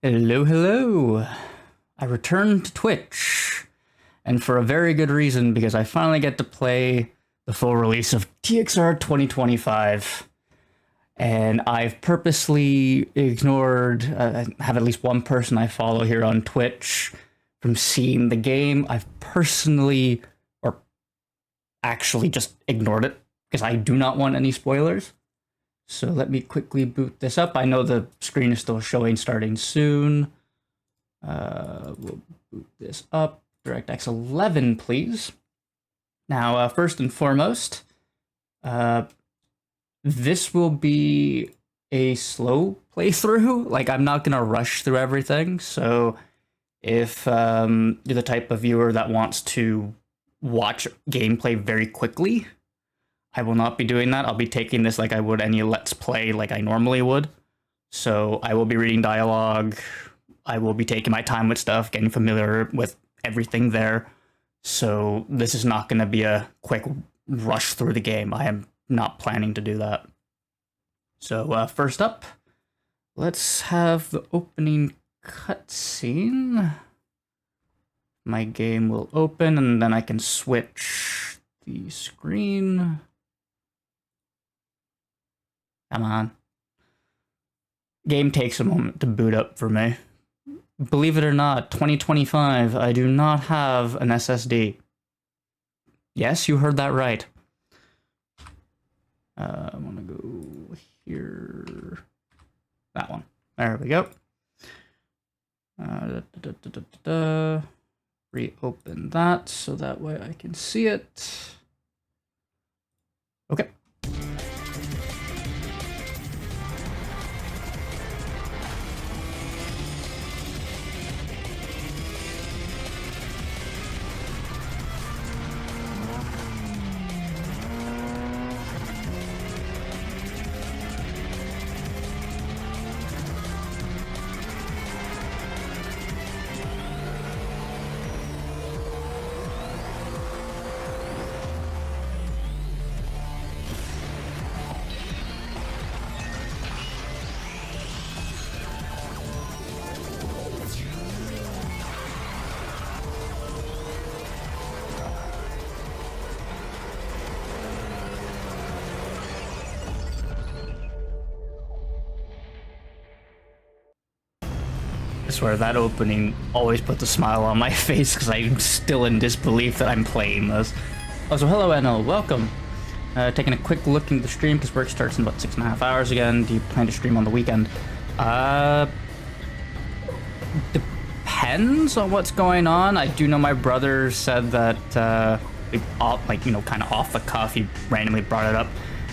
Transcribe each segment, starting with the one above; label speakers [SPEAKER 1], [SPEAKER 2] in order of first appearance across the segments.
[SPEAKER 1] Hello, hello. I returned to Twitch, and for a very good reason, because I finally get to play the full release of TXR 2025. And I've purposely ignored, I have at least one person I follow here on Twitch from seeing the game. I've personally, or actually just ignored it, because I do not want any spoilers. So let me quickly boot this up. I know the screen is still showing starting soon. We'll boot this up. DirectX 11, please. Now, first and foremost, this will be a slow playthrough. Like, I'm not going to rush through everything. So if you're the type of viewer that wants to watch gameplay very quickly, I will not be doing that. I'll be taking this like I would any Let's Play like I normally would. So I will be reading dialogue. I will be taking my time with stuff, getting familiar with everything there. So this is not going to be a quick rush through the game. I am not planning to do that. So first up, let's have the opening cutscene. My game will open and then I can switch the screen. Come on. Game takes a moment to boot up for me. Believe it or not, 2025, I do not have an SSD. Yes, you heard that right. I want to go here. That one. There we go. Reopen that so that way I can see it. Okay. I swear that opening always puts a smile on my face because I'm still in disbelief that I'm playing this. Also, hello NL, welcome. Taking a quick look into the stream because work starts in about 6.5 hours again. Do you plan to stream on the weekend? Depends on what's going on. I do know my brother said that, kind of off the cuff, he randomly brought it up.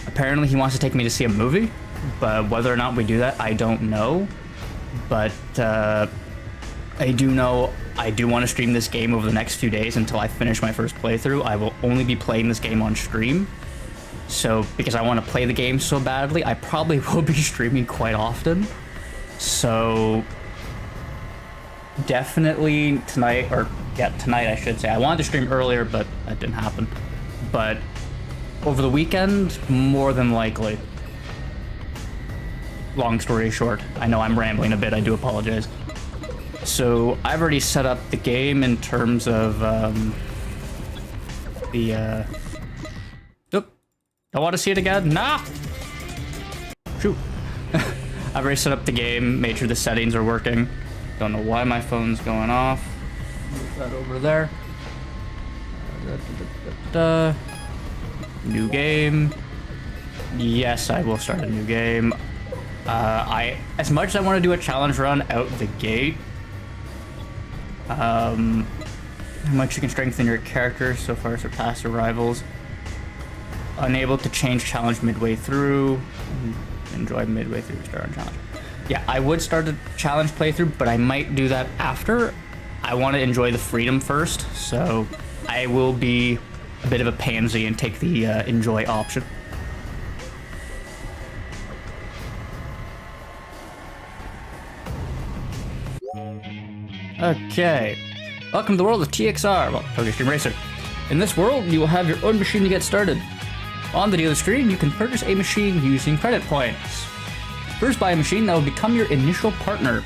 [SPEAKER 1] Apparently he wants to take me to see a movie, but whether or not we do that, I don't know. But I do know I do want to stream this game over the next few days until I finish my first playthrough. I will only be playing this game on stream. So, because I want to play the game so badly, I probably will be streaming quite often. So, definitely tonight I should say. I wanted to stream earlier, but that didn't happen. But over the weekend, more than likely. Long story short, I know I'm rambling a bit, I do apologize. So I've already set up the game in terms of Oop. Don't want to see it again? Nah! Shoot. I've already set up the game, made sure the settings are working. Don't know why my phone's going off. Move that over there. New game. Yes, I will start a new game. As much as I want to do a challenge run out the gate, how much you can strengthen your character, so far surpass your rivals. Unable to change challenge midway through. Enjoy midway through, start on challenge. Yeah, I would start a challenge playthrough, but I might do that after. I want to enjoy the freedom first, so I will be a bit of a pansy and take the enjoy option. Okay, welcome to the world of TXR, well, Tokyo Stream Racer. In this world, you will have your own machine to get started. On the dealer screen, you can purchase a machine using credit points. First, buy a machine that will become your initial partner.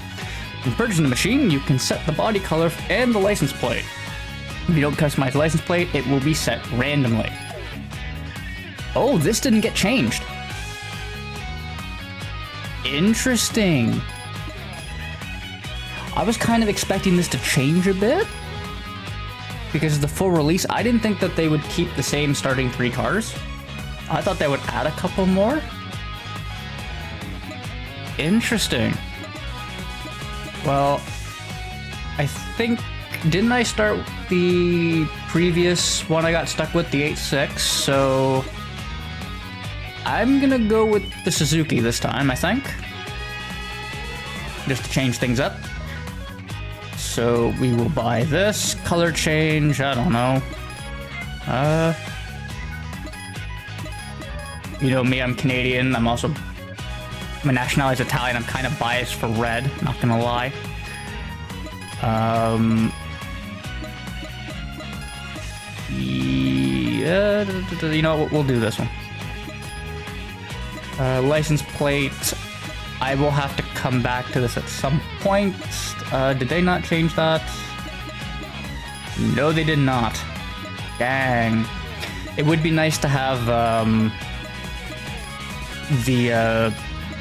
[SPEAKER 1] In purchasing the machine, you can set the body color and the license plate. If you don't customize the license plate, it will be set randomly. Oh, this didn't get changed. Interesting. I was kind of expecting this to change a bit. Because of the full release, I didn't think that they would keep the same starting 3 cars. I thought they would add a couple more. Interesting. Well, I think, didn't I start the previous one I got stuck with, the 8.6, so I'm gonna go with the Suzuki this time, I think. Just to change things up. So we will buy this, color change, I don't know. You know me, I'm Canadian, my nationality is Italian, I'm kind of biased for red, not gonna lie. Yeah, you know what, we'll do this one. License plate, I will have to come back to this at some point. Did they not change that? No, they did not. Dang. It would be nice to have the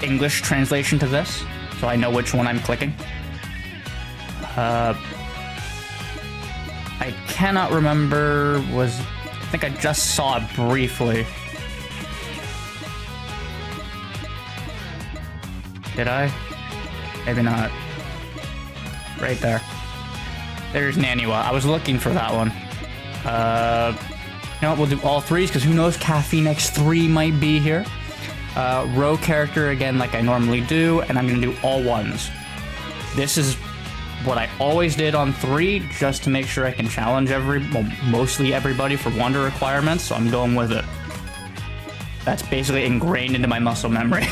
[SPEAKER 1] English translation to this, so I know which one I'm clicking. I cannot remember, I think I just saw it briefly. Did I? Maybe not. Right there. There's Naniwa. I was looking for that one. You know what, we'll do all 3s, because who knows, Caffeine X3 might be here. Row character again, like I normally do, and I'm going to do all 1s. This is what I always did on 3, just to make sure I can challenge mostly everybody for wonder requirements, so I'm going with it. That's basically ingrained into my muscle memory.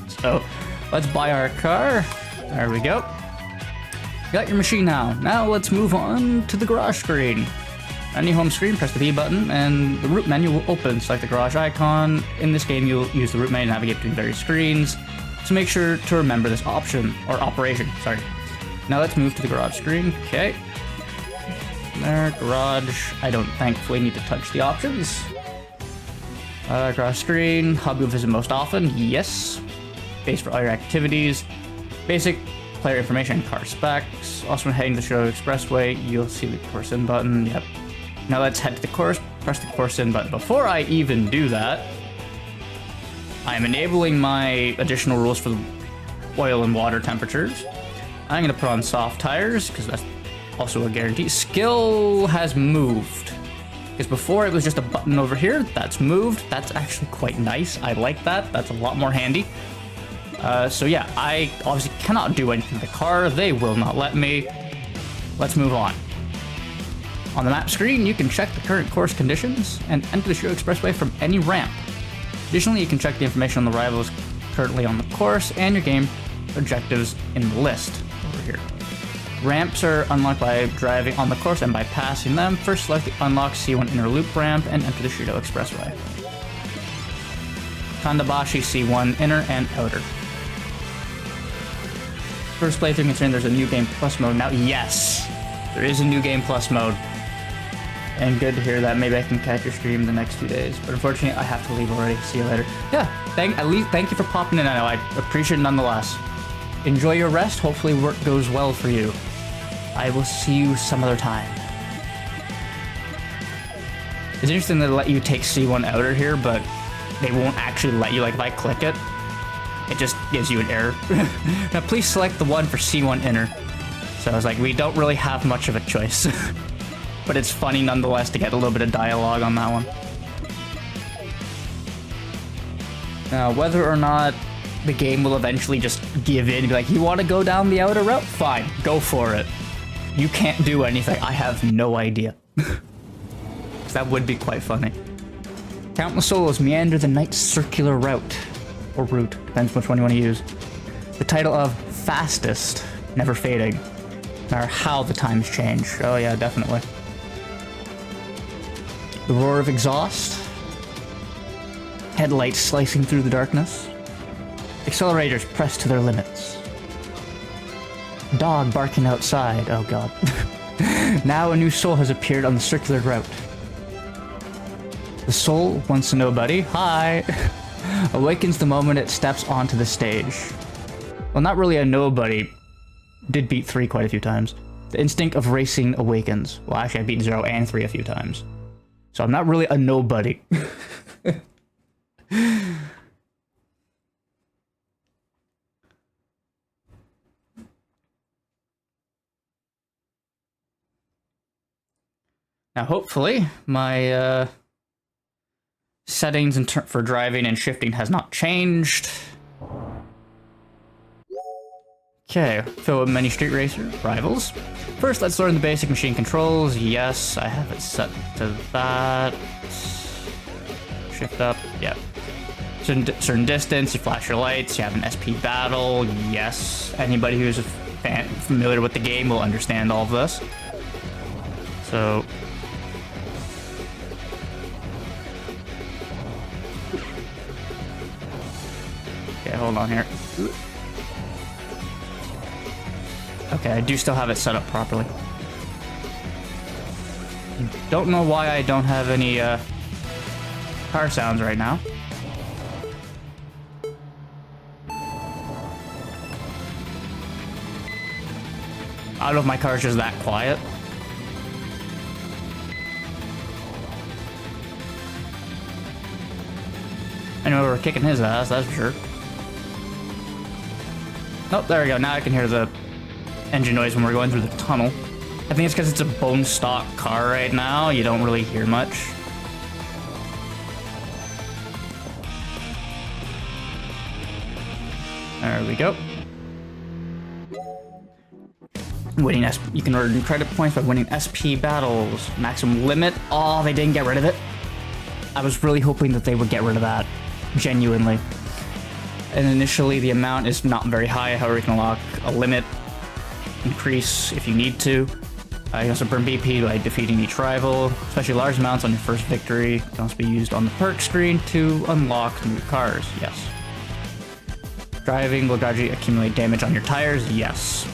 [SPEAKER 1] So, let's buy our car. There we go. You got your machine now. Now let's move on to the garage screen. On your home screen, press the B button, and the root menu will open. Select the garage icon. In this game, you'll use the root menu to navigate between various screens. So make sure to remember this option, or operation, sorry. Now let's move to the garage screen. Okay. There, garage. I don't thankfully need to touch the options. Garage screen. Hub you'll visit most often. Yes. Base for all your activities. Basic player information, car specs. Also, when heading to the Chicago Expressway, you'll see the course in button. Yep. Now let's head to the course. Press the course in button. Before I even do that, I'm enabling my additional rules for the oil and water temperatures. I'm going to put on soft tires, because that's also a guarantee. Skill has moved. Because before it was just a button over here. That's moved. That's actually quite nice. I like that. That's a lot more handy. So yeah, I obviously cannot do anything to the car. They will not let me. Let's move on. On the map screen, you can check the current course conditions and enter the Chicago Expressway from any ramp. Additionally, you can check the information on the rivals currently on the course and your game objectives in the list over here. Ramps are unlocked by driving on the course and by passing them. First, select the unlock C1 inner loop ramp and enter the Chicago Expressway. Kandabashi C1 inner and outer. First playthrough, considering there's a new game plus mode now. Yes, there is a new game plus mode. And good to hear that. Maybe I can catch your stream the next few days. But unfortunately, I have to leave already. See you later. Yeah, thank you for popping in. I know, I appreciate it nonetheless. Enjoy your rest. Hopefully work goes well for you. I will see you some other time. It's interesting that they let you take C1 outer here, but they won't actually let you. Like, if I click it, it just gives you an error. Now, please select the one for C1 inner. So I was like, we don't really have much of a choice. But it's funny nonetheless to get a little bit of dialogue on that one. Now, whether or not the game will eventually just give in and be like, you want to go down the outer route? Fine, go for it. You can't do anything. I have no idea. That would be quite funny. Countless souls meander the night's circular route. Or route, depends which one you want to use. The title of Fastest, never fading. No matter how the times change. Oh yeah, definitely. The roar of exhaust. Headlights slicing through the darkness. Accelerators pressed to their limits. Dog barking outside. Oh god. Now a new soul has appeared on the circular route. The soul, once a nobody, hi, awakens the moment it steps onto the stage. Well, not really a nobody. Did beat 3 quite a few times. The instinct of racing awakens. Well, actually, I beat 0 and 3 a few times. So I'm not really a nobody. Now, hopefully, my settings for driving and shifting has not changed. Okay, fill with many street racer rivals. First, let's learn the basic machine controls. Yes, I have it set to that. Shift up, yeah. Certain distance, you flash your lights, you have an SP battle. Yes, anybody who's familiar with the game will understand all of this. So, okay, hold on here. Okay, I do still have it set up properly. Don't know why I don't have any car sounds right now. I don't know if my car's just that quiet. Anyway, we're kicking his ass, that's for sure. Oh, there we go. Now I can hear the engine noise when we're going through the tunnel. I think it's because it's a bone stock car right now. You don't really hear much. There we go. Winning you can earn credit points by winning SP battles. Maximum limit. Oh, they didn't get rid of it. I was really hoping that they would get rid of that. Genuinely. And initially the amount is not very high, however you can unlock a limit. Increase if you need to. You can also burn BP by defeating each rival, especially large amounts on your first victory. It can also be used on the perk screen to unlock new cars, yes. Driving will gradually accumulate damage on your tires, yes.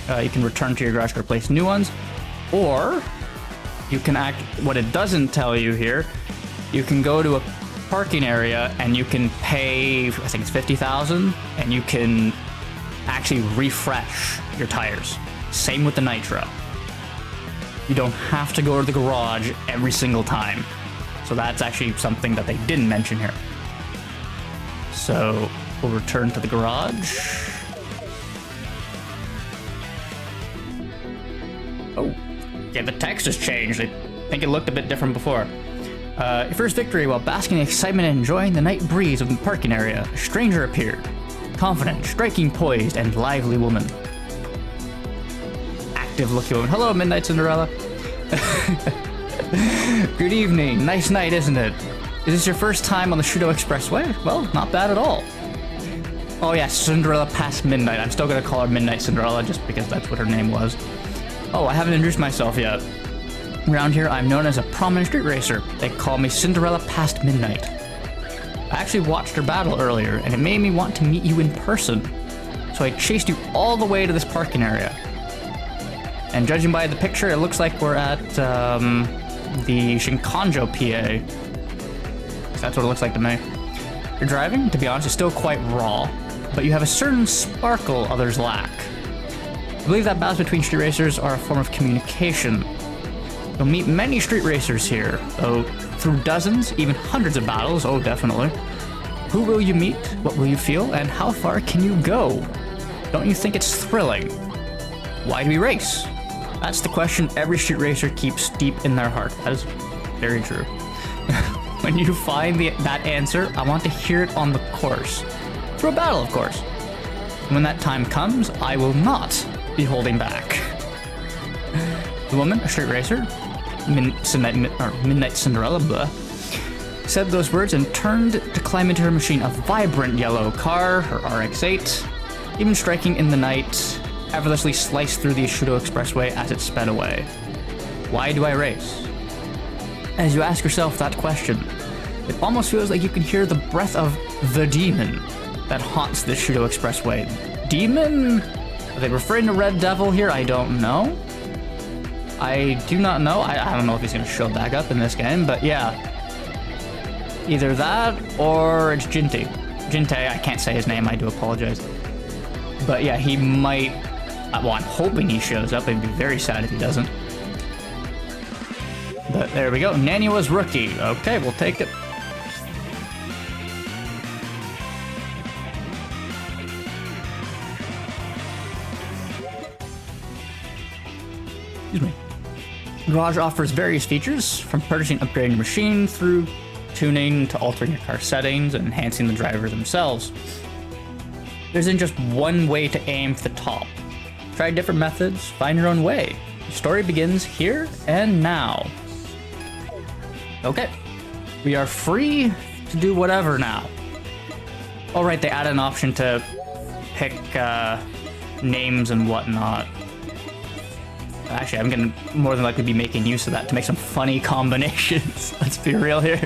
[SPEAKER 1] You can return to your garage to replace new ones, or you can what it doesn't tell you here, you can go to a parking area and you can pay, I think it's 50,000, and you can actually refresh your tires. Same with the nitro. You don't have to go to the garage every single time. So that's actually something that they didn't mention here. So we'll return to the garage. Oh, yeah, the text has changed. I think it looked a bit different before. Your first victory while basking in excitement and enjoying the night breeze of the parking area. A stranger appeared. Confident, striking, poised, and lively woman. Active-looking woman. Hello, Midnight Cinderella. Good evening. Nice night, isn't it? Is this your first time on the Shudo Expressway? Well, not bad at all. Oh yeah, Cinderella past midnight. I'm still gonna call her Midnight Cinderella just because that's what her name was. Oh, I haven't introduced myself yet. Around here, I'm known as a prominent street racer. They call me Cinderella past midnight. I actually watched her battle earlier, and it made me want to meet you in person. So I chased you all the way to this parking area. And judging by the picture, it looks like we're at the Shinkanjo PA. That's what it looks like to me. Your driving, to be honest, is still quite raw, but you have a certain sparkle others lack. I believe that battles between street racers are a form of communication. You'll meet many street racers here, though through dozens, even hundreds of battles, oh definitely. Who will you meet, what will you feel, and how far can you go? Don't you think it's thrilling? Why do we race? That's the question every street racer keeps deep in their heart. That is very true. When you find that answer, I want to hear it on the course. Through a battle, of course. When that time comes, I will not be holding back. The woman, a street racer, Midnight Cinderella, blah, said those words and turned to climb into her machine, a vibrant yellow car, her RX-8, even striking in the night, effortlessly sliced through the Shudo Expressway as it sped away. Why do I race? As you ask yourself that question, it almost feels like you can hear the breath of the demon that haunts the Shudo Expressway. Demon? Are they referring to Red Devil here? I don't know. I do not know. I don't know if he's going to show back up in this game, but yeah. Either that or it's Jinte. Jinte, I can't say his name. I do apologize. But yeah, he might... Well, I'm hoping he shows up. I'd be very sad if he doesn't. But there we go. Nanua's rookie. Okay, we'll take it. Excuse me. Garage offers various features, from purchasing and upgrading your machine through tuning to altering your car settings and enhancing the driver themselves. There isn't just one way to aim for the top. Try different methods, find your own way. The story begins here and now. Okay. We are free to do whatever now. Oh right, they added an option to pick names and whatnot. Actually, I'm gonna more than likely be making use of that to make some funny combinations. Let's be real here.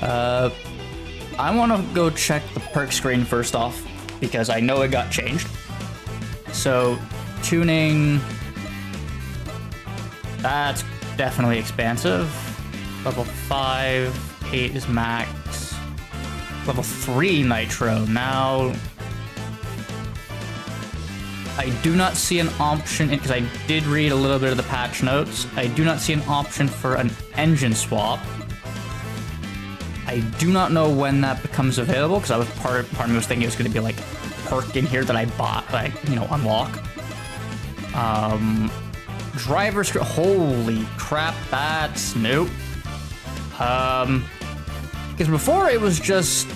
[SPEAKER 1] I want to go check the perk screen first off, because I know it got changed. So, tuning... That's definitely expansive. Level 5, 8 is max. Level 3 Nitro. Now... I do not see an option, because I did read a little bit of the patch notes. I do not see an option for an engine swap. I do not know when that becomes available, because I was part of me was thinking it was going to be like a perk in here that I bought, like, you know, unlock. Driver script, holy crap, that's nope. Because before it was just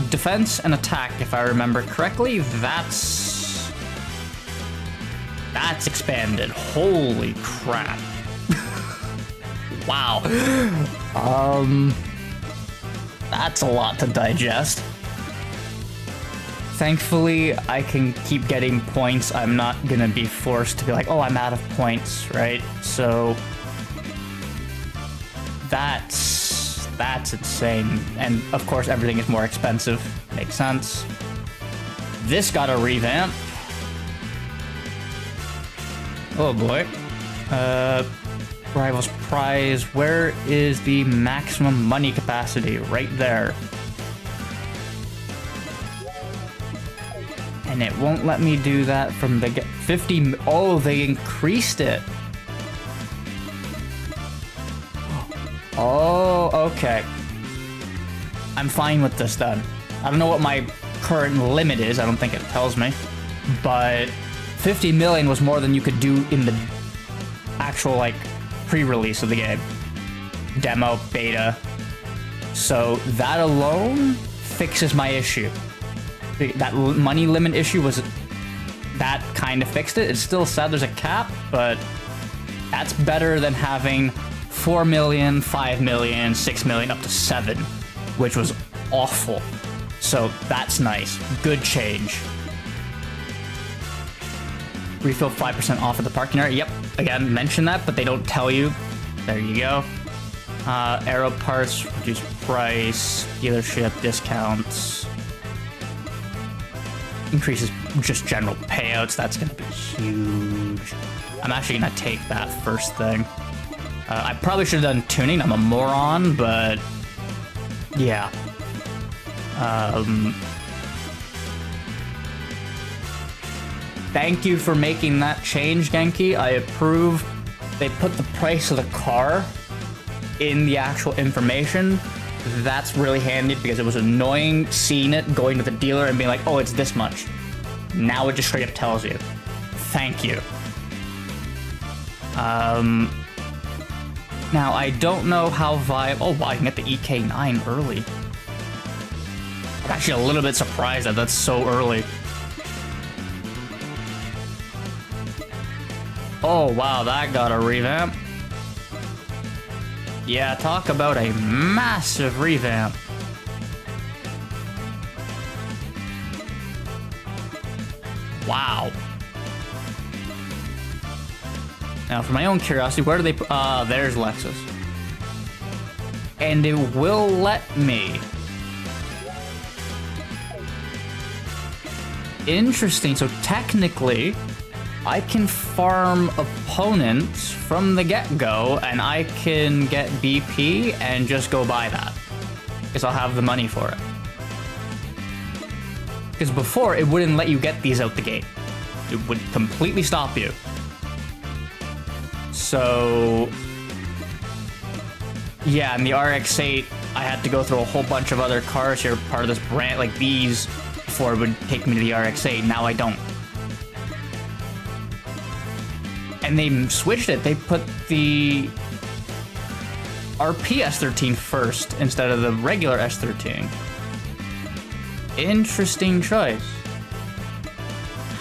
[SPEAKER 1] defense and attack, if I remember correctly. That's expanded. Holy crap. Wow. That's a lot to digest. Thankfully, I can keep getting points. I'm not gonna be forced to be like, oh, I'm out of points, right? So that's insane. And of course, everything is more expensive. Makes sense. This got a revamp. Oh boy. Rivals prize. Where is the maximum money capacity? Right there. And it won't let me do that from the 50. Oh, they increased it. Oh, okay. I'm fine with this then. I don't know what my current limit is. I don't think it tells me. But 50 million was more than you could do in the actual, like, pre-release of the game. Demo, beta. So that alone fixes my issue. That money limit issue was... That kind of fixed it. It's still sad there's a cap, but that's better than having 4 million, 5 million, 6 million, up to 7, which was awful. So that's nice. Good change. Refill 5% off of the parking area. Yep, again, mention that, but they don't tell you. There you go. Aero parts, reduced price, dealership discounts. Increases just general payouts. That's going to be huge. I'm actually going to take that first thing. I probably should have done tuning. I'm a moron, but yeah. Thank you for making that change, Genki. I approve. They put the price of the car in the actual information. That's really handy because it was annoying seeing it, going to the dealer and being like, oh, it's this much. Now it just straight up tells you. Thank you. Now, I don't know how viable... Oh, wow, I can get the EK9 early. I'm actually a little bit surprised that that's so early. Oh, wow, that got a revamp. Yeah, talk about a massive revamp. Wow. Now, for my own curiosity, where do they... there's Lexus. And it will let me... Interesting. So technically, I can farm opponents from the get-go, and I can get BP and just go buy that. Because I'll have the money for it. Because before, it wouldn't let you get these out the gate. It would completely stop you. So... yeah, in the RX-8, I had to go through a whole bunch of other cars here, part of this brand, like these, before it would take me to the RX-8. Now I don't. And they switched it. They put the RP S13 first instead of the regular S13. Interesting choice.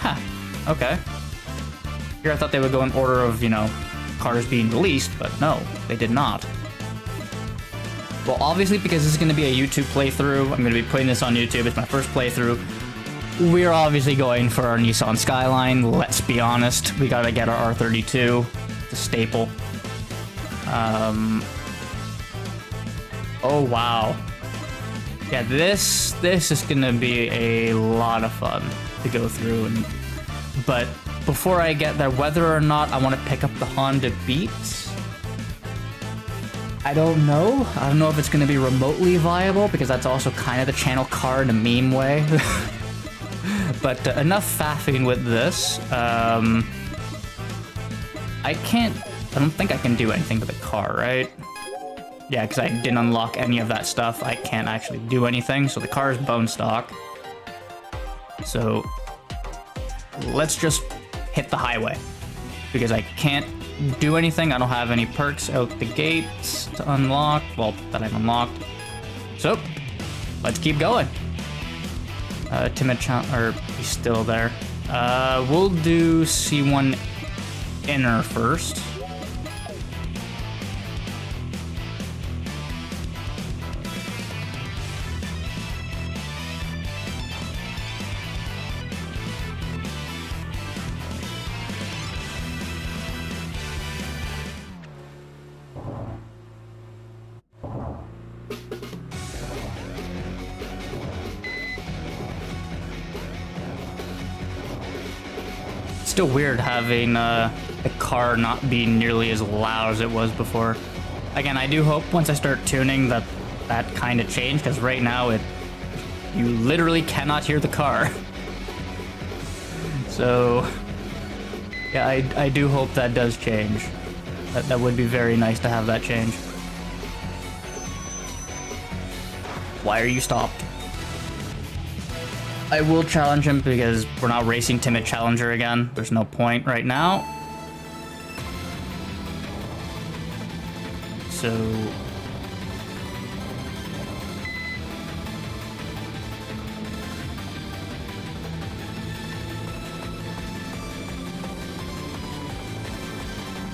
[SPEAKER 1] Huh. Okay. Here I thought they would go in order of, you know, cars being released, but no, they did not. Well, obviously, because this is going to be a YouTube playthrough, I'm going to be putting this on YouTube. It's my first playthrough. We're obviously going for our Nissan Skyline. Let's be honest. We got to get our R32. It's a staple. Oh, wow. Yeah, this is going to be a lot of fun to go through. But before I get there, whether or not I want to pick up the Honda Beats, I don't know. I don't know if it's going to be remotely viable, because that's also kind of the channel car in a meme way. But enough faffing with this. I don't think I can do anything with the car, right? Yeah, because I didn't unlock any of that stuff. I can't actually do anything, so the car is bone stock. So let's just hit the highway, because I can't do anything. I don't have any perks out the gates to unlock. Well, that I've unlocked. So let's keep going. Timid or he's still there. We'll do C1 inner first. Still weird having the car not be nearly as loud as it was before. Again, I do hope once I start tuning that kind of change, because right now you literally cannot hear the car. So yeah, I do hope that does change. That would be very nice to have that change. Why are you stopped? I will challenge him, because we're not racing Timid Challenger again. There's no point right now. So...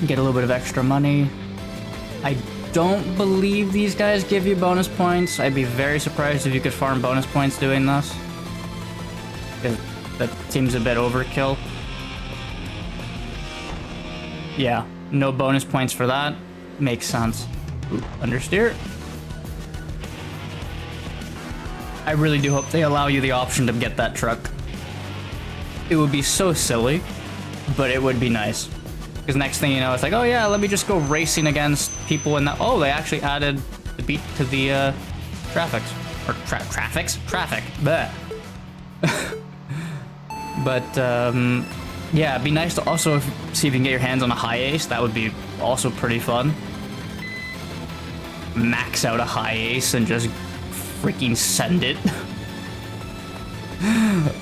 [SPEAKER 1] get a little bit of extra money. I don't believe these guys give you bonus points. I'd be very surprised if you could farm bonus points doing this. That seems a bit overkill. Yeah, no bonus points for that. Makes sense. Ooh, understeer. I really do hope they allow you the option to get that truck. It would be so silly, but it would be nice. Because next thing you know, it's like, oh yeah, let me just go racing against people in that. Oh, they actually added the beat to the traffics. Or traffics? Traffic. Bleh. But, yeah, it'd be nice to also see if you can get your hands on a high ace. That would be also pretty fun. Max out a high ace and just freaking send it.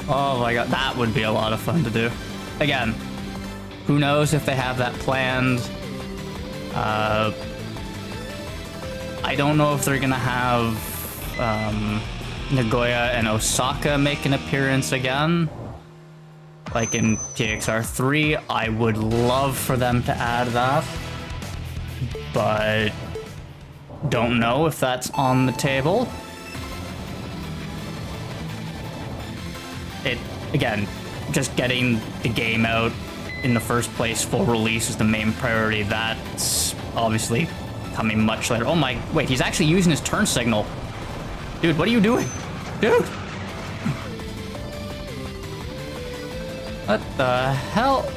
[SPEAKER 1] Oh my god, that would be a lot of fun to do. Again, who knows if they have that planned. I don't know if they're gonna have Nagoya and Osaka make an appearance again. Like in TXR 3, I would love for them to add that, but don't know if that's on the table. Again, just getting the game out in the first place, full release, is the main priority. That's obviously coming much later. Oh my, wait, he's actually using his turn signal. Dude, what are you doing? Dude! What the hell?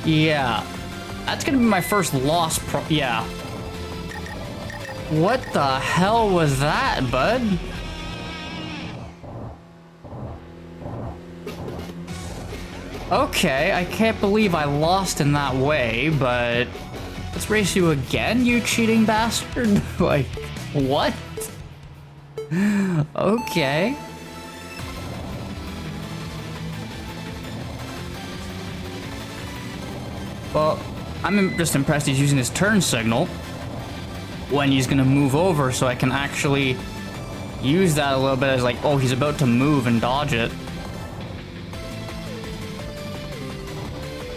[SPEAKER 1] Yeah. That's gonna be my first loss yeah. What the hell was that, bud? Okay, I can't believe I lost in that way, but let's race you again, you cheating bastard. Like, what? Okay. Well, I'm just impressed he's using his turn signal when he's gonna move over, so I can actually use that a little bit as like, oh, he's about to move and dodge it.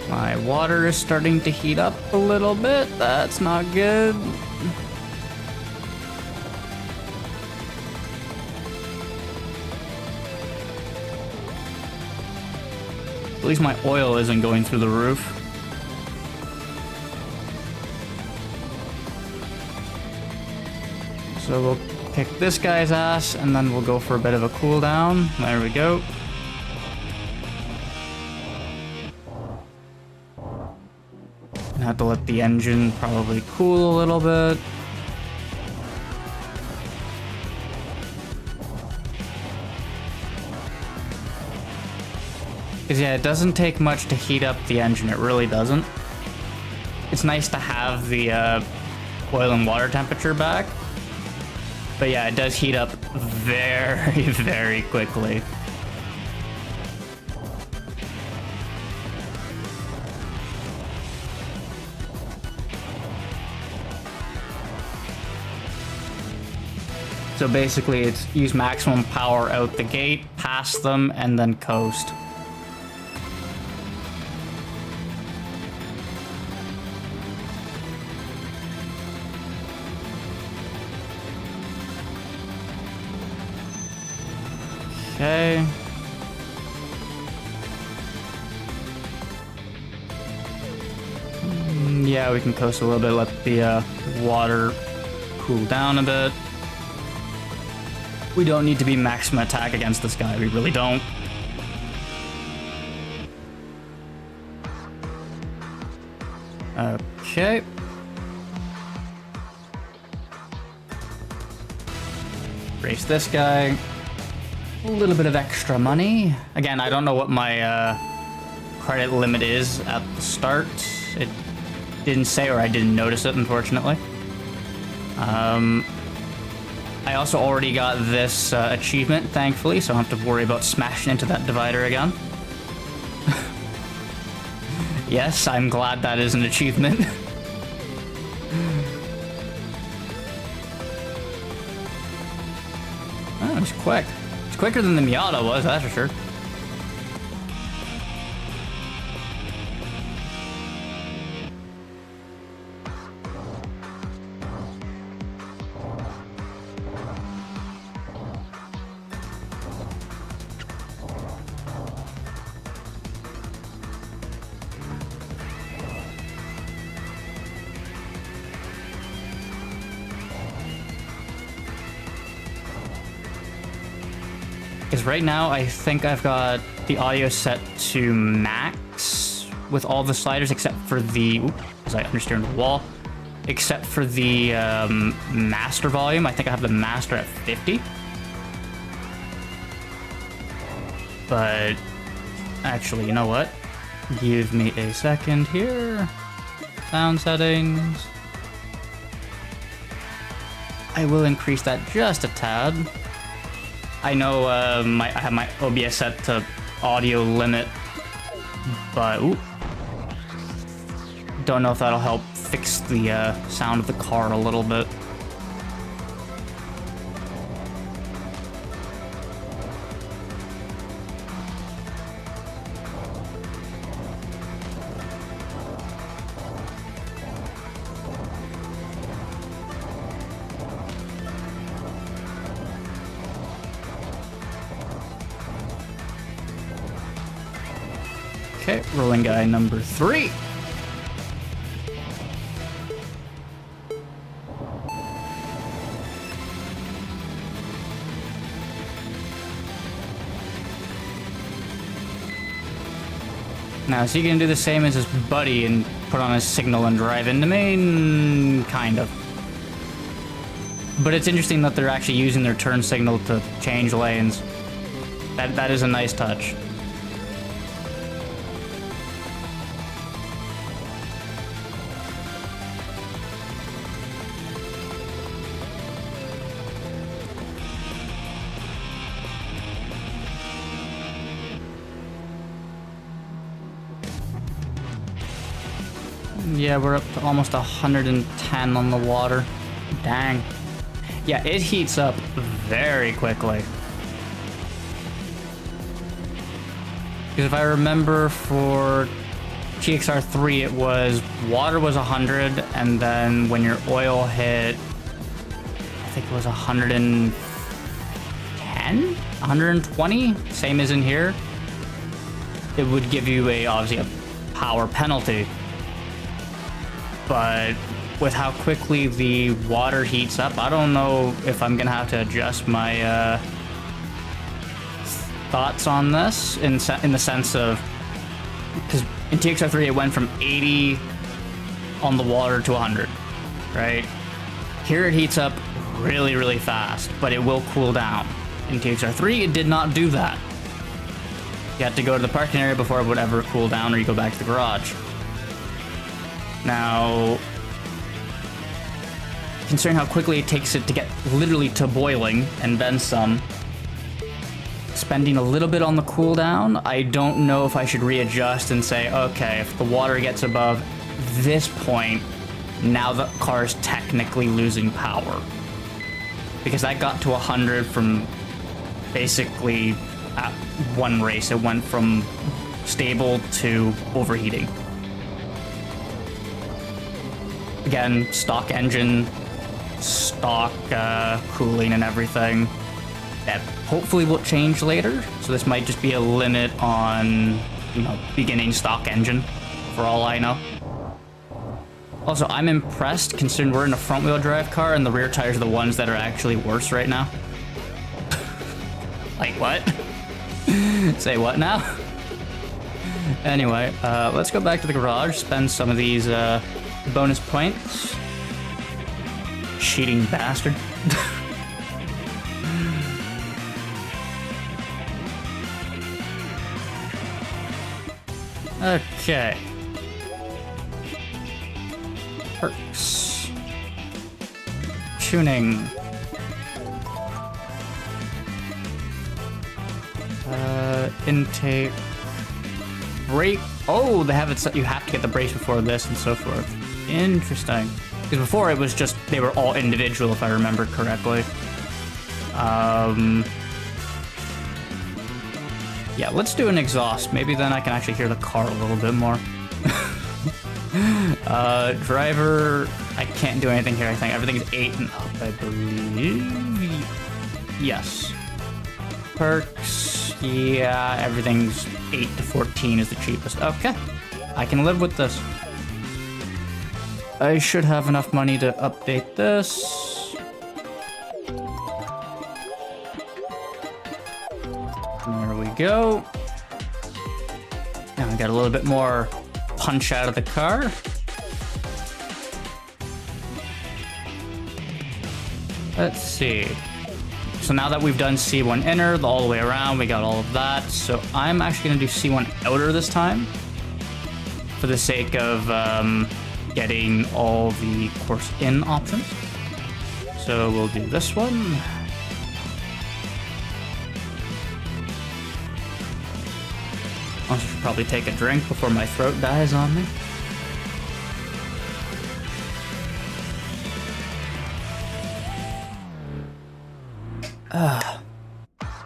[SPEAKER 1] My water is starting to heat up a little bit. That's not good. At least my oil isn't going through the roof. So we'll kick this guy's ass, and then we'll go for a bit of a cooldown. There we go. Have to let the engine probably cool a little bit. Because yeah, it doesn't take much to heat up the engine, it really doesn't. It's nice to have the oil and water temperature back. But yeah, it does heat up very, very quickly. So basically, it's use maximum power out the gate, pass them, and then coast. Okay. Yeah, we can coast a little bit, let the water cool down a bit. We don't need to be maximum attack against this guy, we really don't. Okay. Race this guy. A little bit of extra money. Again, I don't know what my credit limit is at the start. It didn't say, or I didn't notice it, unfortunately. I also already got this achievement, thankfully, so I don't have to worry about smashing into that divider again. Yes, I'm glad that is an achievement. Oh, it's quick. It's quicker than the Miata was, that's for sure. Because right now, I think I've got the audio set to max with all the sliders except for the... Oops, as I understeer the wall. Except for the master volume. I think I have the master at 50. But actually, you know what? Give me a second here. Sound settings. I will increase that just a tad. I know I have my OBS set to audio limit, but ooh, don't know if that'll help fix the sound of the car a little bit. Okay, rolling guy number 3. Now, is he gonna do the same as his buddy and put on his signal and drive into me? Kind of. But it's interesting that they're actually using their turn signal to change lanes. That is a nice touch. Yeah, we're up to almost 110 on the water. Dang. Yeah, it heats up very quickly. Because if I remember for TXR 3, it was water was 100, and then when your oil hit, I think it was 110? 120? Same as in here. It would give you obviously a power penalty. But with how quickly the water heats up, I don't know if I'm gonna have to adjust my thoughts on this in the sense of, because in TXR 3 it went from 80 on the water to 100, right? Here it heats up really, really fast, but it will cool down. In TXR 3, it did not do that. You had to go to the parking area before it would ever cool down, or you go back to the garage. Now, considering how quickly it takes it to get literally to boiling and then some, spending a little bit on the cooldown, I don't know if I should readjust and say, okay, if the water gets above this point, now the car is technically losing power. Because that got to 100 from basically at one race. It went from stable to overheating. Again, stock engine, stock cooling and everything. That hopefully will change later. So this might just be a limit on, beginning stock engine, for all I know. Also, I'm impressed considering we're in a front-wheel drive car and the rear tires are the ones that are actually worse right now. Like what? Say what now? Anyway, let's go back to the garage, spend some of these bonus points. Cheating bastard. Okay. Perks. Tuning. Intake. Brake. Oh, they have it set. You have to get the brakes before this and so forth. Interesting. Because before it was just, they were all individual, if I remember correctly. Yeah, let's do an exhaust. Maybe then I can actually hear the car a little bit more. Driver, I can't do anything here. I think everything's 8 and up, I believe. Yes. Perks, yeah, everything's 8 to 14 is the cheapest. Okay, I can live with this. I should have enough money to update this. There we go. Now I got a little bit more punch out of the car. Let's see. So now that we've done C1 inner all the way around, we got all of that. So I'm actually gonna do C1 outer this time for the sake of getting all the course in options. So we'll do this one. I should probably take a drink before my throat dies on me.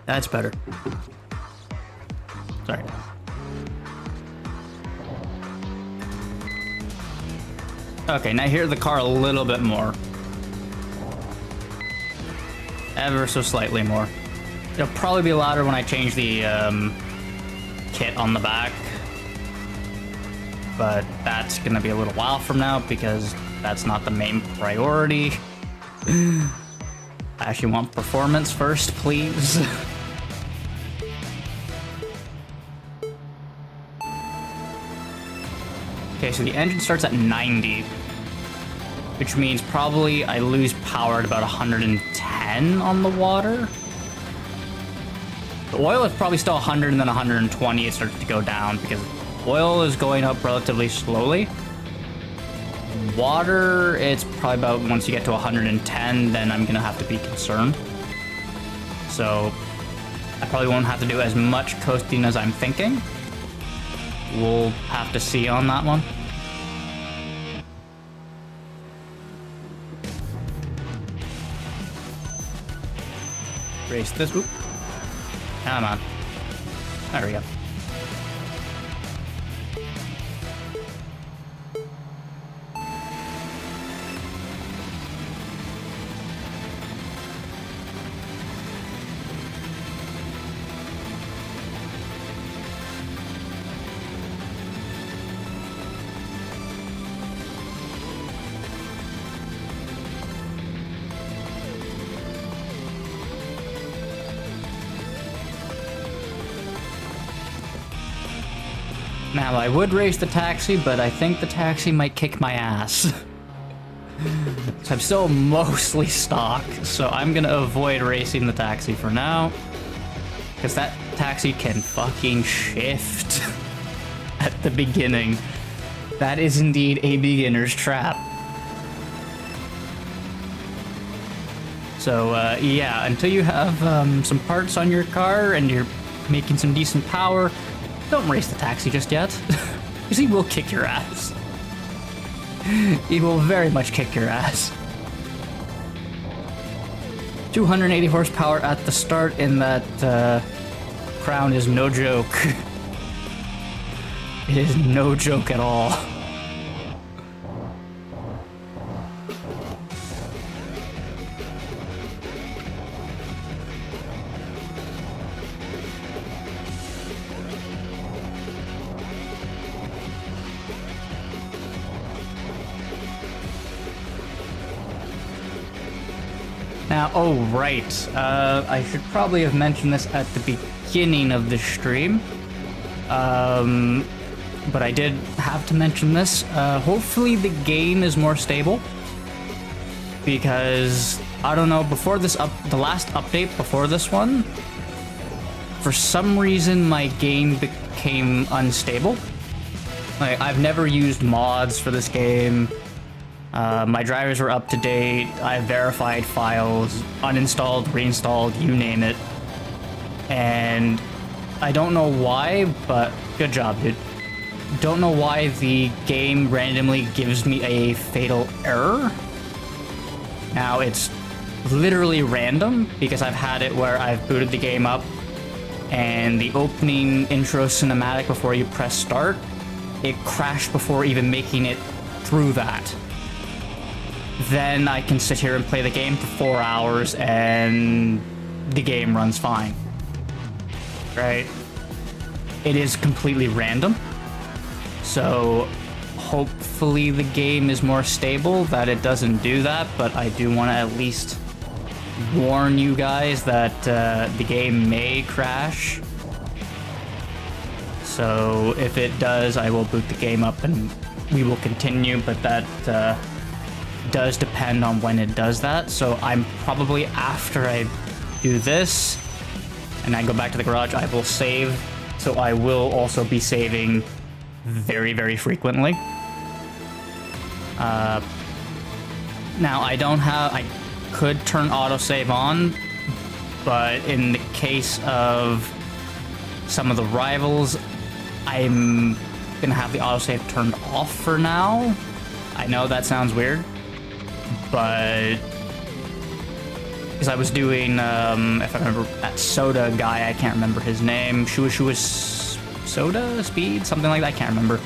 [SPEAKER 1] That's better. Sorry. Okay, now hear the car a little bit more. Ever so slightly more. It'll probably be louder when I change the kit on the back. But that's gonna be a little while from now because that's not the main priority. I actually want performance first, please. Okay, so the engine starts at 90, which means probably I lose power at about 110 on the water. The oil is probably still 100 and then 120 it starts to go down because oil is going up relatively slowly. Water, it's probably about once you get to 110, then I'm gonna have to be concerned. So I probably won't have to do as much coasting as I'm thinking. We'll have to see on that one. Race this. Oop. Come on. There we go. Now, I would race the taxi, but I think the taxi might kick my ass. So I'm still mostly stock, so I'm gonna avoid racing the taxi for now. Because that taxi can fucking shift at the beginning. That is indeed a beginner's trap. So, yeah, until you have some parts on your car and you're making some decent power, don't race the taxi just yet, because he will kick your ass. He will very much kick your ass. 280 horsepower at the start in that crown is no joke. It is no joke at all. Now, oh right, I should probably have mentioned this at the beginning of the stream, but I did have to mention this. Hopefully the game is more stable, because, I don't know, before this the last update before this one, for some reason my game became unstable. Like, I've never used mods for this game. My drivers were up to date, I verified files, uninstalled, reinstalled, you name it. And I don't know why, but good job, dude. Don't know why the game randomly gives me a fatal error. Now, it's literally random, because I've had it where I've booted the game up, and the opening intro cinematic before you press start, it crashed before even making it through that. Then I can sit here and play the game for 4 hours and the game runs fine. Right? It is completely random. So hopefully the game is more stable, that it doesn't do that, but I do want to at least warn you guys that the game may crash. So if it does, I will boot the game up and we will continue, but that does depend on when it does that. So I'm probably, after I do this and I go back to the garage, I will save. So I will also be saving very, very frequently. Now I could turn autosave on, but in the case of some of the rivals, I'm gonna have the autosave turned off for now. I know that sounds weird, but because I was doing, if I remember, that soda guy, I can't remember his name, Shua Soda Speed, something like that, I can't remember.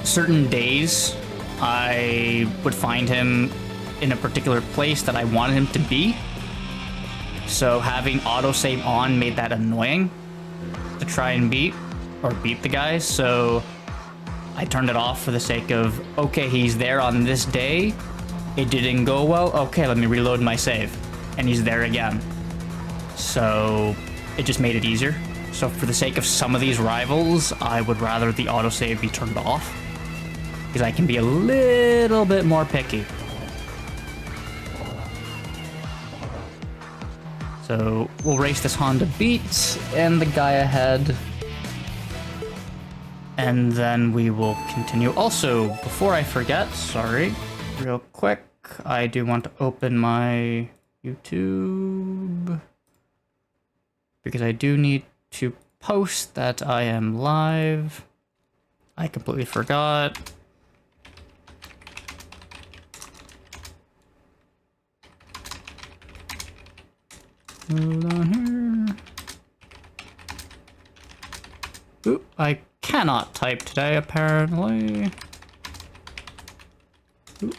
[SPEAKER 1] Certain days, I would find him in a particular place that I wanted him to be. So having autosave on made that annoying to try and beat the guy. So I turned it off for the sake of, okay, he's there on this day. It didn't go well. Okay, let me reload my save. And he's there again. So it just made it easier. So for the sake of some of these rivals, I would rather the autosave be turned off, because I can be a little bit more picky. So we'll race this Honda Beat and the guy ahead. And then we will continue. Also, before I forget, sorry, real quick, I do want to open my YouTube, because I do need to post that I am live. I completely forgot. Hold on here. Oop, I cannot type today, apparently. Oop.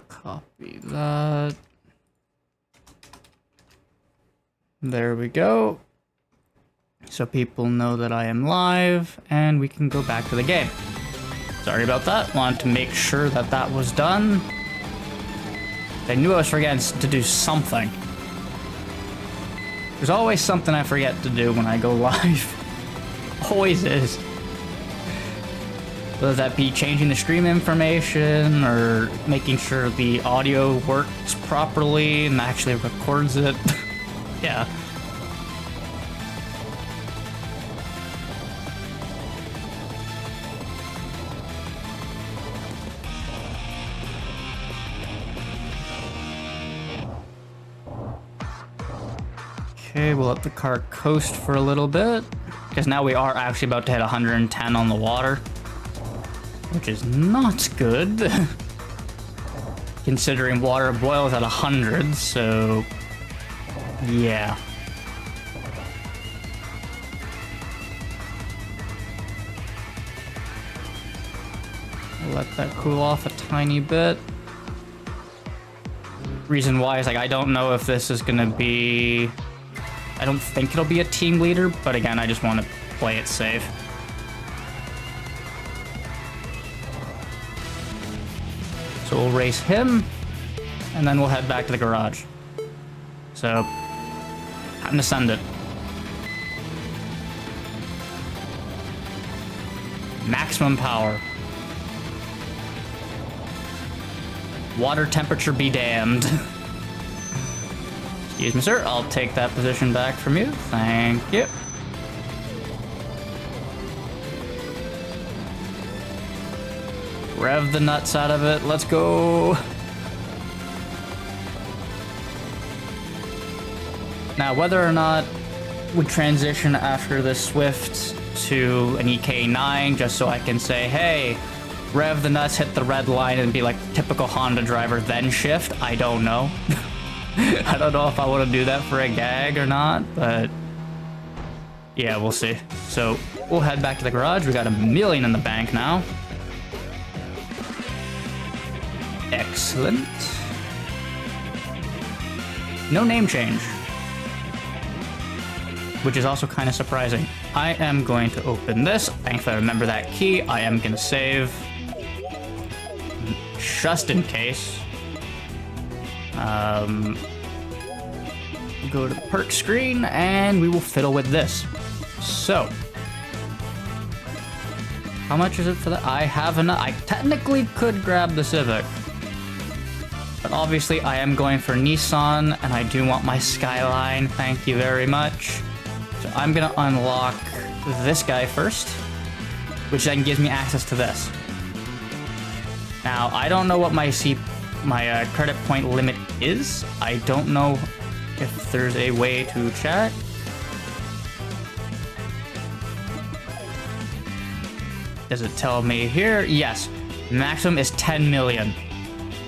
[SPEAKER 1] Copy that. There we go. So people know that I am live, and we can go back to the game. Sorry about that. Wanted to make sure that that was done. I knew I was forgetting to do something. There's always something I forget to do when I go live. Always is. Whether that be changing the stream information or making sure the audio works properly and actually records it. Yeah. Okay, we'll let the car coast for a little bit, because now we are actually about to hit 110 on the water, which is not good, considering water boils at 100, so yeah. I'll let that cool off a tiny bit. Reason why is, like, I don't know if this is gonna be... I don't think it'll be a team leader, but again, I just want to play it safe. So we'll race him, and then we'll head back to the garage. So, time to send it. Maximum power. Water temperature be damned. Excuse me, sir. I'll take that position back from you. Thank you. Rev the nuts out of it. Let's go. Now, whether or not we transition after the Swift to an EK9, just so I can say, hey, rev the nuts, hit the red line, and be like typical Honda driver, then shift, I don't know. I don't know if I want to do that for a gag or not, but yeah, we'll see. So we'll head back to the garage. We got $1 million in the bank now. Excellent. No name change, which is also kind of surprising. I am going to open this. Thankfully, I remember that key. I am going to save just in case. Go to the perk screen, and we will fiddle with this. So, how much is it for that? I have enough. I technically could grab the Civic, but obviously I am going for Nissan, and I do want my Skyline. Thank you very much. So I'm gonna unlock this guy first, which then gives me access to this. Now, I don't know what my credit point limit is. I don't know if there's a way to check. Does it tell me here? Yes, maximum is 10 million.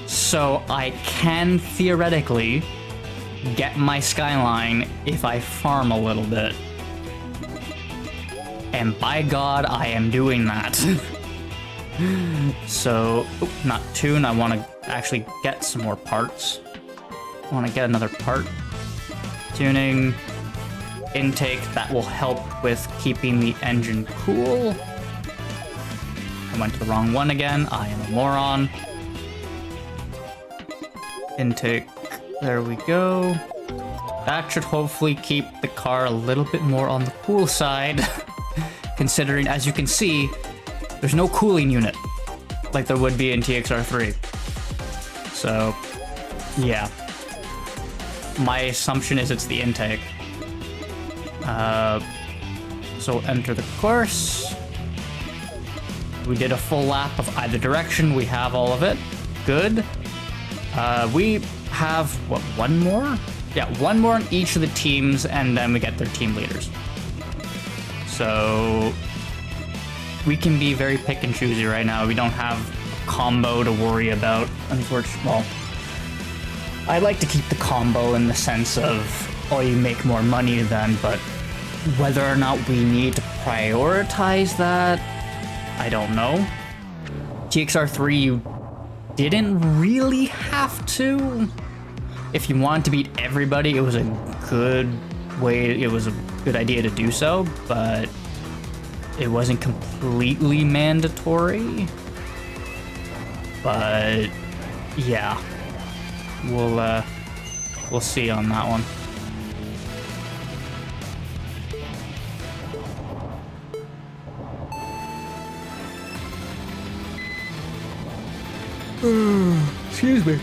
[SPEAKER 1] So I can theoretically get my Skyline if I farm a little bit. And by God, I am doing that. So, not tune, I want to actually get some more parts. I want to get another part. Tuning, intake, that will help with keeping the engine cool. I went to the wrong one again, I am a moron. intake. There we go. That should hopefully keep the car a little bit more on the cool side, considering, as you can see, there's no cooling unit like there would be in TXR 3. So, yeah. My assumption is it's the intake. So enter the course. We did a full lap of either direction. We have all of it. Good. We have, what, one more? Yeah, one more on each of the teams, and then we get their team leaders. So we can be very pick and choosy right now. We don't have a combo to worry about, unfortunately. Well, I like to keep the combo in the sense of, oh, you make more money then, but whether or not we need to prioritize that, I don't know. TXR 3, you didn't really have to. If you wanted to beat everybody, it was a good way, it was a good idea to do so, but it wasn't completely mandatory. But yeah, we'll see on that one. Excuse me.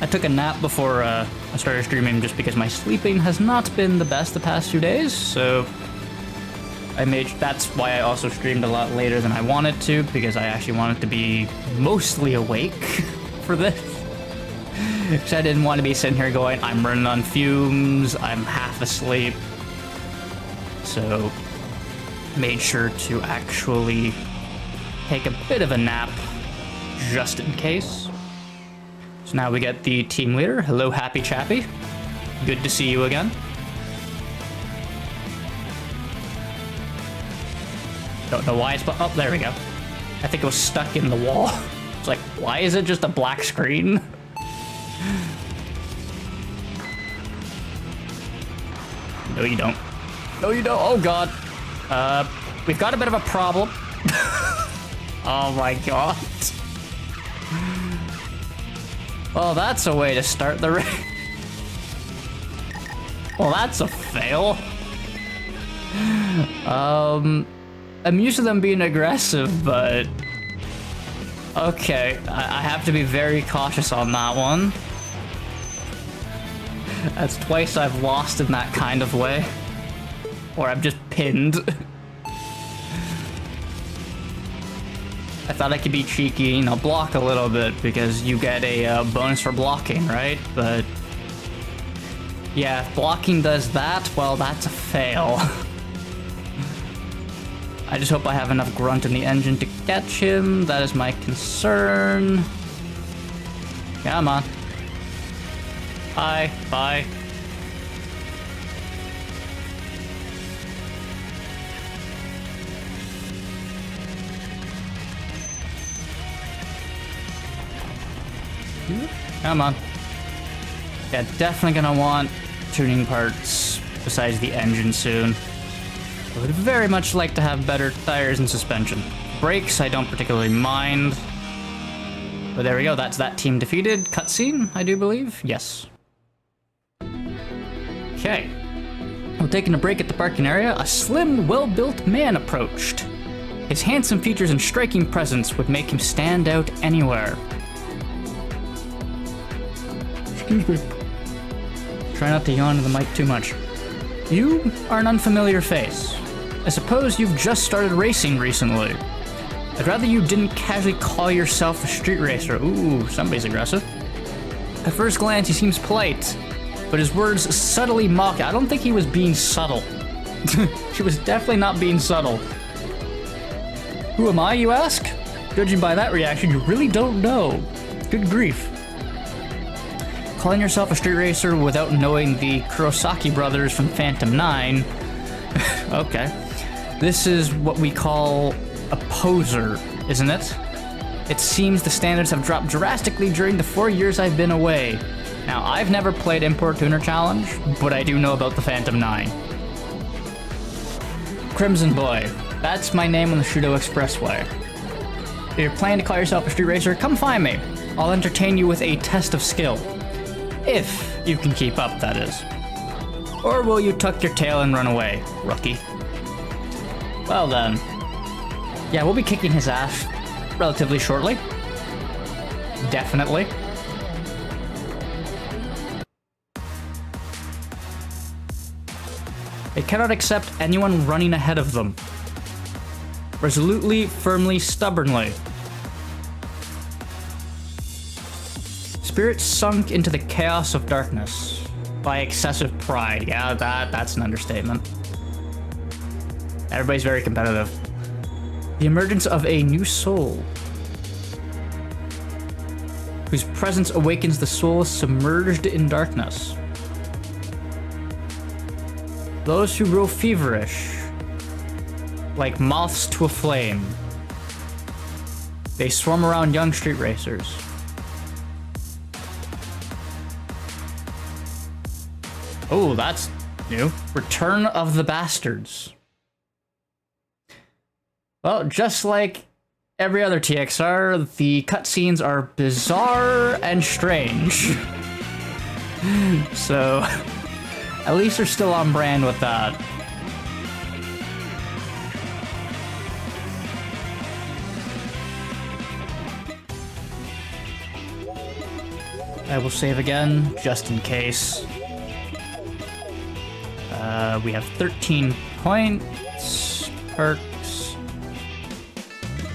[SPEAKER 1] I took a nap before I started streaming just because my sleeping has not been the best the past few days, so that's why I also streamed a lot later than I wanted to, because I actually wanted to be mostly awake for this. Because I didn't want to be sitting here going, I'm running on fumes, I'm half asleep. So made sure to actually take a bit of a nap just in case. So now we get the team leader. Hello, Happy Chappy. Good to see you again. Don't know why it's... Oh, there we go. I think it was stuck in the wall. It's like, why is it just a black screen? No, you don't. No, you don't. Oh, God. We've got a bit of a problem. Oh, my God. Well, that's a way to start the race. Well, that's a fail. I'm used to them being aggressive, but... Okay, I have to be very cautious on that one. That's twice I've lost in that kind of way. Or I'm just pinned. I thought I could be cheeky, you know, block a little bit because you get a bonus for blocking, right? But yeah, if blocking does that, well, that's a fail. I just hope I have enough grunt in the engine to catch him. That is my concern. Come on. Bye. Bye. Come on. Yeah, definitely gonna want tuning parts besides the engine soon. I would very much like to have better tires and suspension. Brakes, I don't particularly mind. But there we go, that's that team defeated. Cutscene, I do believe. Yes. Okay. While taking a break at the parking area, a slim, well-built man approached. His handsome features and striking presence would make him stand out anywhere. Excuse me. Try not to yawn into the mic too much. You are an unfamiliar face. I suppose you've just started racing recently. I'd rather you didn't casually call yourself a street racer. Ooh, somebody's aggressive. At first glance, he seems polite, but his words subtly mock. I don't think he was being subtle. He was definitely not being subtle. Who am I, you ask? Judging by that reaction, you really don't know. Good grief. Calling yourself a street racer without knowing the Kurosaki brothers from Phantom 9. Okay. This is what we call a poser, isn't it? It seems the standards have dropped drastically during the 4 years I've been away. Now, I've never played Import Tuner Challenge, but I do know about the Phantom 9. Crimson Boy. That's my name on the Shudo Expressway. If you're planning to call yourself a street racer, come find me. I'll entertain you with a test of skill. If you can keep up, that is. Or will you tuck your tail and run away, rookie? Well then. Yeah, we'll be kicking his ass relatively shortly. Definitely. They cannot accept anyone running ahead of them. Resolutely, firmly, stubbornly. Spirit sunk into the chaos of darkness by excessive pride. Yeah, that's an understatement. Everybody's very competitive. The emergence of a new soul, whose presence awakens the soul submerged in darkness. Those who grow feverish, like moths to a flame. They swarm around young street racers. Oh, that's new. Return of the Bastards. Well, just like every other TXR, the cutscenes are bizarre and strange. So, at least they're still on brand with that. I will save again, just in case. We have 13 points, perks.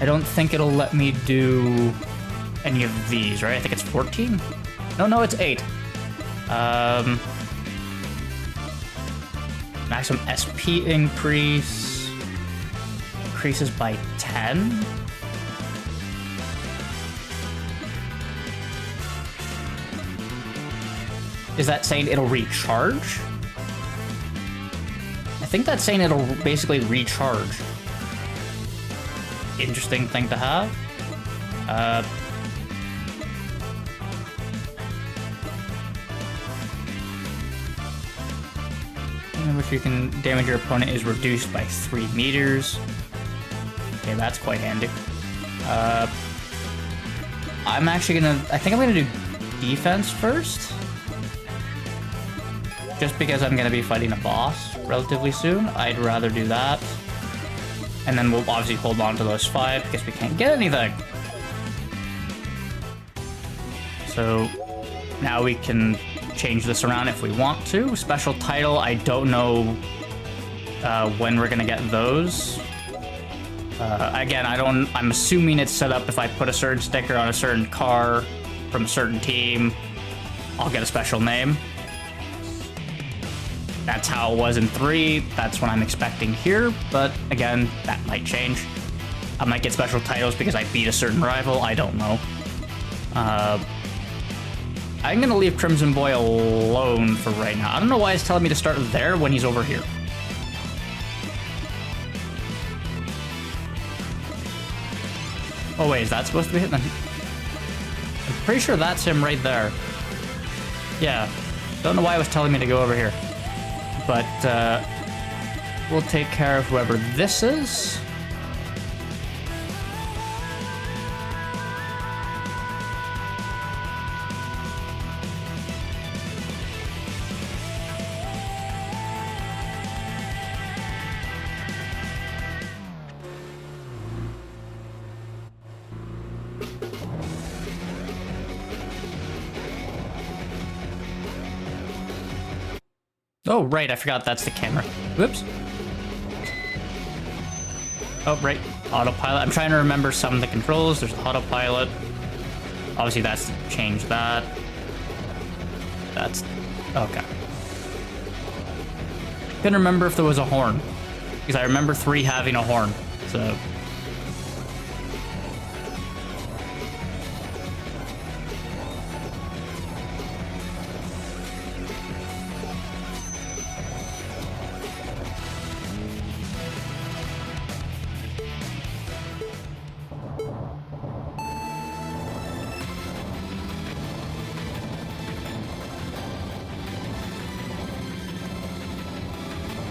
[SPEAKER 1] I don't think it'll let me do any of these, right? I think it's 14? No, it's 8. Maximum SP increase increases by 10. Is that saying it'll recharge? I think that's saying it'll basically recharge. Interesting thing to have. Which you can damage your opponent is reduced by 3 meters. Okay, that's quite handy. I'm actually gonna. I think I'm gonna do defense first. Just because I'm gonna be fighting a boss relatively soon, I'd rather do that. And then we'll obviously hold on to those 5 because we can't get anything. So now we can change this around if we want to. Special title, I don't know when we're gonna get those. Again, I'm assuming it's set up if I put a certain sticker on a certain car from a certain team, I'll get a special name. That's how it was in 3, that's what I'm expecting here, but again, that might change. I might get special titles because I beat a certain rival, I don't know. I'm gonna leave Crimson Boy alone for right now. I don't know why it's telling me to start there when he's over here. Oh wait, is that supposed to be him? I'm pretty sure that's him right there. Yeah, don't know why it was telling me to go over here. But, we'll take care of whoever this is. Oh, right, I forgot that's the camera. Whoops. Oh, right, autopilot. I'm trying to remember some of the controls. There's autopilot. Obviously, that's to change that. That's... okay. Couldn't remember if there was a horn. Because I remember 3 having a horn, so...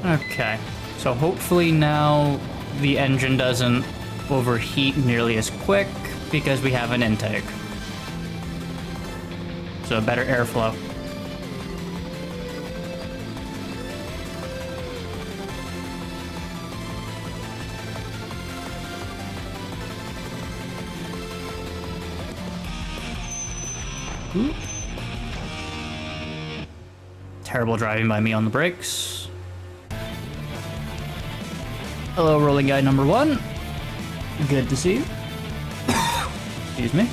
[SPEAKER 1] Okay, so hopefully now the engine doesn't overheat nearly as quick because we have an intake. so better airflow. Ooh. Terrible driving by me on the brakes. Hello, rolling guy number 1. Good to see you. Excuse me.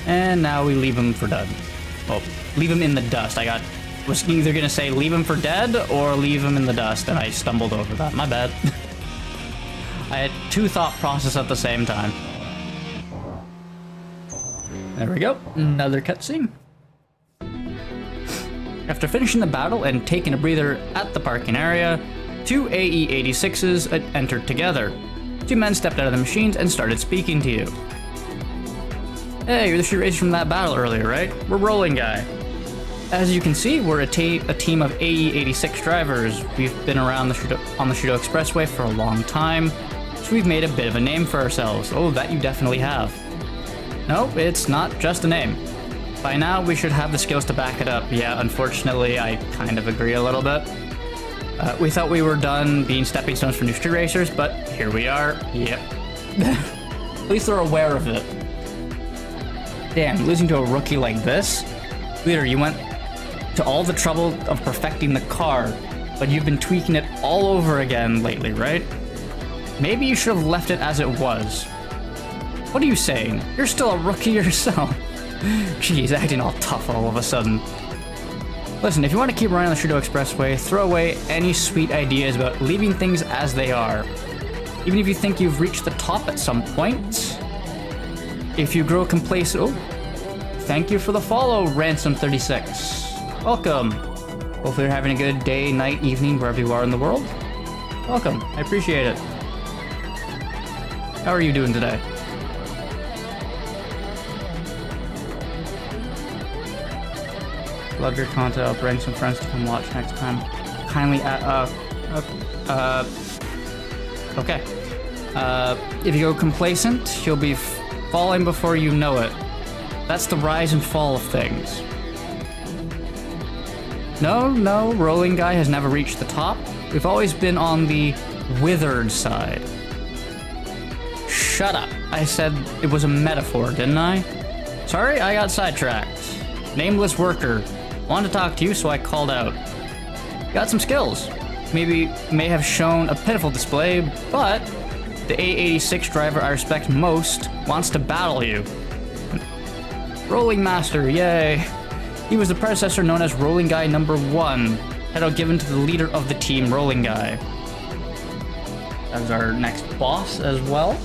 [SPEAKER 1] And now we leave him for dead. Well, leave him in the dust. Was either gonna say leave him for dead or leave him in the dust, and I stumbled over that. My bad. I had 2 thought processes at the same time. There we go. Another cutscene. After finishing the battle and taking a breather at the parking area, 2 AE-86s entered together. 2 men stepped out of the machines and started speaking to you. Hey, you're the street racer from that battle earlier, right? We're Rolling Guy. As you can see, we're a team of AE-86 drivers. We've been around on the Shudo Expressway for a long time, so we've made a bit of a name for ourselves. Oh, that you definitely have. No, it's not just a name. By now, we should have the skills to back it up. Yeah, unfortunately, I kind of agree a little bit. We thought we were done being stepping stones for new street racers, but here we are. Yep. At least they're aware of it. Damn, losing to a rookie like this? Leader, you went to all the trouble of perfecting the car, but you've been tweaking it all over again lately, right? Maybe you should have left it as it was. What are you saying? You're still a rookie yourself. Jeez, acting all tough all of a sudden. Listen, if you want to keep running the Shudo Expressway, throw away any sweet ideas about leaving things as they are. Even if you think you've reached the top at some point. If you grow complacent... Oh, thank you for the follow, Ransom36. Welcome. Hopefully you're having a good day, night, evening, wherever you are in the world. Welcome. I appreciate it. How are you doing today? Love your content. I'll bring some friends to come watch next time. Kindly, okay. If you go complacent, you'll be falling before you know it. That's the rise and fall of things. No, Rolling Guy has never reached the top. We've always been on the withered side. Shut up. I said it was a metaphor, didn't I? Sorry, I got sidetracked. Nameless worker. Wanted to talk to you, so I called out. Got some skills. Maybe may have shown a pitiful display, but the A86 driver I respect most wants to battle you. Rolling Master, yay. He was the predecessor known as Rolling Guy number 1, title given to the leader of the team, Rolling Guy. That's our next boss as well.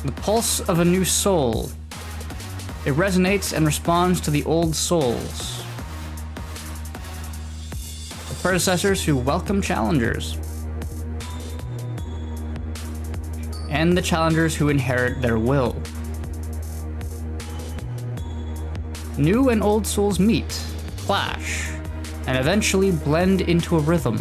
[SPEAKER 1] The pulse of a new soul. It resonates and responds to the old souls. The predecessors who welcome challengers. And the challengers who inherit their will. New and old souls meet, clash, and eventually blend into a rhythm.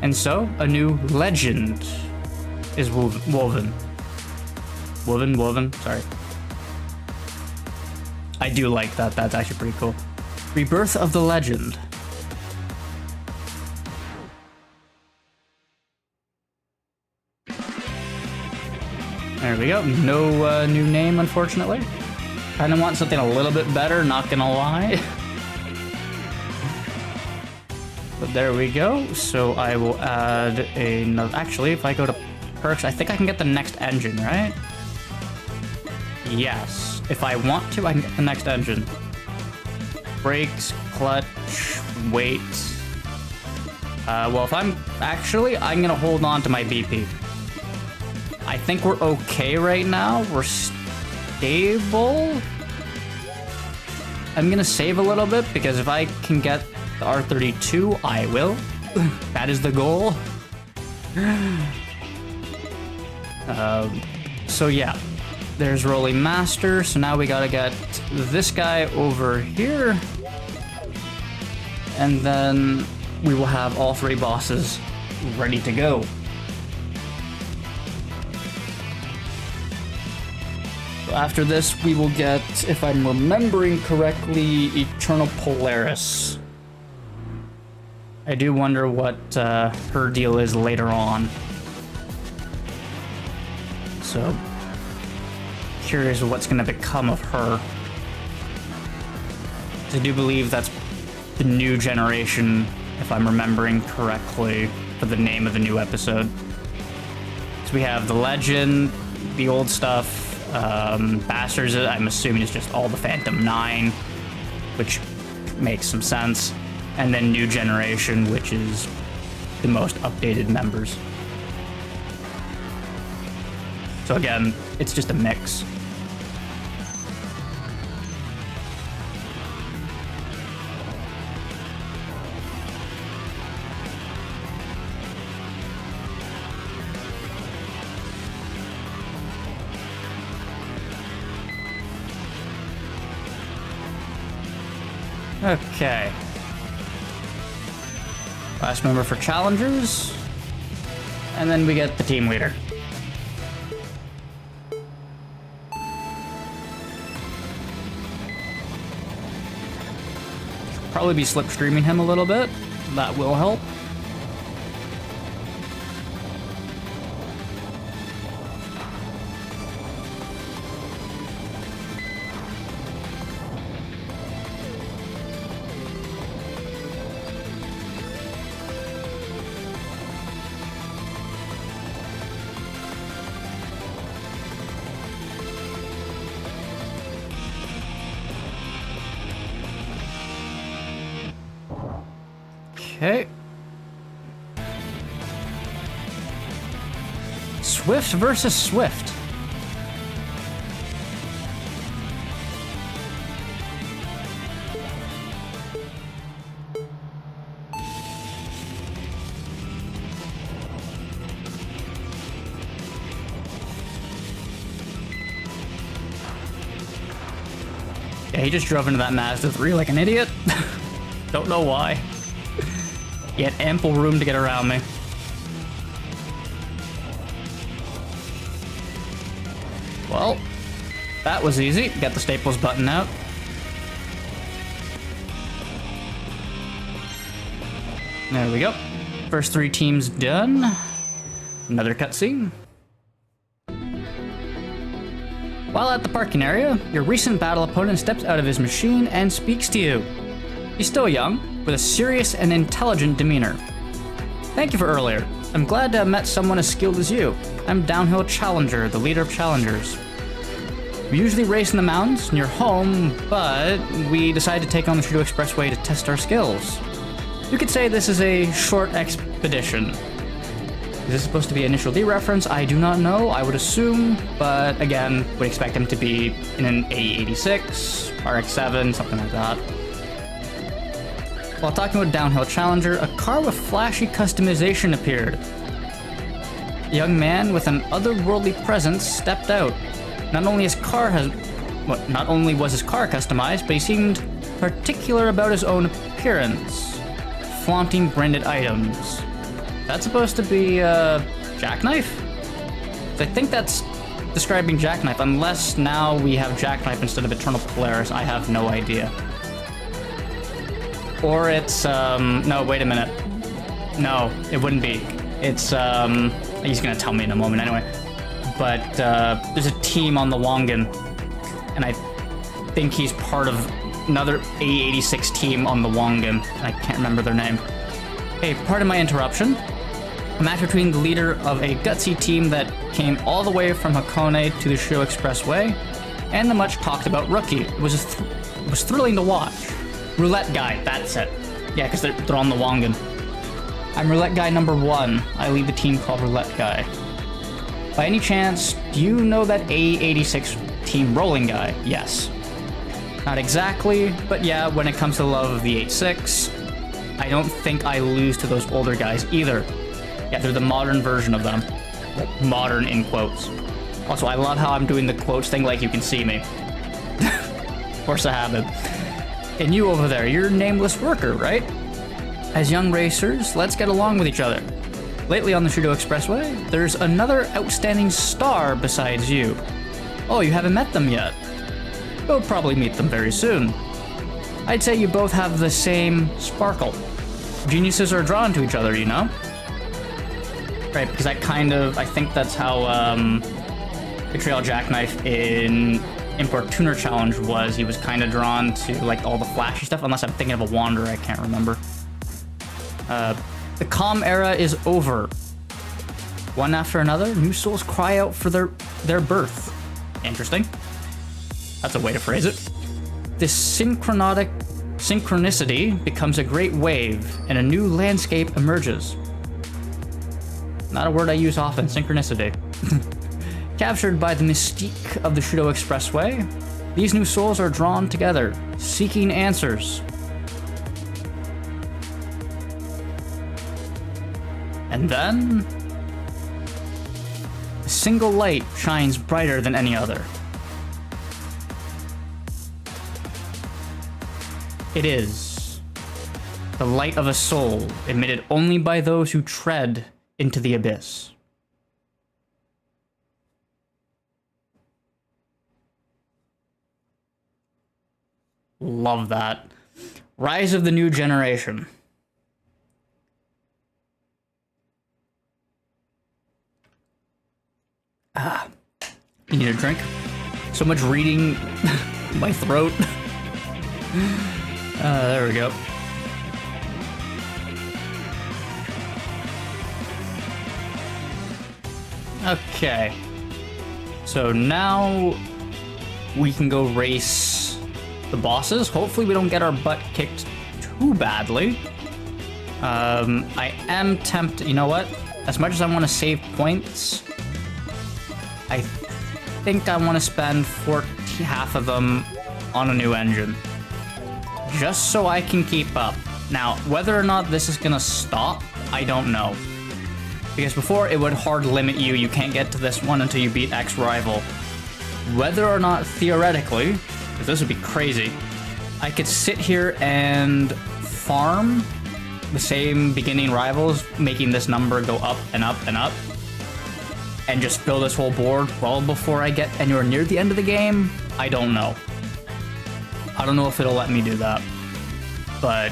[SPEAKER 1] And so, a new legend is woven. Sorry. I do like that. That's actually pretty cool. Rebirth of the legend. There we go. No new name, unfortunately. Kind of want something a little bit better, not gonna lie. But there we go. So I will add another. Actually, if I go to perks, I think I can get the next engine, right? Yes. If I want to, I can get the next engine. brakes, clutch, weight. Well, if I'm gonna hold on to my BP. I think we're okay right now. We're stable. I'm gonna save a little bit because if I can get the R32, I will. That is the goal. So yeah, there's Rolling Master. So now we gotta get this guy over here. And then we will have all 3 bosses ready to go. After this, we will get, if I'm remembering correctly, Eternal Polaris. I do wonder what her deal is later on. So, curious what's going to become of her. I do believe that's the new generation, if I'm remembering correctly, for the name of the new episode. So we have the Legend, the old stuff, Bastards, I'm assuming it's just all the Phantom 9, which makes some sense. And then New Generation, which is the most updated members. So again, it's just a mix. Okay. Last member for challengers. And then we get the team leader. Probably be slipstreaming him a little bit. That will help. Okay. Swift versus Swift. Yeah, he just drove into that Mazda 3 like an idiot. Don't know why. He had ample room to get around me. Well, that was easy. Got the staples button out. There we go. First 3 teams done. Another cutscene. While at the parking area, your recent battle opponent steps out of his machine and speaks to you. He's still young, with a serious and intelligent demeanor. Thank you for earlier. I'm glad to have met someone as skilled as you. I'm Downhill Challenger, the leader of challengers. We usually race in the mountains near home, but we decided to take on the Trudeau Expressway to test our skills. You could say this is a short expedition. Is this supposed to be Initial D reference? I do not know, I would assume, but again, would expect him to be in an A86, RX-7, something like that. While talking with Downhill Challenger, a car with flashy customization appeared. A young man with an otherworldly presence stepped out. Not only was his car customized, but he seemed particular about his own appearance, flaunting branded items. That's supposed to be Jackknife? I think that's describing Jackknife, unless now we have Jackknife instead of Eternal Polaris. I have no idea. Or it's, no, wait a minute. No, it wouldn't be. It's, he's gonna tell me in a moment anyway. But, there's a team on the Wongan, and I think he's part of another A86 team on the Wongan. I can't remember their name. Hey, pardon my interruption. A match between the leader of a gutsy team that came all the way from Hakone to the Trudeau Expressway, and the much talked about rookie. It was thrilling to watch. Roulette guy, that's it. Yeah, because they're on the Wangan. I'm roulette guy number 1. I lead the team called roulette guy. By any chance, do you know that A86 team rolling guy? Yes. Not exactly, but yeah, when it comes to the love of the 86, I don't think I lose to those older guys either. Yeah, they're the modern version of them. Modern in quotes. Also, I love how I'm doing the quotes thing like you can see me. Force a habit. And you over there, you're a nameless worker, right? As young racers, let's get along with each other. Lately on the Shudo Expressway, there's another outstanding star besides you. Oh, you haven't met them yet? We'll probably meet them very soon. I'd say you both have the same sparkle. Geniuses are drawn to each other, you know? Right, because I think that's how Betrayal Jackknife in Import Tuner Challenge was. He was kind of drawn to like all the flashy stuff, unless I'm thinking of a Wanderer, I can't remember. The calm era is over. One after another, new souls cry out for their birth. Interesting. That's a way to phrase it. This synchronicity becomes a great wave, and a new landscape emerges. Not a word I use often, synchronicity. Captured by the mystique of the Shudo Expressway, these new souls are drawn together, seeking answers. And then, a single light shines brighter than any other. It is the light of a soul, emitted only by those who tread into the abyss. Love that. Rise of the New Generation. You need a drink? So much reading my throat. There we go. Okay. So now we can go race the bosses. Hopefully we don't get our butt kicked too badly. I am tempted, you know what? As much as I want to save points, I think I want to spend half of them on a new engine. Just so I can keep up. Now, whether or not this is gonna stop, I don't know. Because before, it would hard limit you. You can't get to this one until you beat X rival. Whether or not, theoretically, because this would be crazy, I could sit here and farm the same beginning rivals, making this number go up and up and up, and just fill this whole board well before I get anywhere near the end of the game. I don't know. I don't know if it'll let me do that, but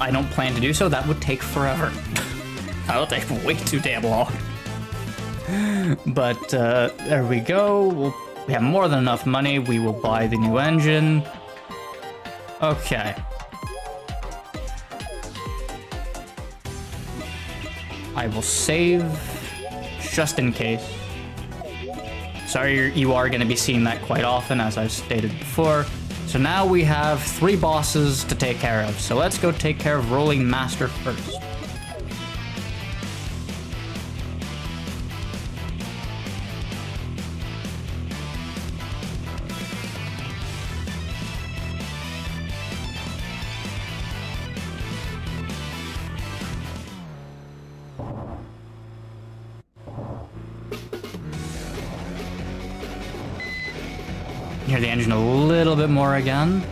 [SPEAKER 1] I don't plan to do so. That would take forever. That would take way too damn long. But there we go. We have more than enough money. We will buy the new engine. Okay. I will save just in case. Sorry, you are going to be seeing that quite often, as I've stated before. So now we have 3 bosses to take care of. So let's go take care of Rolling Master first. Hear the engine a little bit more again.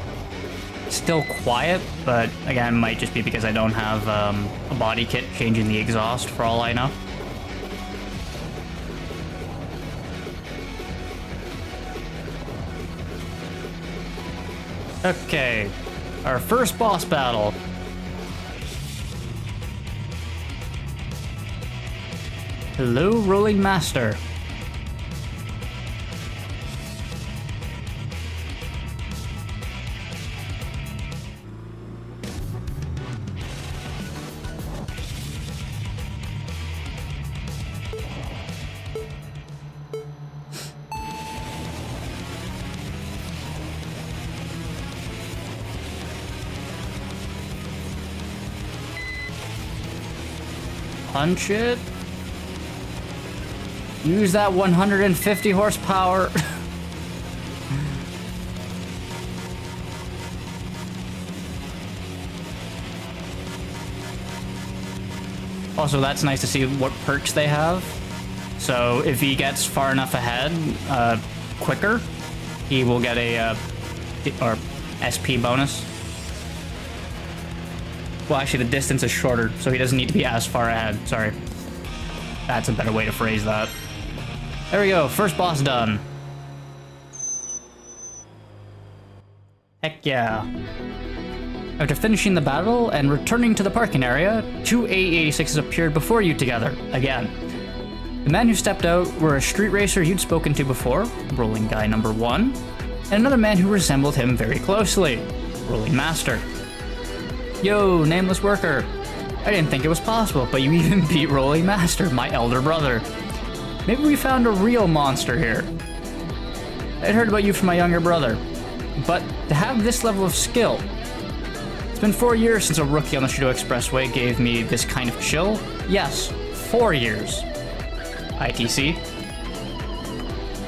[SPEAKER 1] Still quiet, but again, it might just be because I don't have a body kit changing the exhaust for all I know. Okay, our first boss battle. Hello, Rolling Master. Punch it. Use that 150 horsepower. Also, that's nice to see what perks they have. So if he gets far enough ahead quicker, he will get a or SP bonus. Well, actually, the distance is shorter, so he doesn't need to be as far ahead. Sorry. That's a better way to phrase that. There we go. First boss done. Heck yeah. After finishing the battle and returning to the parking area, two A86s appeared before you together, again. The man who stepped out were a street racer you'd spoken to before, Rolling Guy number 1, and another man who resembled him very closely, Rolling Master. Yo, nameless worker. I didn't think it was possible, but you even beat Rolling Master, my elder brother. Maybe we found a real monster here. I'd heard about you from my younger brother, but to have this level of skill... It's been 4 years since a rookie on the Shudo Expressway gave me this kind of chill. Yes, 4 years. ITC.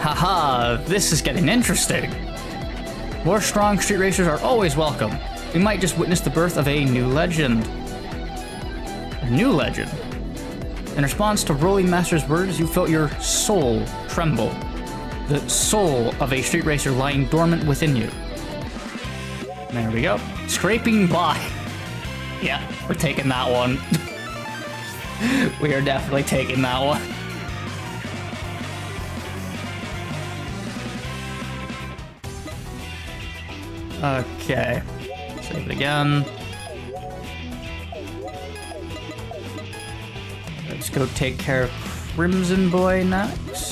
[SPEAKER 1] Haha, this is getting interesting. More strong street racers are always welcome. We might just witness the birth of a new legend. A new legend? In response to Rolling Master's words, you felt your soul tremble. The soul of a street racer lying dormant within you. There we go. Scraping by. Yeah, we're taking that one. We are definitely taking that one. Okay. Save it again. Let's go take care of Crimson Boy next.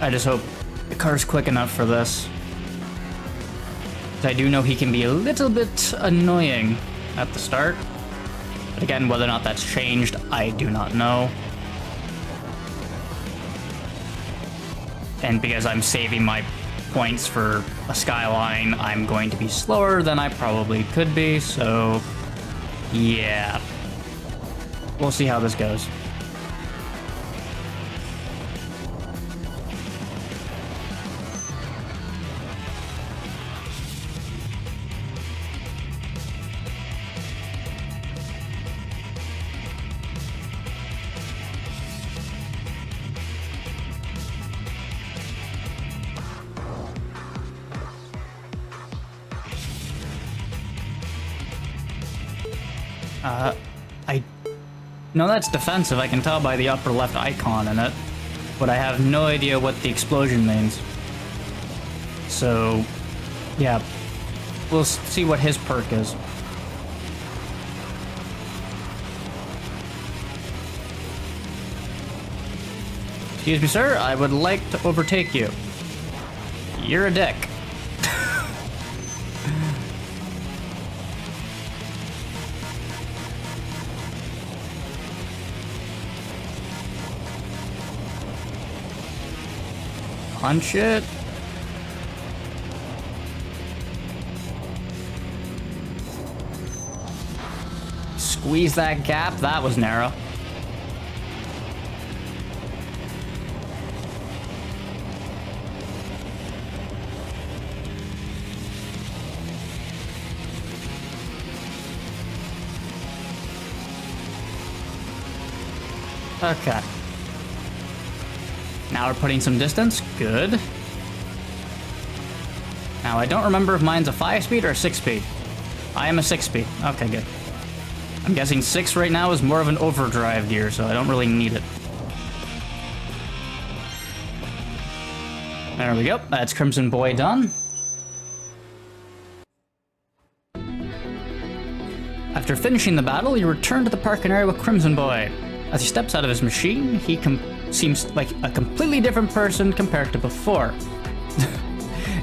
[SPEAKER 1] I just hope the car's quick enough for this. I do know he can be a little bit annoying at the start. But again, whether or not that's changed, I do not know. And because I'm saving my points for a skyline, I'm going to be slower than I probably could be, so yeah. We'll see how this goes. No, that's defensive, I can tell by the upper left icon in it, but I have no idea what the explosion means. So, yeah, we'll see what his perk is. Excuse me, sir, I would like to overtake you. You're a dick. Punch it. Squeeze that gap. That was narrow. Okay. Now we're putting some distance. Good. Now I don't remember if mine's a 5-speed or a 6-speed. I am a 6-speed. Okay, good. I'm guessing 6 right now is more of an overdrive gear, so I don't really need it. There we go. That's Crimson Boy done. After finishing the battle, you return to the parking area with Crimson Boy. As he steps out of his machine, he seems like a completely different person compared to before.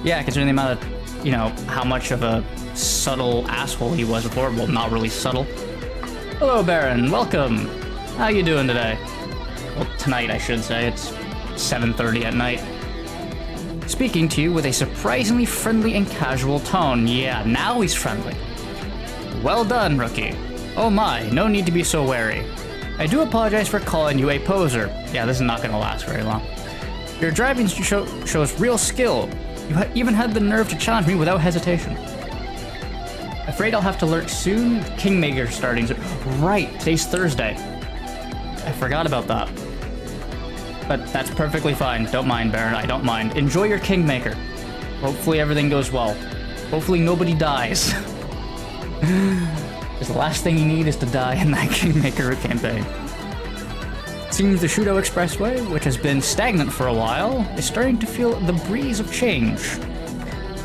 [SPEAKER 1] Yeah, considering the amount of, you know, how much of a subtle asshole he was before. Well, not really subtle. Hello, Baron. Welcome. How you doing today? Well, tonight, I should say. It's 7:30 at night. Speaking to you with a surprisingly friendly and casual tone. Yeah, now he's friendly. Well done, rookie. Oh my, no need to be so wary. I do apologize for calling you a poser. Yeah, this is not going to last very long. Your driving shows real skill. You even had the nerve to challenge me without hesitation. Afraid I'll have to learn soon. Kingmaker starting soon. Right, today's Thursday. I forgot about that. But that's perfectly fine. Don't mind, Baron. I don't mind. Enjoy your Kingmaker. Hopefully everything goes well. Hopefully nobody dies. Because the last thing you need is to die in that Kingmaker campaign. It seems the Shudo Expressway, which has been stagnant for a while, is starting to feel the breeze of change.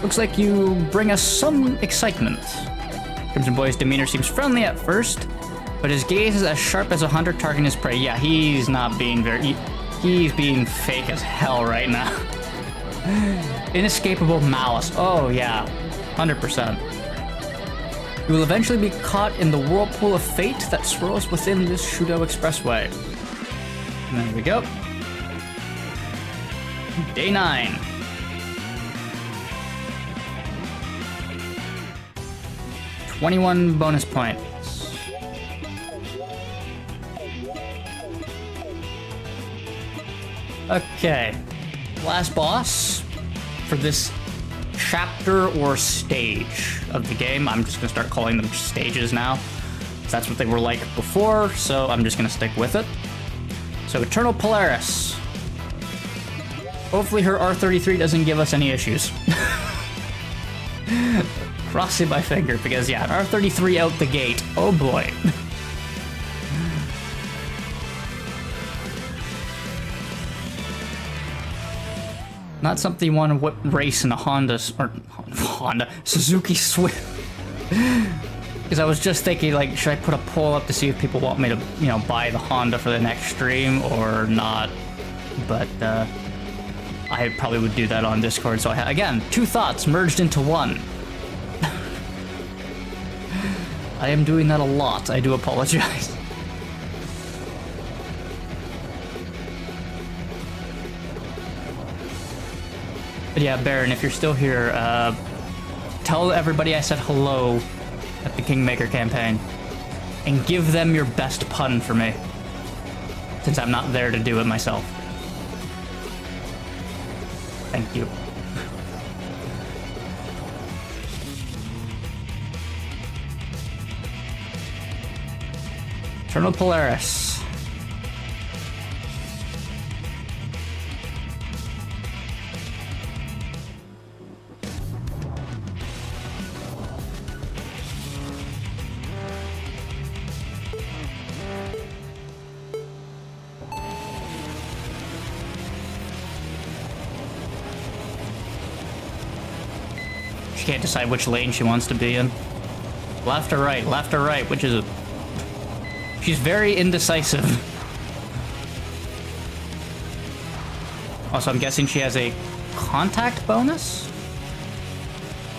[SPEAKER 1] Looks like you bring us some excitement. Crimson Boy's demeanor seems friendly at first, but his gaze is as sharp as a hunter targeting his prey. Yeah, he's not being very... He's being fake as hell right now. Inescapable malice. Oh, yeah. 100%. You will eventually be caught in the whirlpool of fate that swirls within this Shudo Expressway. And there we go. Day 9. $21 bonus points. Okay. Last boss for this chapter or stage of the game. I'm just gonna start calling them stages now. That's what they were like before, so I'm just gonna stick with it. So Eternal Polaris. Hopefully her R33 doesn't give us any issues. Crossing my finger, because yeah, an R33 out the gate. Oh boy. Not something you want to race in a Suzuki Swift. Because I was just thinking, like, should I put a poll up to see if people want me to, you know, buy the Honda for the next stream or not? But I probably would do that on Discord. So again, 2 thoughts merged into one. I am doing that a lot. I do apologize. But yeah, Baron, if you're still here, tell everybody I said hello at the Kingmaker campaign. And give them your best pun for me. Since I'm not there to do it myself. Thank you. Eternal Polaris. She can't decide which lane she wants to be in. Left or right, which is it? She's very indecisive. Also, I'm guessing she has a contact bonus?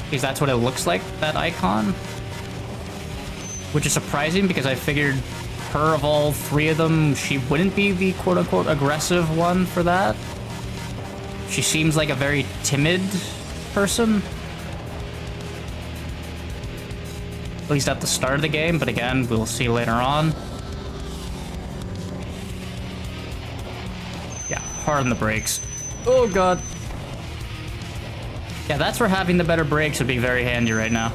[SPEAKER 1] Because that's what it looks like, that icon. Which is surprising because I figured her, of all 3 of them, she wouldn't be the quote-unquote aggressive one for that. She seems like a very timid person. At least at the start of the game, but again, we'll see later on. Yeah, hard on the brakes. Oh god. Yeah, that's where having the better brakes would be very handy right now.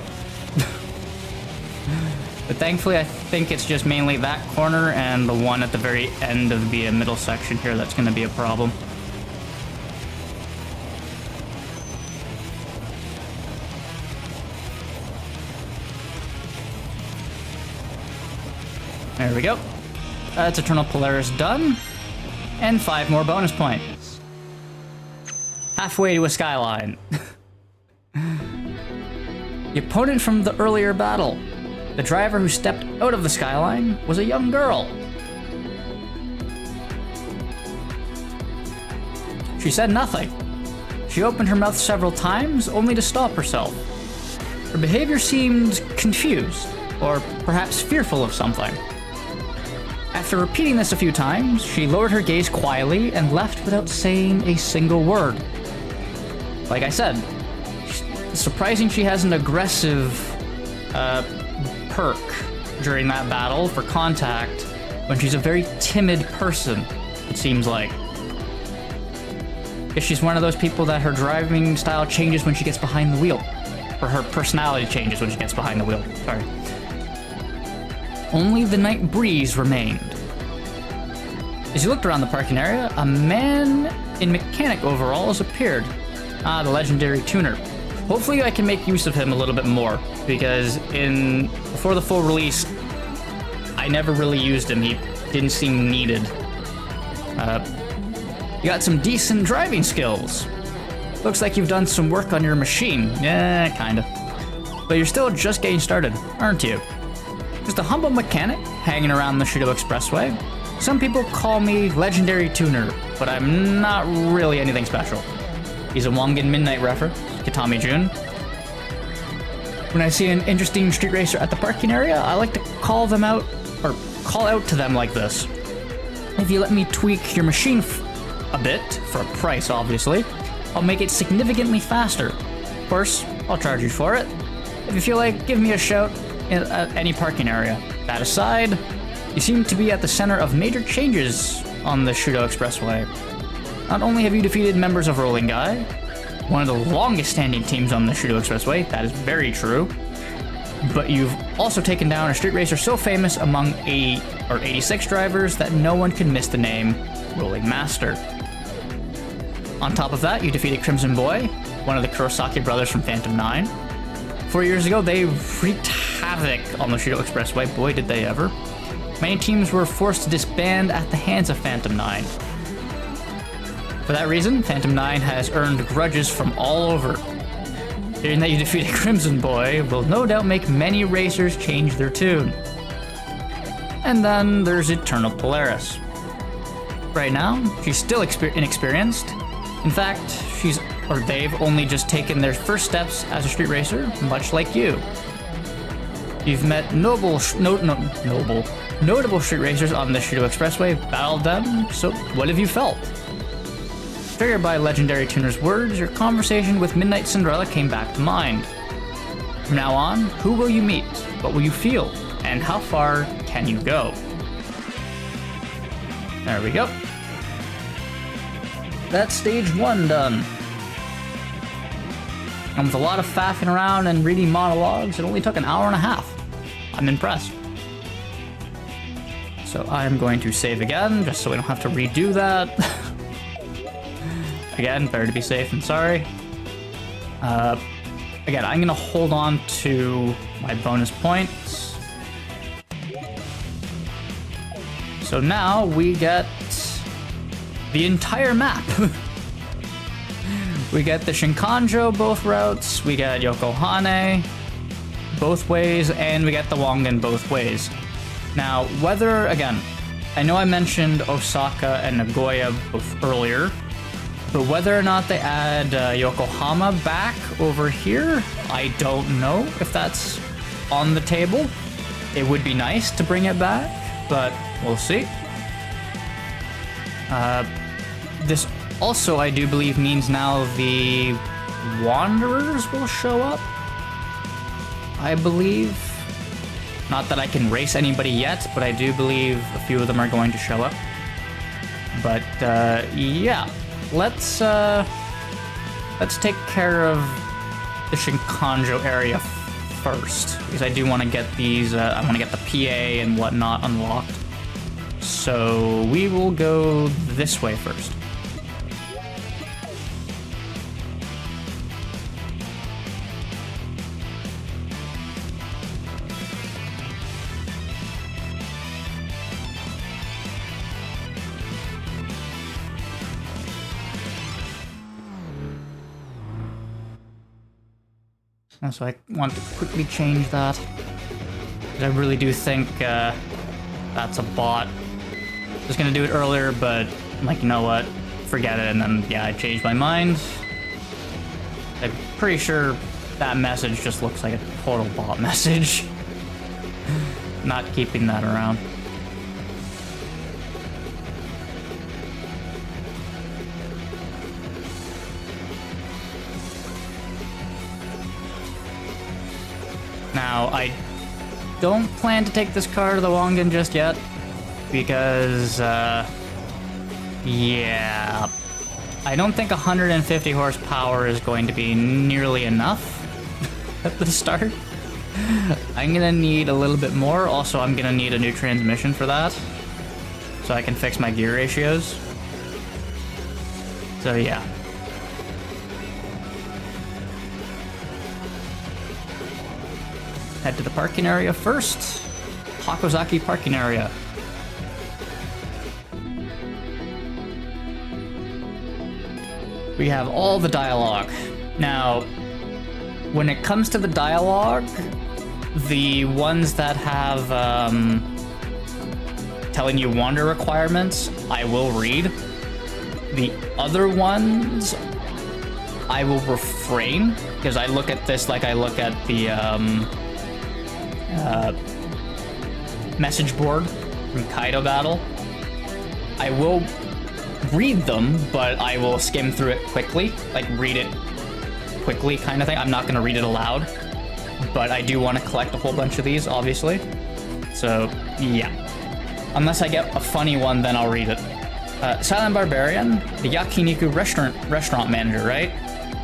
[SPEAKER 1] But thankfully, I think it's just mainly that corner and the one at the very end of the middle section here that's going to be a problem. There we go. That's Eternal Polaris done. And 5 more bonus points. Halfway to a skyline. The opponent from the earlier battle. The driver who stepped out of the skyline was a young girl. She said nothing. She opened her mouth several times, only to stop herself. Her behavior seemed confused, or perhaps fearful of something. After repeating this a few times, she lowered her gaze quietly and left without saying a single word. Like I said, it's surprising she has an aggressive perk during that battle for contact when she's a very timid person, it seems like. If she's one of those people that her driving style changes when she gets behind the wheel. Or her personality changes when she gets behind the wheel, sorry. Only the night breeze remained. As you looked around the parking area, a man in mechanic overalls appeared. Ah, the legendary tuner. Hopefully I can make use of him a little bit more, because before the full release, I never really used him. He didn't seem needed. You got some decent driving skills. Looks like you've done some work on your machine. Yeah, kinda. But you're still just getting started, aren't you? Just a humble mechanic hanging around the Shudo Expressway. Some people call me Legendary Tuner, but I'm not really anything special. He's a Wangan Midnight reference, Kitami Jun. When I see an interesting street racer at the parking area, I like to call out to them like this. If you let me tweak your machine a bit, for a price obviously, I'll make it significantly faster. Of course, I'll charge you for it. If you feel like, give me a shout at any parking area. That aside, you seem to be at the center of major changes on the Shudo Expressway. Not only have you defeated members of Rolling Guy, one of the longest standing teams on the Shudo Expressway, that is very true, but you've also taken down a street racer so famous among 86 drivers that no one can miss the name Rolling Master. On top of that, you defeated Crimson Boy, one of the Kurosaki brothers from Phantom 9. 4 years ago, they wreaked havoc on the Shudo Expressway. Boy, did they ever. Many teams were forced to disband at the hands of Phantom 9. For that reason, Phantom 9 has earned grudges from all over. Hearing that you defeated Crimson Boy will no doubt make many racers change their tune. And then there's Eternal Polaris. Right now, she's still inexperienced. In fact, they've only just taken their first steps as a street racer, much like you. You've met notable street racers on the Shudo Expressway, battled them, so what have you felt? Triggered by Legendary Tuner's words, your conversation with Midnight Cinderella came back to mind. From now on, who will you meet? What will you feel? And how far can you go? There we go. That's stage 1 done. And with a lot of faffing around and reading monologues, it only took an hour and a half. I'm impressed. So I'm going to save again, just so we don't have to redo that. Again, better to be safe than sorry. Again, I'm gonna hold on to my bonus points. So now we get the entire map. We get the Shinkanjo both routes, we get Yokohane both ways, and we get the Wangan both ways. Now, again, I know I mentioned Osaka and Nagoya both earlier, but whether or not they add Yokohama back over here, I don't know if that's on the table. It would be nice to bring it back, but we'll see. This also, I do believe, means now the Wanderers will show up. I believe. Not that I can race anybody yet, but I do believe a few of them are going to show up. But yeah, let's take care of the Shinkanjo area first, because I do want to get these. I want to get the PA and whatnot unlocked. So we will go this way first. So I want to quickly change that. I really do think that's a bot. I was gonna do it earlier, but I'm like, you know what? Forget it, and then, yeah, I changed my mind. I'm pretty sure that message just looks like a total bot message. Not keeping that around. Now, I don't plan to take this car to the Wongan just yet, because, yeah, I don't think 150 horsepower is going to be nearly enough at the start. I'm gonna need a little bit more. Also, I'm gonna need a new transmission for that, so I can fix my gear ratios. So, yeah. Head to the parking area first. Hakozaki parking area. We have all the dialogue. Now, when it comes to the dialogue, the ones that have telling you wander requirements, I will read. The other ones, I will refrain, because I look at this like I look at the message board from Kaido Battle. I will read them, but I will skim through it quickly, like read it quickly kind of thing. I'm not going to read it aloud, but I do want to collect a whole bunch of these, obviously. So, yeah. Unless I get a funny one, then I'll read it. Silent Barbarian, the Yakiniku restaurant manager, right?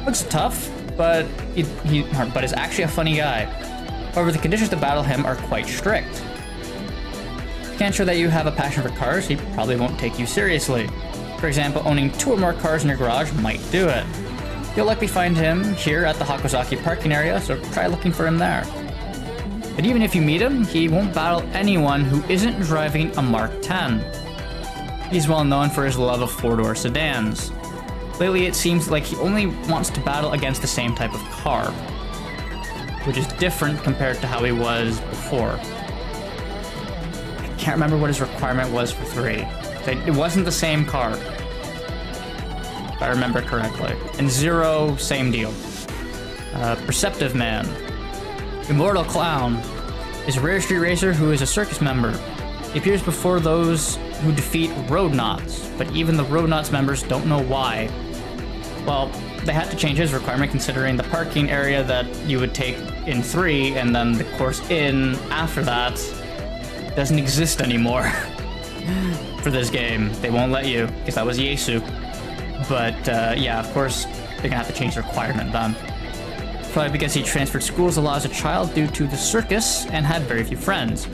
[SPEAKER 1] Looks tough, but but is actually a funny guy. However, the conditions to battle him are quite strict. Can't show that you have a passion for cars, he probably won't take you seriously. For example, owning 2 or more cars in your garage might do it. You'll likely find him here at the Hakozaki parking area, so try looking for him there. But even if you meet him, he won't battle anyone who isn't driving a Mark 10. He's well known for his love of 4-door sedans. Lately, it seems like he only wants to battle against the same type of car, which is different compared to how he was before. I can't remember what his requirement was for 3. It wasn't the same car, if I remember correctly. And 0, same deal. Perceptive Man. Immortal Clown is a rare street racer who is a circus member. He appears before those who defeat Roadnauts, but even the Roadnauts members don't know why. Well, they had to change his requirement considering the parking area that you would take in 3, and then the course in after that doesn't exist anymore for this game. They won't let you, because that was Yesu. But yeah, of course, they're gonna have to change the requirement then. Probably because he transferred schools a lot as a child due to the circus and had very few friends.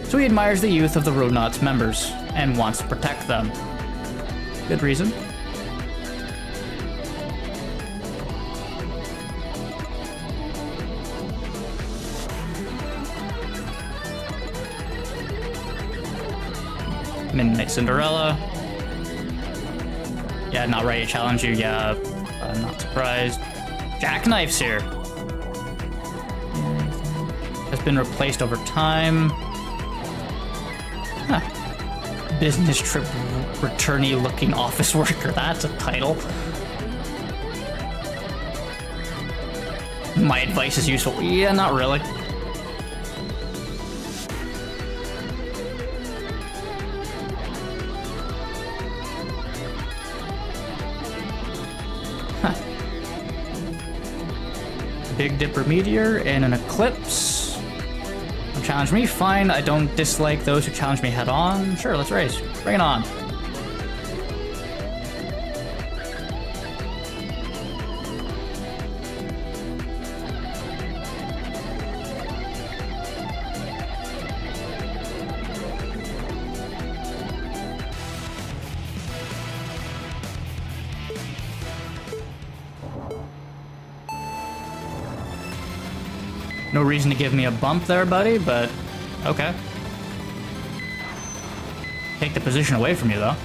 [SPEAKER 1] So he admires the youth of the Roadnauts members and wants to protect them. Good reason. Midnight Cinderella. Yeah, not ready to challenge you. Yeah, I'm not surprised. Jackknife's here. Has been replaced over time. Huh. Business trip returnee looking office worker. That's a title. My advice is useful. Yeah, not really. Big Dipper Meteor and an Eclipse. Don't challenge me? Fine. I don't dislike those who challenge me head on. Sure, let's race. Bring it on. No reason to give me a bump there, buddy, but okay. Take the position away from you, though.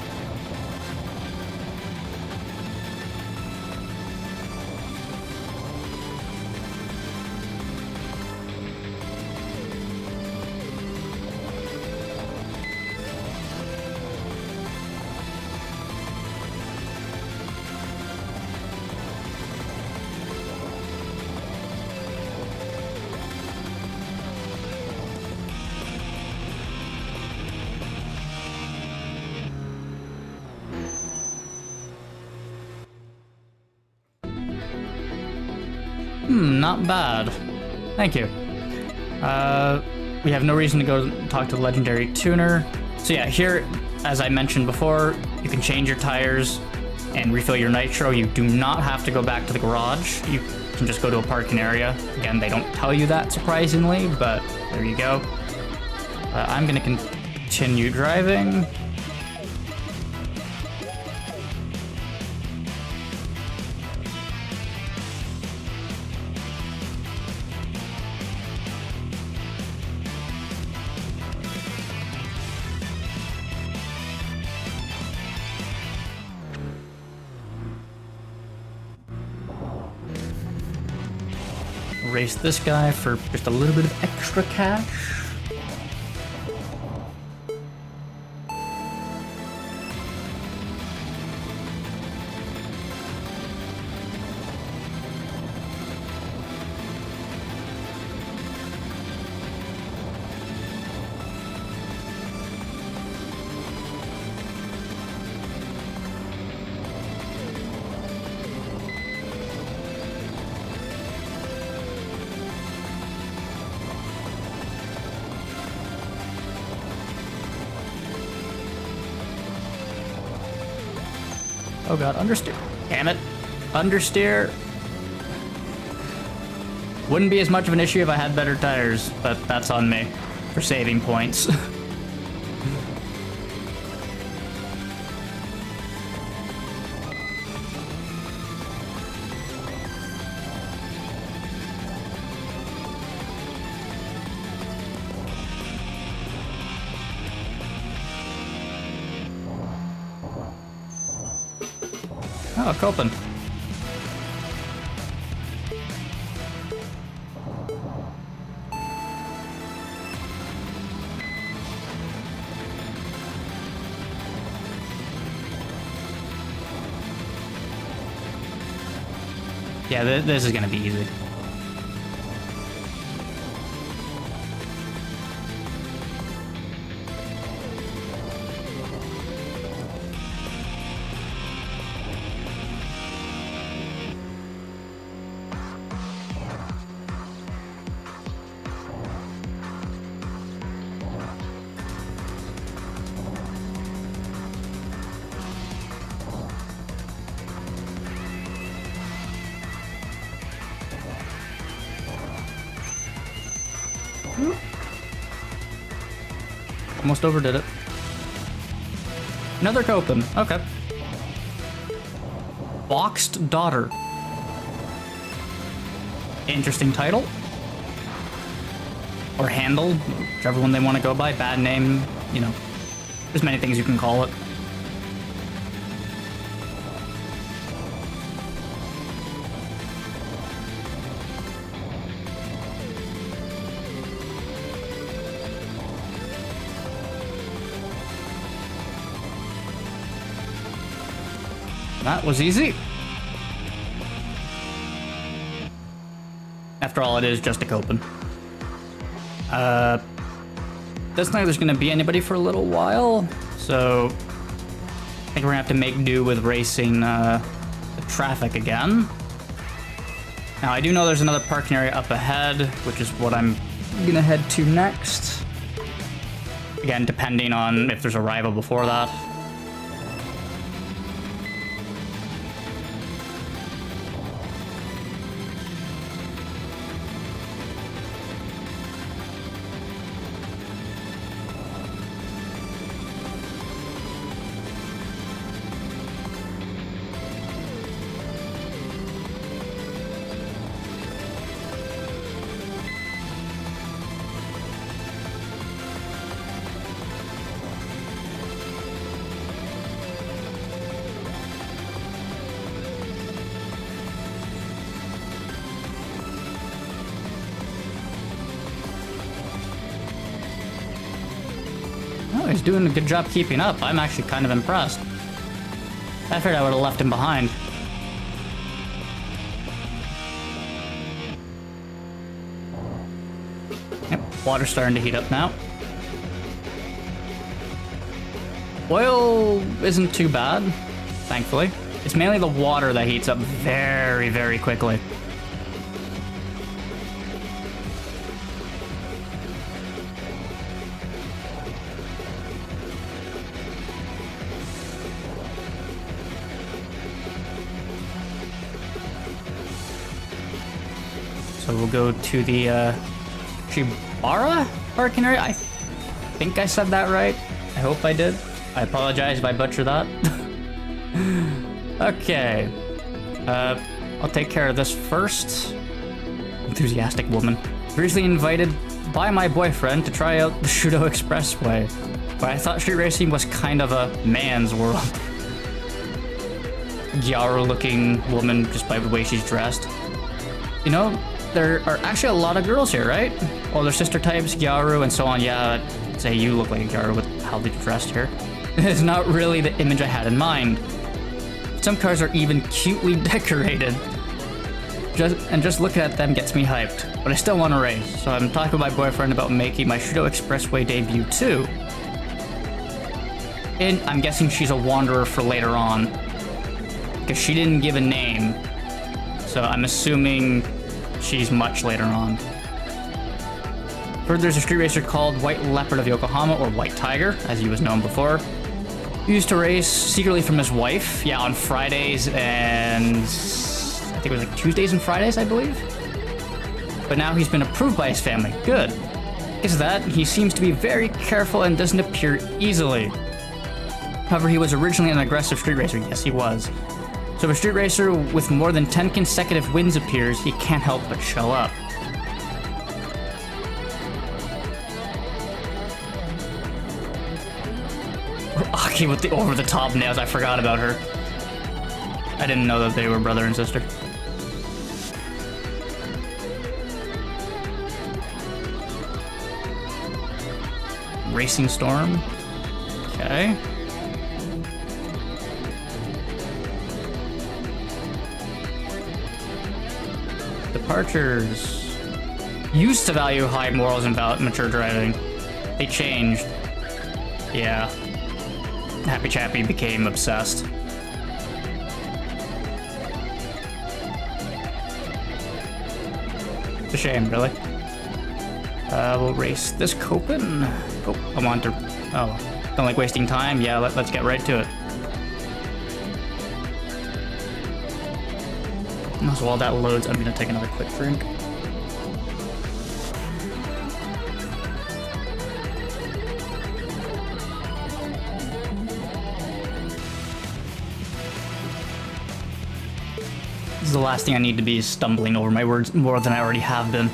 [SPEAKER 1] Not bad. Thank you. We have no reason to go talk to the legendary tuner. So yeah, here, as I mentioned before, you can change your tires and refill your nitro. You do not have to go back to the garage. You can just go to a parking area. Again, they don't tell you that, surprisingly, but there you go. I'm gonna continue driving. Race this guy for just a little bit of extra cash. Oh god, understeer. Damn it. Understeer. Wouldn't be as much of an issue if I had better tires, but that's on me for saving points. Oh, Copen. Yeah, this is gonna be easy. Almost overdid it. Another Copen. Okay. Boxed Daughter. Interesting title. Or handle, whichever one they want to go by. Bad name, you know. There's many things you can call it. That was easy. After all, it is just a Copen. Doesn't like there's gonna be anybody for a little while, so I think we're gonna have to make do with racing the traffic again. Now, I do know there's another parking area up ahead, which is what I'm gonna head to next. Again, depending on if there's a rival before that. Oh, he's doing a good job keeping up. I'm actually kind of impressed. I figured I would have left him behind. Yep, water's starting to heat up now. Oil isn't too bad, thankfully. It's mainly the water that heats up very, very quickly. So we'll go to the Shibara parking area. I think I said that right. I hope I did. I apologize if I butcher that. Okay. I'll take care of this first. Enthusiastic woman. Recently invited by my boyfriend to try out the Shudo Expressway, but I thought street racing was kind of a man's world. Gyaru-looking woman just by the way she's dressed. You know, there are actually a lot of girls here, right? All their sister types, Gyaru, and so on. Yeah, I'd say you look like a Gyaru with how they're dressed here. It's not really the image I had in mind. Some cars are even cutely decorated. Just looking at them gets me hyped, but I still want to race, so I'm talking with my boyfriend about making my Shudo Expressway debut too. And I'm guessing she's a wanderer for later on, because she didn't give a name, so I'm assuming she's much later on. Further, there's a street racer called White Leopard of Yokohama, or White Tiger, as he was known before. He used to race secretly from his wife, yeah, on Fridays and I think it was like Tuesdays and Fridays, I believe. But now he's been approved by his family. Good. Because of that, he seems to be very careful and doesn't appear easily. However, he was originally an aggressive street racer. Yes, he was. So if a street racer with more than 10 consecutive wins appears, he can't help but show up. Aki with the over-the-top nails, I forgot about her. I didn't know that they were brother and sister. Racing Storm. Okay. Departures. Used to value high morals and mature driving. They changed. Yeah. Happy Chappy became obsessed. It's a shame, really. We'll race this Copen. Oh, I want to. Oh, don't like wasting time. Yeah, let's get right to it. So while that loads, I'm gonna take another quick drink. This is the last thing I need to be stumbling over my words more than I already have been.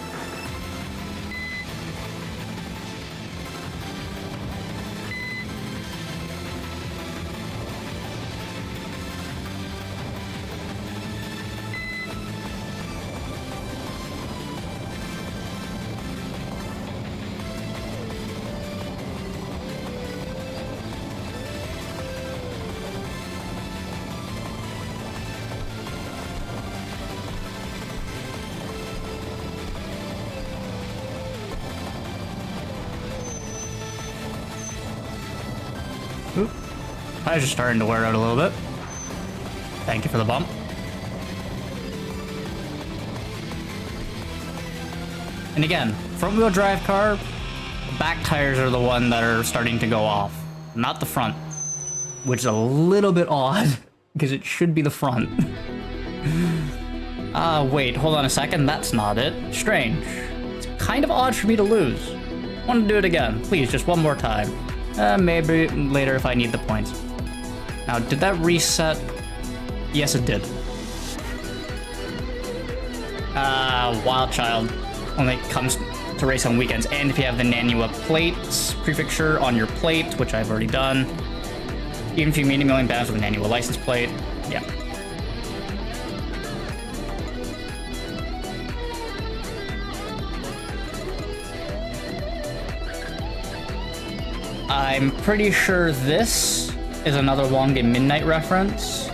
[SPEAKER 1] Oop. Tires are starting to wear out a little bit. Thank you for the bump. And again, front-wheel drive car, the back tires are the one that are starting to go off, not the front, which is a little bit odd because it should be the front. Wait, hold on a second, that's not it. Strange. It's kind of odd for me to lose. Want to do it again, please, just one more time. Maybe later if I need the points. Now, did that reset? Yes, it did. Wild Child only comes to race on weekends, and if you have the Nanua plates prefixture on your plate, which I've already done. Even if you meet a million bounds with a Nanua license plate, yeah. I'm pretty sure this is another Wonga Midnight reference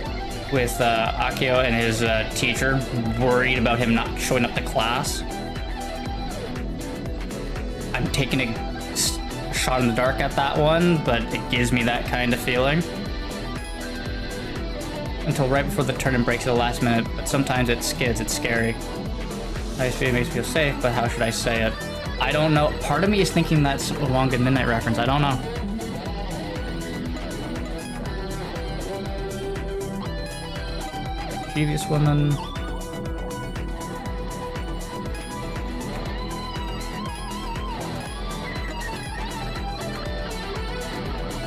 [SPEAKER 1] with Akio and his teacher worried about him not showing up to class. I'm taking a shot in the dark at that one, but it gives me that kind of feeling. Until right before the turn and brakes at the last minute, but sometimes it skids, it's scary. Nice speed makes me feel safe, but how should I say it? I don't know. Part of me is thinking that's a Wonga Midnight reference. I don't know. Previous woman.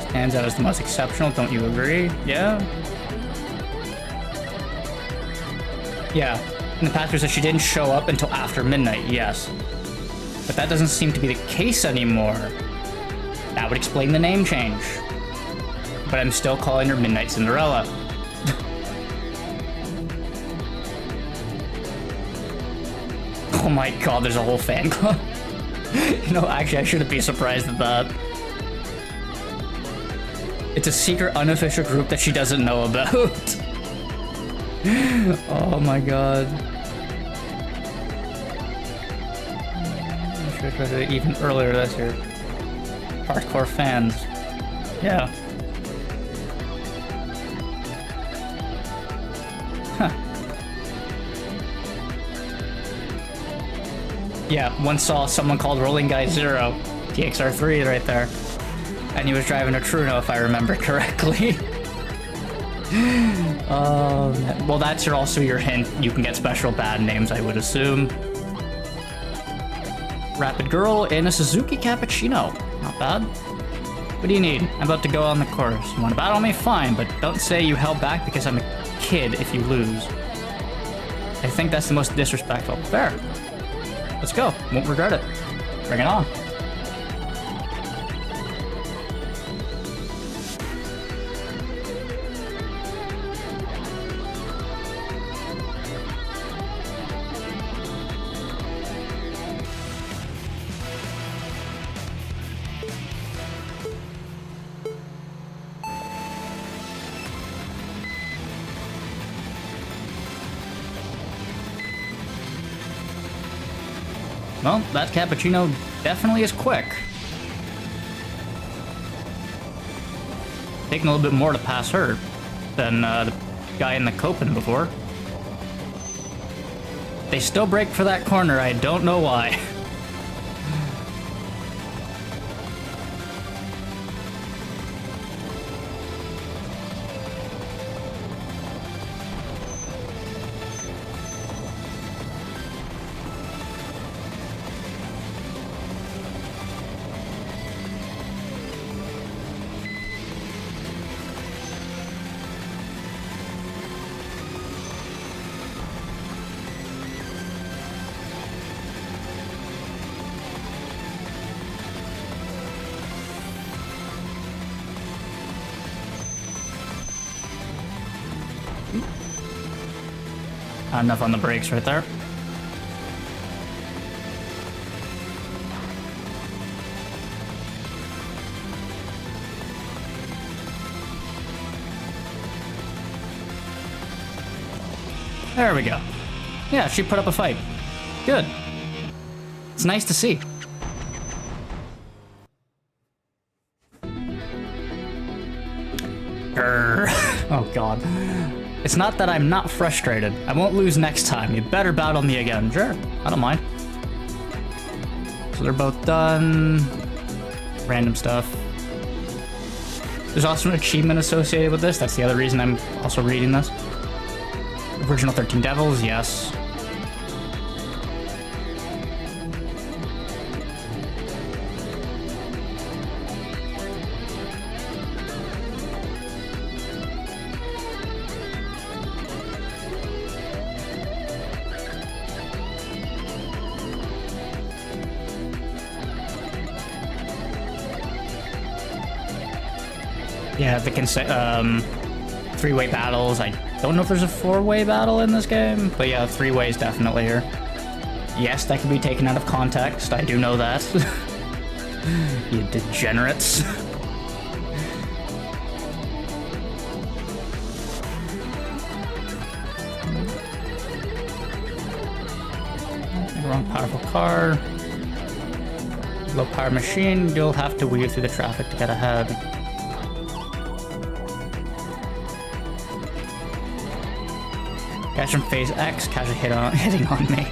[SPEAKER 1] Stands out as the most exceptional, don't you agree? Yeah? Yeah. And the pastor says she didn't show up until after midnight, yes. But that doesn't seem to be the case anymore. That would explain the name change. But I'm still calling her Midnight Cinderella. Oh my god, there's a whole fan club. You know, actually, I shouldn't be surprised at that. It's a secret, unofficial group that she doesn't know about. Oh my god. I should have tried it even earlier this year. Hardcore fans. Yeah. Huh. Yeah, once saw someone called Rolling Guy Zero, TXR 3 right there. And he was driving a Truno, if I remember correctly. Well, that's also your hint. You can get special bad names, I would assume. Rapid Girl in a Suzuki Cappuccino. Not bad. What do you need? I'm about to go on the course. You want to battle me? Fine, but don't say you held back because I'm a kid if you lose. I think that's the most disrespectful. Fair. Let's go. Won't regret it. Bring it on. Well, that cappuccino definitely is quick. Taking a little bit more to pass her than the guy in the Copen before. They still break for that corner, I don't know why. Enough on the brakes right there. There we go. Yeah, she put up a fight. Good. It's nice to see. Oh god. It's not that I'm not frustrated. I won't lose next time. You better battle me again. Sure, I don't mind. So they're both done. Random stuff. There's also an achievement associated with this. That's the other reason I'm also reading this. Original 13 Devils, yes. Yeah, they can say three-way battles. I don't know if there's a four-way battle in this game, but yeah, three ways definitely here. Yes, that can be taken out of context. I do know that. You degenerates. Wrong powerful car. Low power machine. You'll have to weave through the traffic to get ahead. Catch from phase X, casually hitting on me.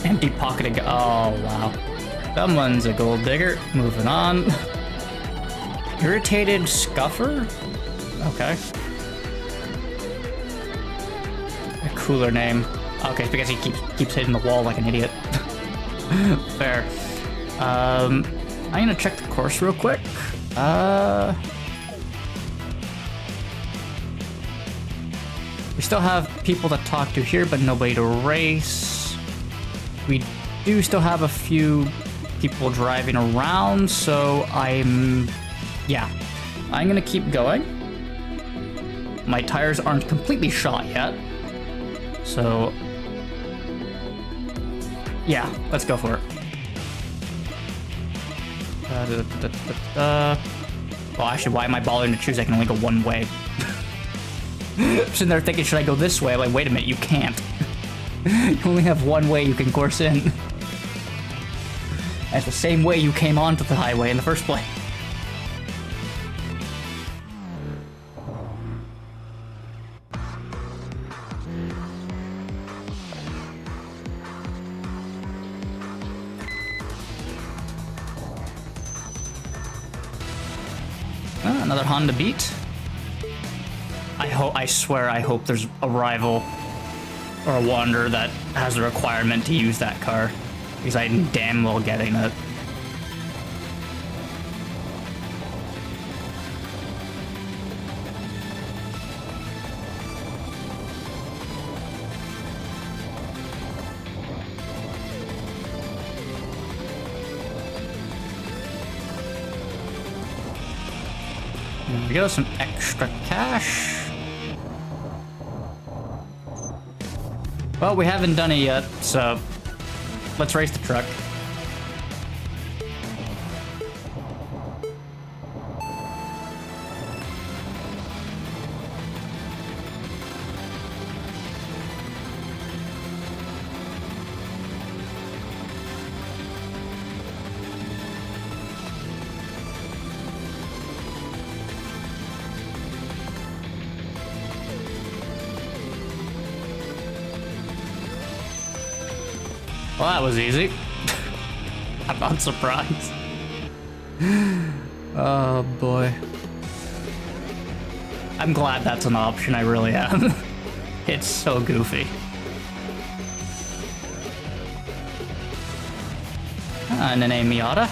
[SPEAKER 1] Empty pocketed. Oh wow. Someone's a gold digger. Moving on. Irritated scuffer? Okay. A cooler name. Okay, it's because he keeps hitting the wall like an idiot. Fair. I'm gonna check the course real quick. We still have people to talk to here, but nobody to race. We do still have a few people driving around, so yeah, I'm gonna keep going. My tires aren't completely shot yet, so yeah, let's go for it. Well, actually, why am I bothering to choose? I can only go one way. I'm sitting there thinking, should I go this way? I'm like, wait a minute, you can't. You only have one way you can course in. That's the same way you came onto the highway in the first place. Another Honda Beat. I swear, I hope there's a rival or a Wanderer that has a requirement to use that car, because I'm damn well getting it. There we go, some extra cash. Well, we haven't done it yet, so let's race the truck. Well, that was easy. I'm not surprised. Oh boy. I'm glad that's an option, I really am. It's so goofy. And an Miata.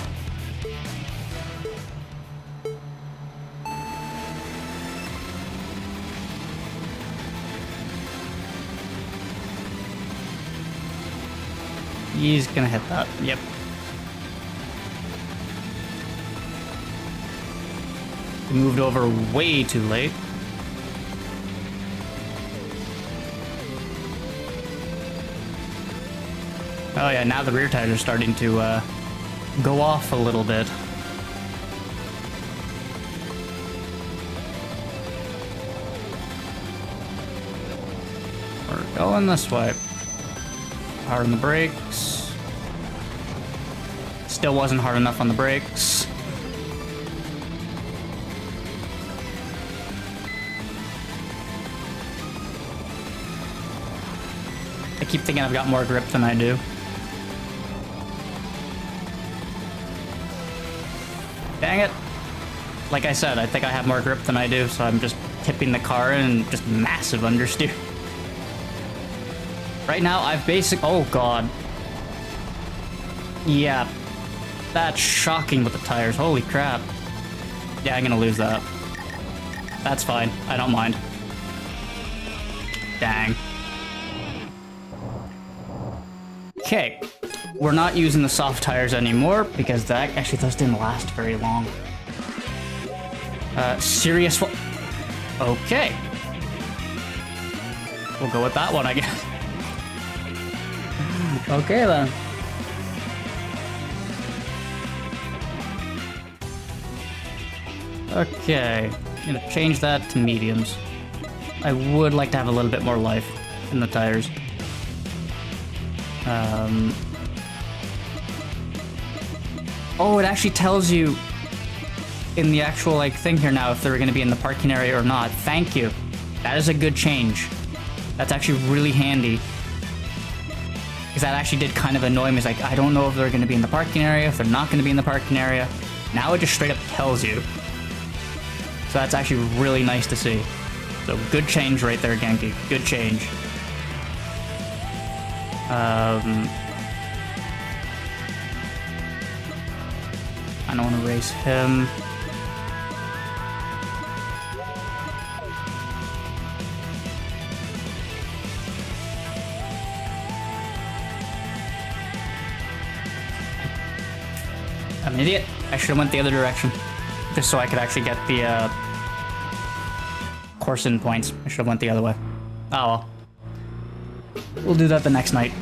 [SPEAKER 1] He's gonna hit that, yep. He moved over way too late. Oh yeah, now the rear tires are starting to go off a little bit. We're going this way. Hard on the brakes. Still wasn't hard enough on the brakes. I keep thinking I've got more grip than I do. Dang it. Like I said, I think I have more grip than I do, so I'm just tipping the car in and just massive understeer. Right now, I've oh god. Yeah, that's shocking with the tires, holy crap. Yeah, I'm gonna lose that. That's fine, I don't mind. Dang. Okay, we're not using the soft tires anymore, because that actually those didn't last very long. Serious okay. We'll go with that one, I guess. Okay then. Okay, I'm gonna change that to mediums. I would like to have a little bit more life in the tires. Oh, it actually tells you in the actual like thing here now if they're gonna be in the parking area or not. Thank you. That is a good change. That's actually really handy. Because that actually did kind of annoy me. It's like, I don't know if they're going to be in the parking area, if they're not going to be in the parking area. Now it just straight up tells you. So that's actually really nice to see. So good change right there, Genki. Good change. I don't want to race him. I'm an idiot. I should have went the other direction. Just so I could actually get the course in points. I should have went the other way. Oh well. We'll do that the next night.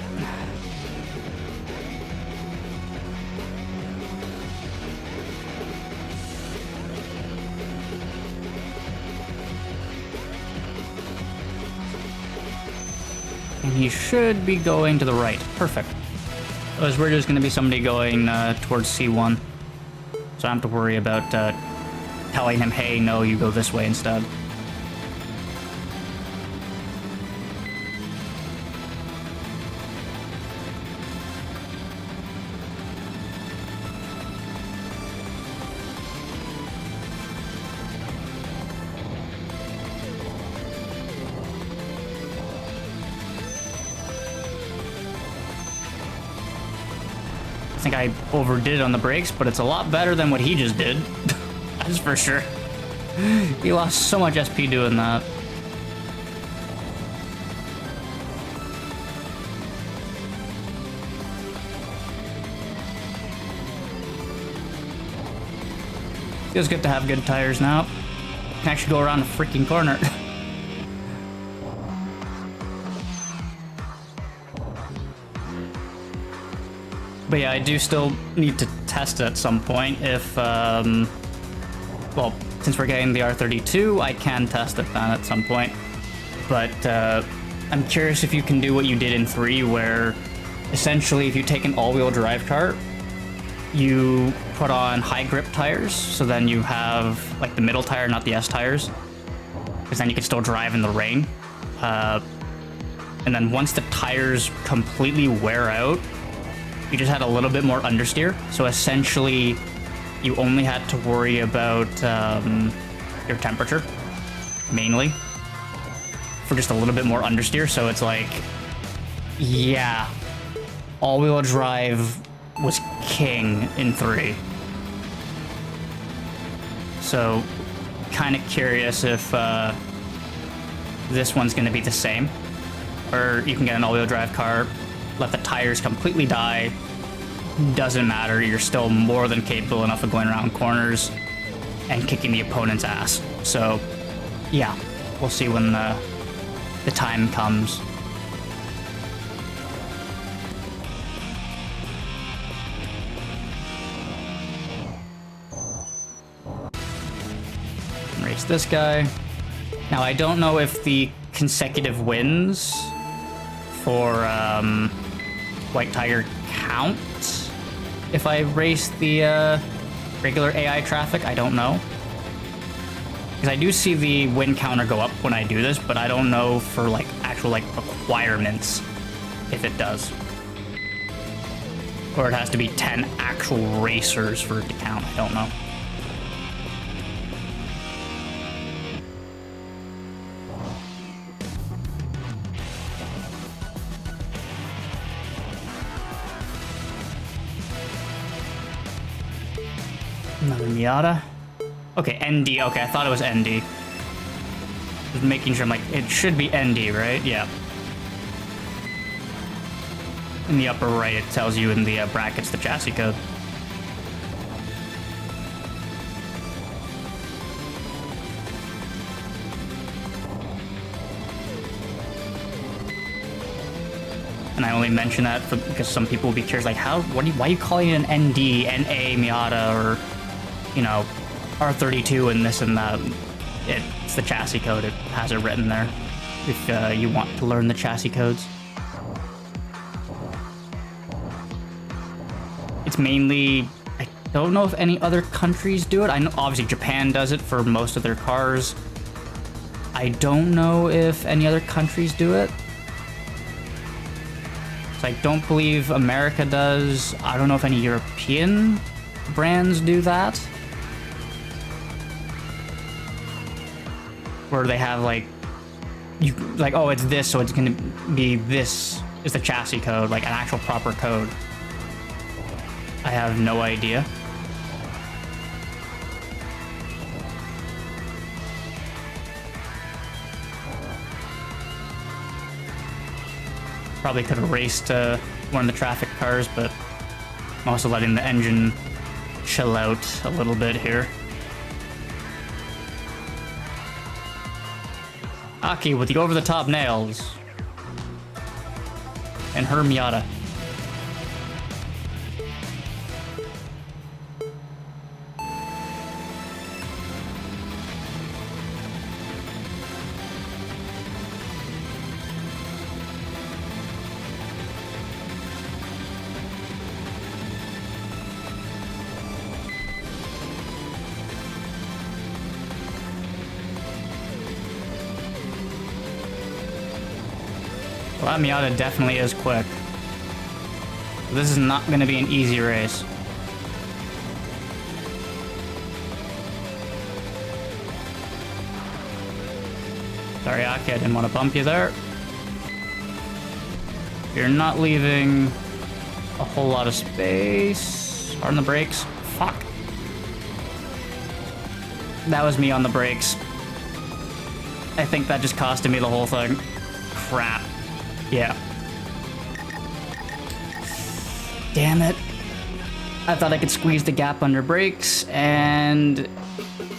[SPEAKER 1] And he should be going to the right. Perfect. Otherwise, we're just going to be somebody going towards C1. So I don't have to worry about telling him, hey, no, you go this way instead. I think I overdid it on the brakes, but it's a lot better than what he just did. That's for sure. He lost so much SP doing that. Feels good to have good tires now. Can actually go around the freaking corner. But yeah, I do still need to test it at some point if, well, since we're getting the R32, I can test it then at some point. But I'm curious if you can do what you did in 3, where essentially if you take an all-wheel drive car, you put on high grip tires, so then you have like the middle tire, not the S tires, because then you can still drive in the rain. And then once the tires completely wear out, you just had a little bit more understeer. So essentially, you only had to worry about your temperature, mainly, for just a little bit more understeer. So it's like, yeah, all-wheel drive was king in 3. So, kind of curious if this one's going to be the same. Or you can get an all-wheel drive car, let the tires completely die, doesn't matter, you're still more than capable enough of going around corners and kicking the opponent's ass. So, yeah, we'll see when the time comes. Race this guy. Now, I don't know if the consecutive wins for White Tiger count if I race the regular AI traffic. I don't know, because I do see the win counter go up when I do this, but I don't know for like actual like requirements if it does, or it has to be 10 actual racers for it to count. I don't know. Another Miata. Okay, ND. Okay, I thought it was ND. Just making sure I'm like, it should be ND, right? Yeah. In the upper right, it tells you in the brackets the chassis code. And I only mention that because some people will be curious, like, why are you calling it an ND, NA Miata, or, you know, R32 and this and that? It's the chassis code. It has it written there if you want to learn the chassis codes. It's mainly, I don't know if any other countries do it. I know obviously Japan does it for most of their cars. I don't know if any other countries do it. So I don't believe America does. I don't know if any European brands do that, where they have like, oh, it's this, so it's gonna be this is the chassis code, like an actual proper code. I have no idea. Probably could have raced one of the traffic cars, but I'm also letting the engine chill out a little bit here. Aki with the over-the-top nails. And her Miata. Well, that Miata definitely is quick. This is not going to be an easy race. Sorry, Aki, I didn't want to bump you there. You're not leaving a whole lot of space. Hard on the brakes. Fuck. That was me on the brakes. I think that just costed me the whole thing. Crap. Yeah. Damn it. I thought I could squeeze the gap under brakes, and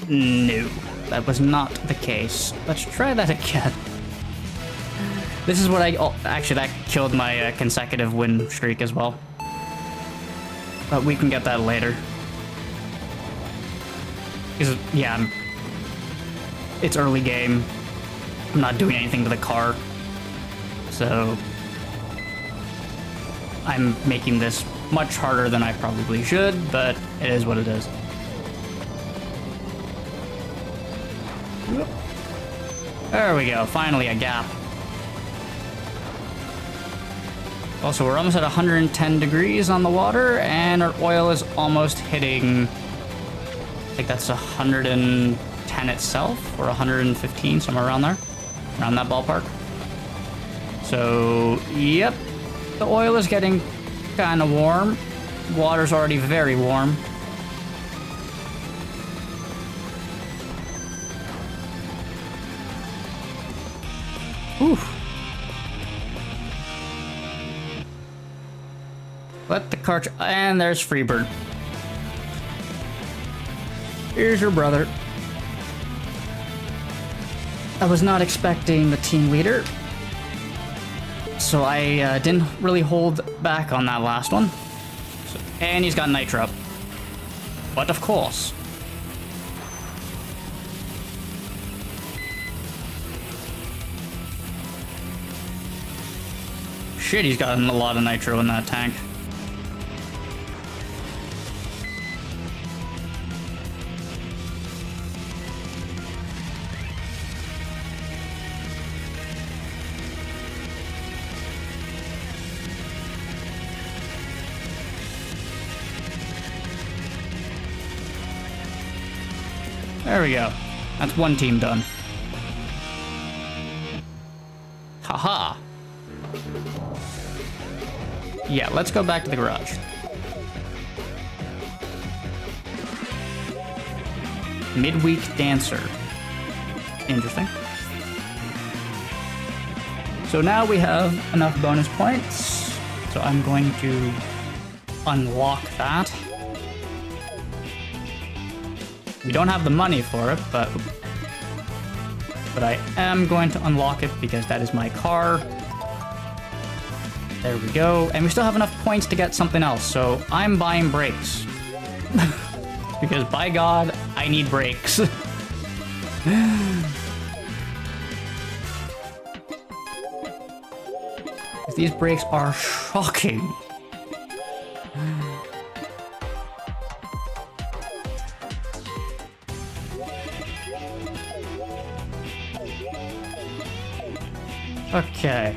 [SPEAKER 1] no, that was not the case. Let's try that again. This is what actually, that killed my consecutive win streak as well. But we can get that later. Because, yeah, it's early game. I'm not doing anything to the car. So I'm making this much harder than I probably should, but it is what it is. There we go, finally a gap. Also, we're almost at 110 degrees on the water, and our oil is almost hitting, I think that's 110 itself, or 115, somewhere around there, around that ballpark. So, yep, the oil is getting kind of warm. Water's already very warm. Oof. Let the car, and there's Freebird. Here's your brother. I was not expecting the team leader, so I didn't really hold back on that last one. So, and he's got nitro. But of course. Shit, he's got a lot of nitro in that tank. There we go. That's one team done. Haha. Yeah, let's go back to the garage. Midweek dancer. Interesting. So now we have enough bonus points. So I'm going to unlock that. We don't have the money for it, but I am going to unlock it because that is my car. There we go. And we still have enough points to get something else, so I'm buying brakes. Because by God, I need brakes. These brakes are shocking. Okay.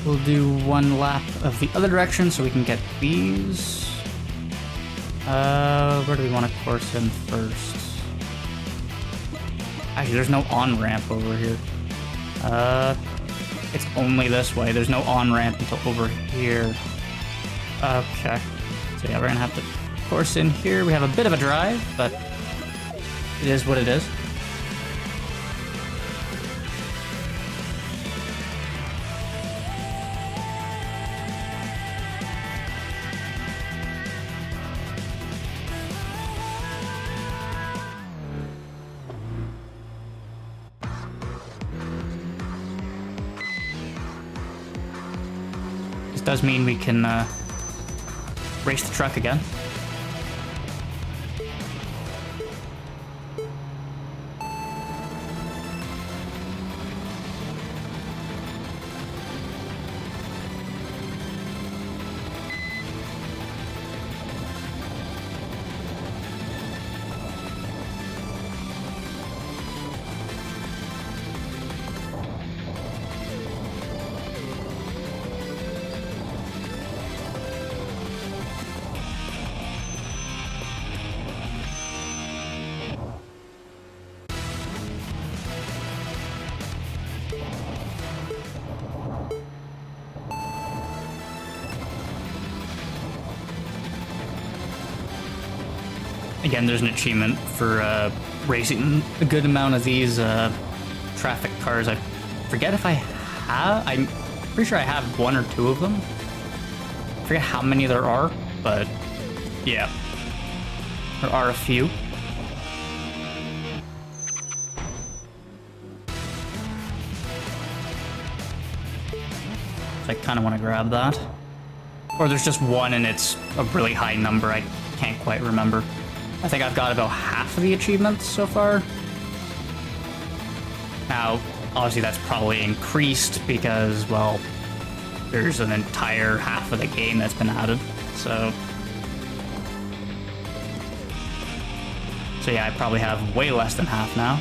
[SPEAKER 1] We'll do one lap of the other direction so we can get these. Where do we want to course in first? Actually, there's no on-ramp over here. It's only this way. There's no on-ramp until over here. Okay. So yeah, we're gonna have to course in here. We have a bit of a drive, but it is what it is. does mean we can race the truck again. Again, there's an achievement for racing a good amount of these traffic cars. I forget if I have... I'm pretty sure I have one or two of them. I forget how many there are, but yeah. There are a few. So I kind of want to grab that. Or there's just one and it's a really high number. I can't quite remember. I think I've got about half of the achievements so far. Now, obviously that's probably increased because, well, there's an entire half of the game that's been added, so yeah, I probably have way less than half now.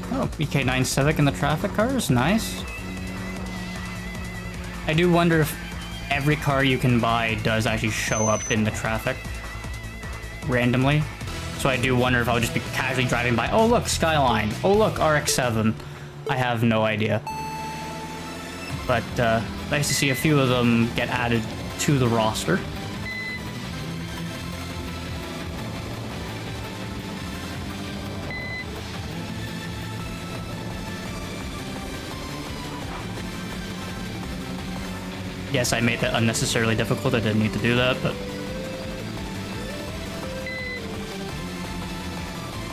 [SPEAKER 1] Oh, EK9 Civic in the traffic cars, nice. I do wonder if every car you can buy does actually show up in the traffic randomly. So I do wonder if I'll just be casually driving by, oh look, Skyline, oh look, RX-7. I have no idea. But nice to see a few of them get added to the roster. Yes, I made that unnecessarily difficult. I didn't need to do that, but...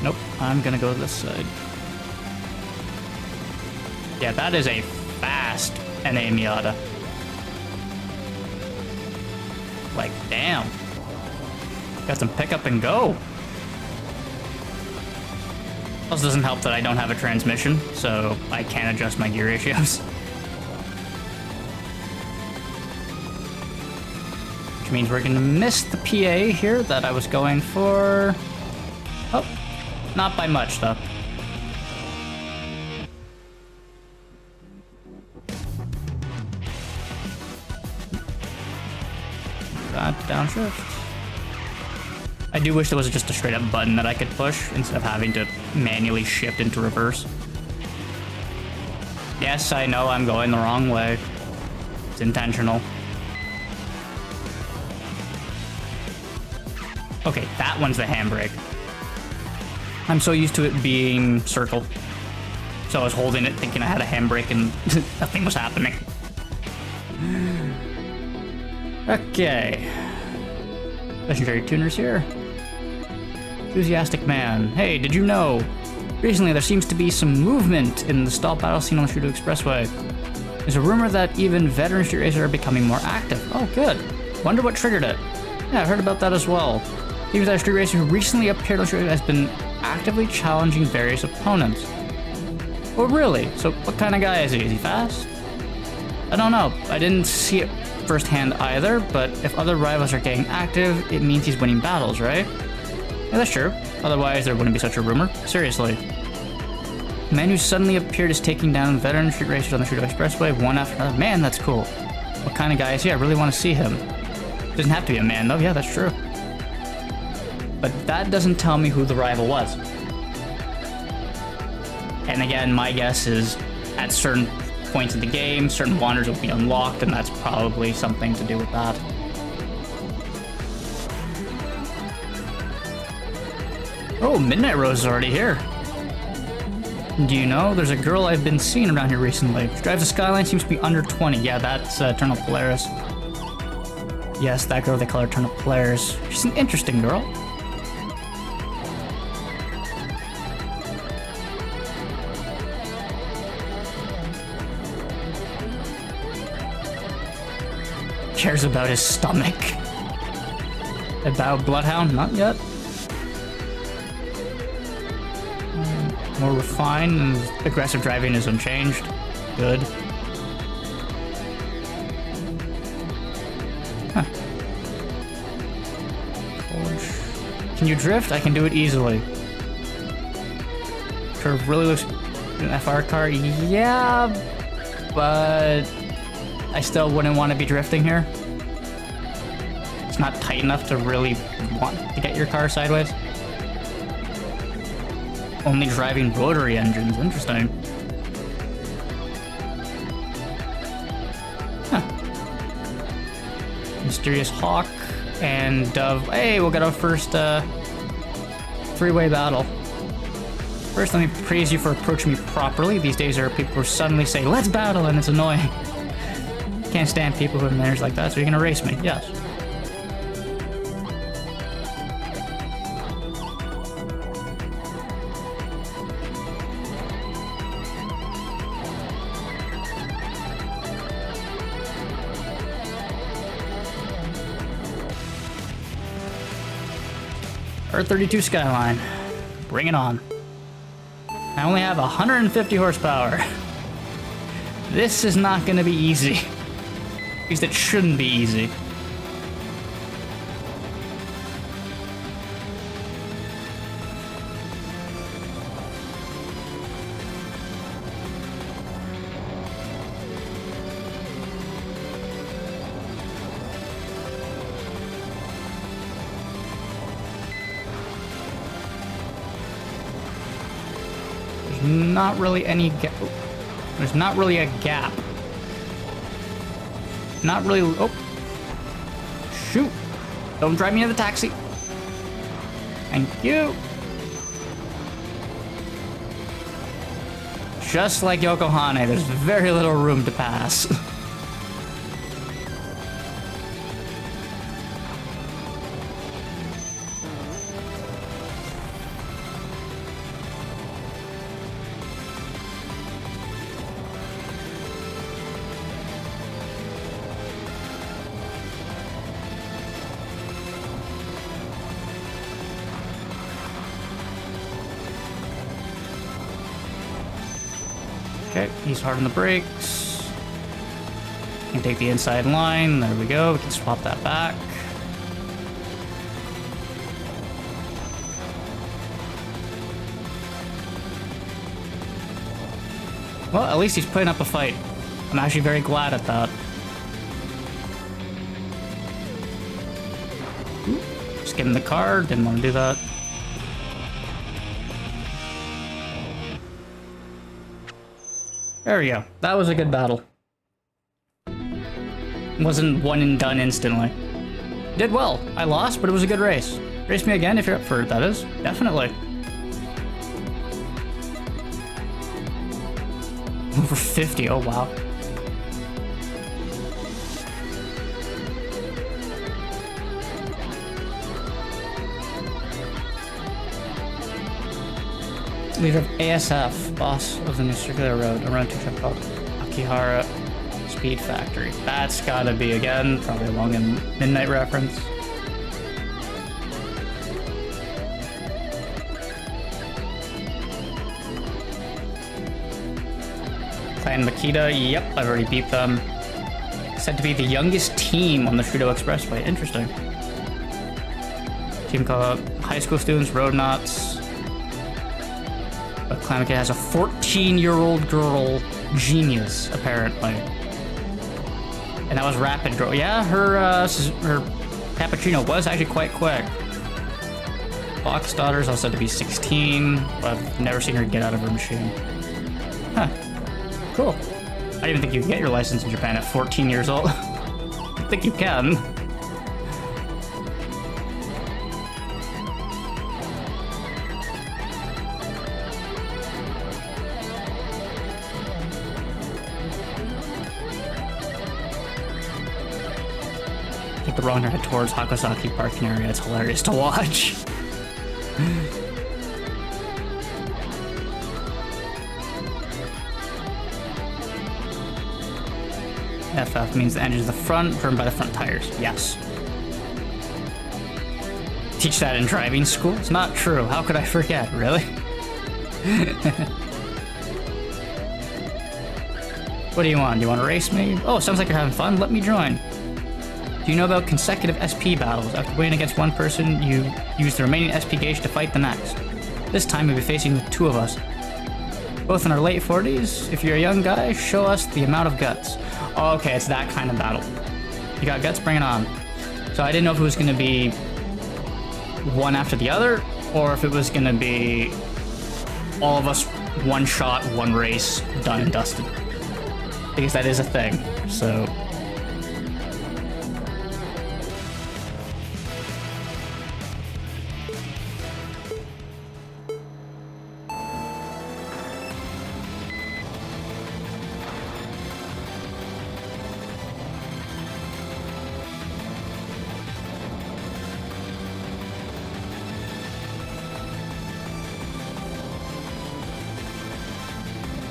[SPEAKER 1] Nope, I'm gonna go to this side. Yeah, that is a fast NA Miata. Like, damn. Got some pick up and go. Also doesn't help that I don't have a transmission, so I can't adjust my gear ratios. Which means we're gonna miss the PA here that I was going for. Oh, not by much though. That downshift. I do wish there was just a straight up button that I could push instead of having to manually shift into reverse. Yes, I know I'm going the wrong way. It's intentional. Okay, that one's the handbrake. I'm so used to it being circle. So I was holding it thinking I had a handbrake and nothing was happening. Okay. Legendary tuners here. Enthusiastic man. Hey, did you know? Recently there seems to be some movement in the stall battle scene on the Shudo Expressway. There's a rumor that even veteran street racers are becoming more active. Oh, good. Wonder what triggered it. Yeah, I heard about that as well. Seems that a street racer who recently appeared on the street has been actively challenging various opponents. Oh, really? So what kind of guy is he? Is he fast? I don't know. I didn't see it firsthand either, but if other rivals are getting active, it means he's winning battles, right? Yeah, that's true. Otherwise, there wouldn't be such a rumor. Seriously. Man who suddenly appeared is taking down veteran street racers on the Trudeau Expressway, one after another. Man, that's cool. What kind of guy is he? I really want to see him. Doesn't have to be a man, though. Yeah, that's true. But that doesn't tell me who the rival was. And again, my guess is at certain points in the game, certain wonders will be unlocked, and that's probably something to do with that. Oh, Midnight Rose is already here. Do you know, there's a girl I've been seeing around here recently. She drives a Skyline, seems to be under 20. Yeah, that's Eternal Polaris. Yes, that girl they call her Eternal Polaris. She's an interesting girl. Cares about his stomach. About Bloodhound? Not yet. More refined and aggressive driving is unchanged. Good. Huh. Can you drift? I can do it easily. Curve really looks an FR car. Yeah, but I still wouldn't want to be drifting here. It's not tight enough to really want to get your car sideways. Only driving rotary engines. Interesting. Huh. Mysterious Hawk and Dove. Hey, we'll get our first three-way battle. First, let me praise you for approaching me properly. These days there are people who suddenly say, let's battle, and it's annoying. Can't stand people who have manners like that, so you're gonna race me. Yes. R32 Skyline. Bring it on. I only have 150 horsepower. This is not going to be easy. At least it shouldn't be easy. Not really any gap. There's not really a gap. Not really. Oh, shoot! Don't drive me into the taxi. Thank you. Just like Yokohama, there's very little room to pass. Okay, he's hard on the brakes. Can take the inside line. There we go. We can swap that back. Well, at least he's putting up a fight. I'm actually very glad at that. Just get in the car. Didn't want to do that. There we go. That was a good battle. Wasn't one and done instantly. Did well. I lost, but it was a good race. Race me again if you're up for it, that is. Definitely. Over 50, oh wow. Leader of ASF, boss of the new circular road, a run to truck called Akihara Speed Factory. That's gotta be, again, probably a long and midnight reference. Clan Makita, yep, I've already beat them. Said to be the youngest team on the Trudeau Expressway. Interesting. Team called high school students, road knots. Climate Kid has a 14-year-old girl genius, apparently. And that was Rapid Girl. Yeah, her cappuccino was actually quite quick. Fox Daughter's also said to be 16, but I've never seen her get out of her machine. Huh. Cool. I didn't even think you could get your license in Japan at 14 years old. I think you can. Take the wrong turn towards Hakosaki parking area. It's hilarious to watch. FF means the engine's the front, driven by the front tires. Yes. Teach that in driving school? It's not true. How could I forget, really? What do you want? Do you want to race me? Oh, sounds like you're having fun. Let me join. Do you know about consecutive SP battles? After winning against one person, you use the remaining SP gauge to fight the next. This time, we'll be facing the two of us. Both in our late 40s. If you're a young guy, show us the amount of guts. Oh, okay, it's that kind of battle. You got guts? Bring it on. So I didn't know if it was going to be one after the other, or if it was going to be all of us one shot, one race, done and dusted. Because that is a thing, so...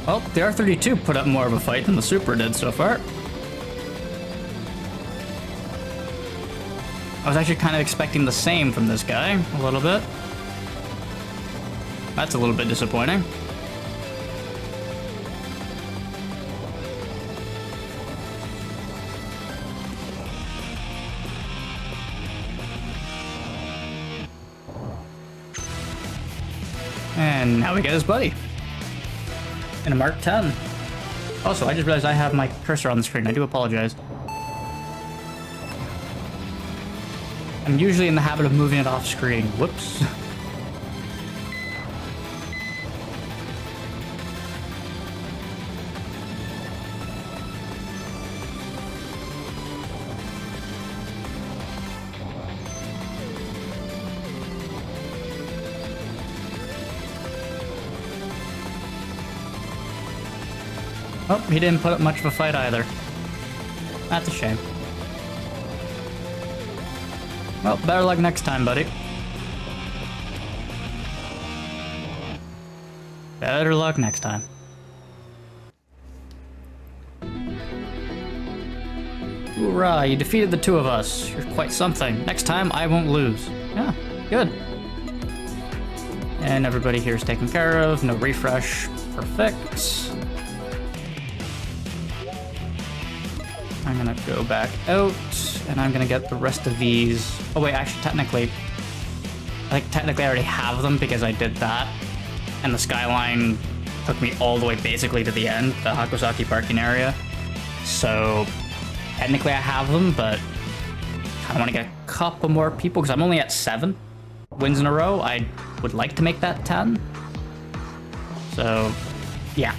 [SPEAKER 1] Well, the R32 put up more of a fight than the Super did so far. I was actually kind of expecting the same from this guy, a little bit. That's a little bit disappointing. And now we get his buddy. In a Mark 10. Also, I just realized I have my cursor on the screen. I do apologize. I'm usually in the habit of moving it off screen. Whoops. Oh, he didn't put up much of a fight either. That's a shame. Well, better luck next time, buddy. Better luck next time. Hoorah, you defeated the two of us. You're quite something. Next time, I won't lose. Yeah, good. And everybody here is taken care of. No refresh. Perfect. I'm gonna go back out, and I'm gonna get the rest of these. Oh wait, actually, technically I already have them because I did that, and the skyline took me all the way basically to the end, the Hakosaki parking area. So technically I have them, but I want to get a couple more people because I'm only at 7 wins in a row. I would like to make that 10. So yeah,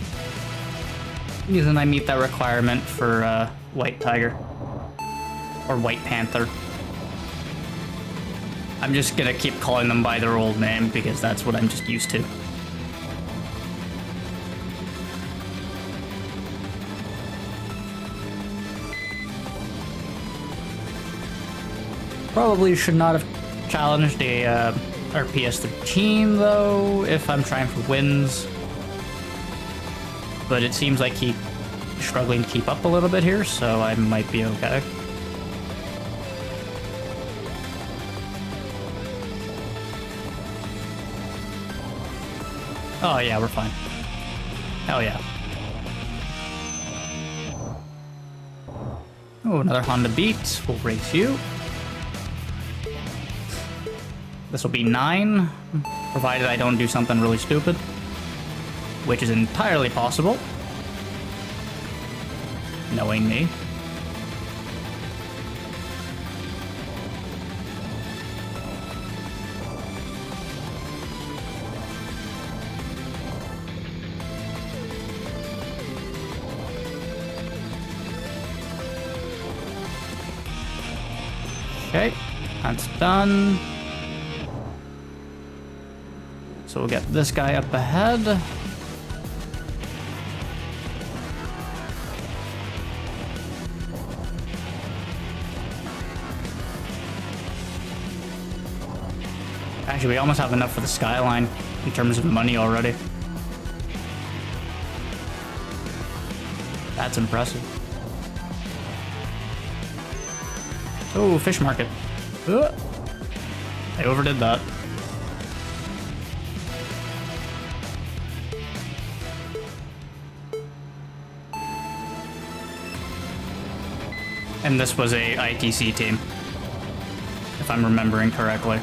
[SPEAKER 1] then I meet that requirement for White Tiger. Or White Panther. I'm just gonna keep calling them by their old name because that's what I'm just used to. Probably should not have challenged a RPS-13 though, if I'm trying for wins. But it seems like he's struggling to keep up a little bit here, so I might be okay. Oh yeah, we're fine. Hell yeah. Oh, another Honda Beat. We'll race you. This will be 9, provided I don't do something really stupid. which is entirely possible, knowing me. Okay, that's done. So we'll get this guy up ahead. Actually, we almost have enough for the skyline in terms of money already. That's impressive. Oh, fish market. Ugh. I overdid that. And this was a ITC team, if I'm remembering correctly.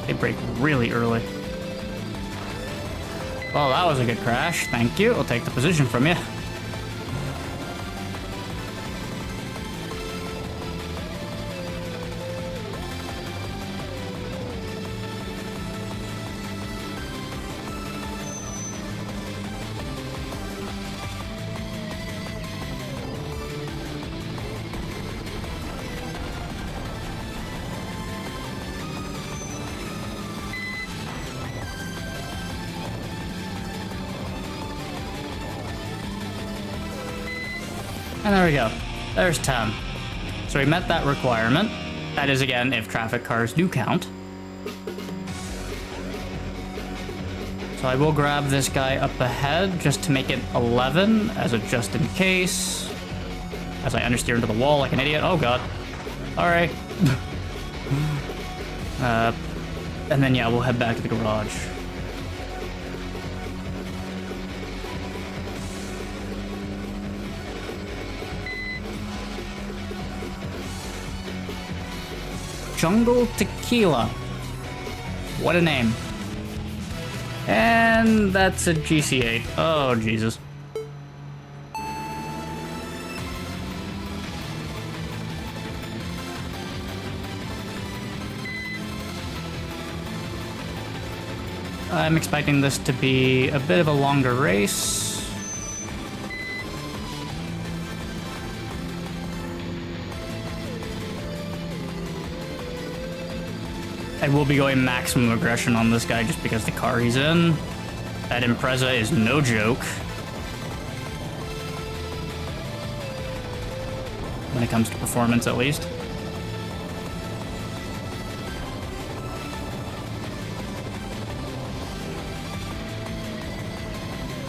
[SPEAKER 1] They break really early. Well, that was a good crash. Thank you. I'll take the position from you. And there we go. There's 10. So we met that requirement. That is, again, if traffic cars do count. So I will grab this guy up ahead just to make it 11 as a just in case. As I understeer into the wall like an idiot. Oh, God. All right. And then, yeah, we'll head back to the garage. Jungle Tequila. What a name. And that's a GC8. Oh, Jesus. I'm expecting this to be a bit of a longer race. I will be going maximum aggression on this guy just because the car he's in. That Impreza is no joke. When it comes to performance, at least.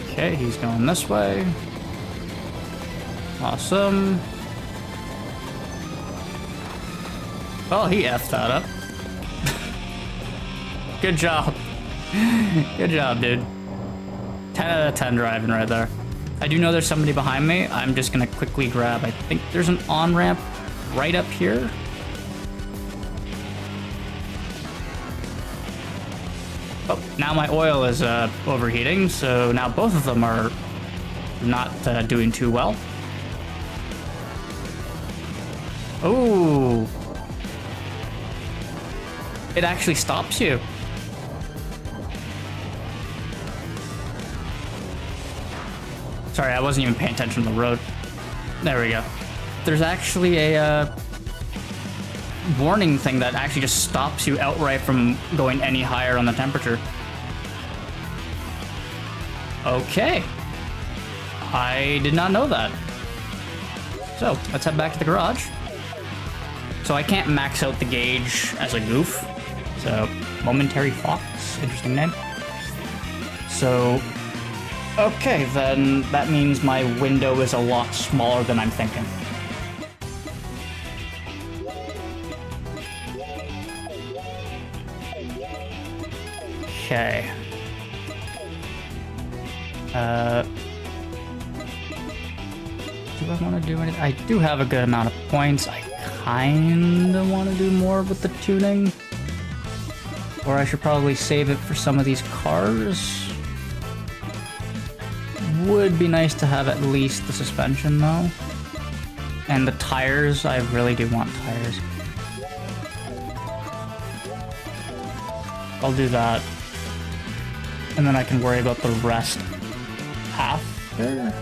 [SPEAKER 1] Okay, he's going this way. Awesome. Oh, he effed that up. Good job. Good job, dude. 10 out of 10 driving right there. I do know there's somebody behind me. I'm just gonna quickly grab, I think there's an on-ramp right up here. Oh, now my oil is overheating, so now both of them are not doing too well. Oh. It actually stops you. Sorry, I wasn't even paying attention to the road. There we go. There's actually a warning thing that actually just stops you outright from going any higher on the temperature. Okay. I did not know that. So, let's head back to the garage. So I can't max out the gauge as a goof. So, Momentary Fox, interesting name. So, okay, then that means my window is a lot smaller than I'm thinking. Okay. Do I want to do anything? I do have a good amount of points. I kind of want to do more with the tuning. Or I should probably save it for some of these cars. Would be nice to have at least the suspension though. And the tires, I really do want tires. I'll do that. And then I can worry about the rest after.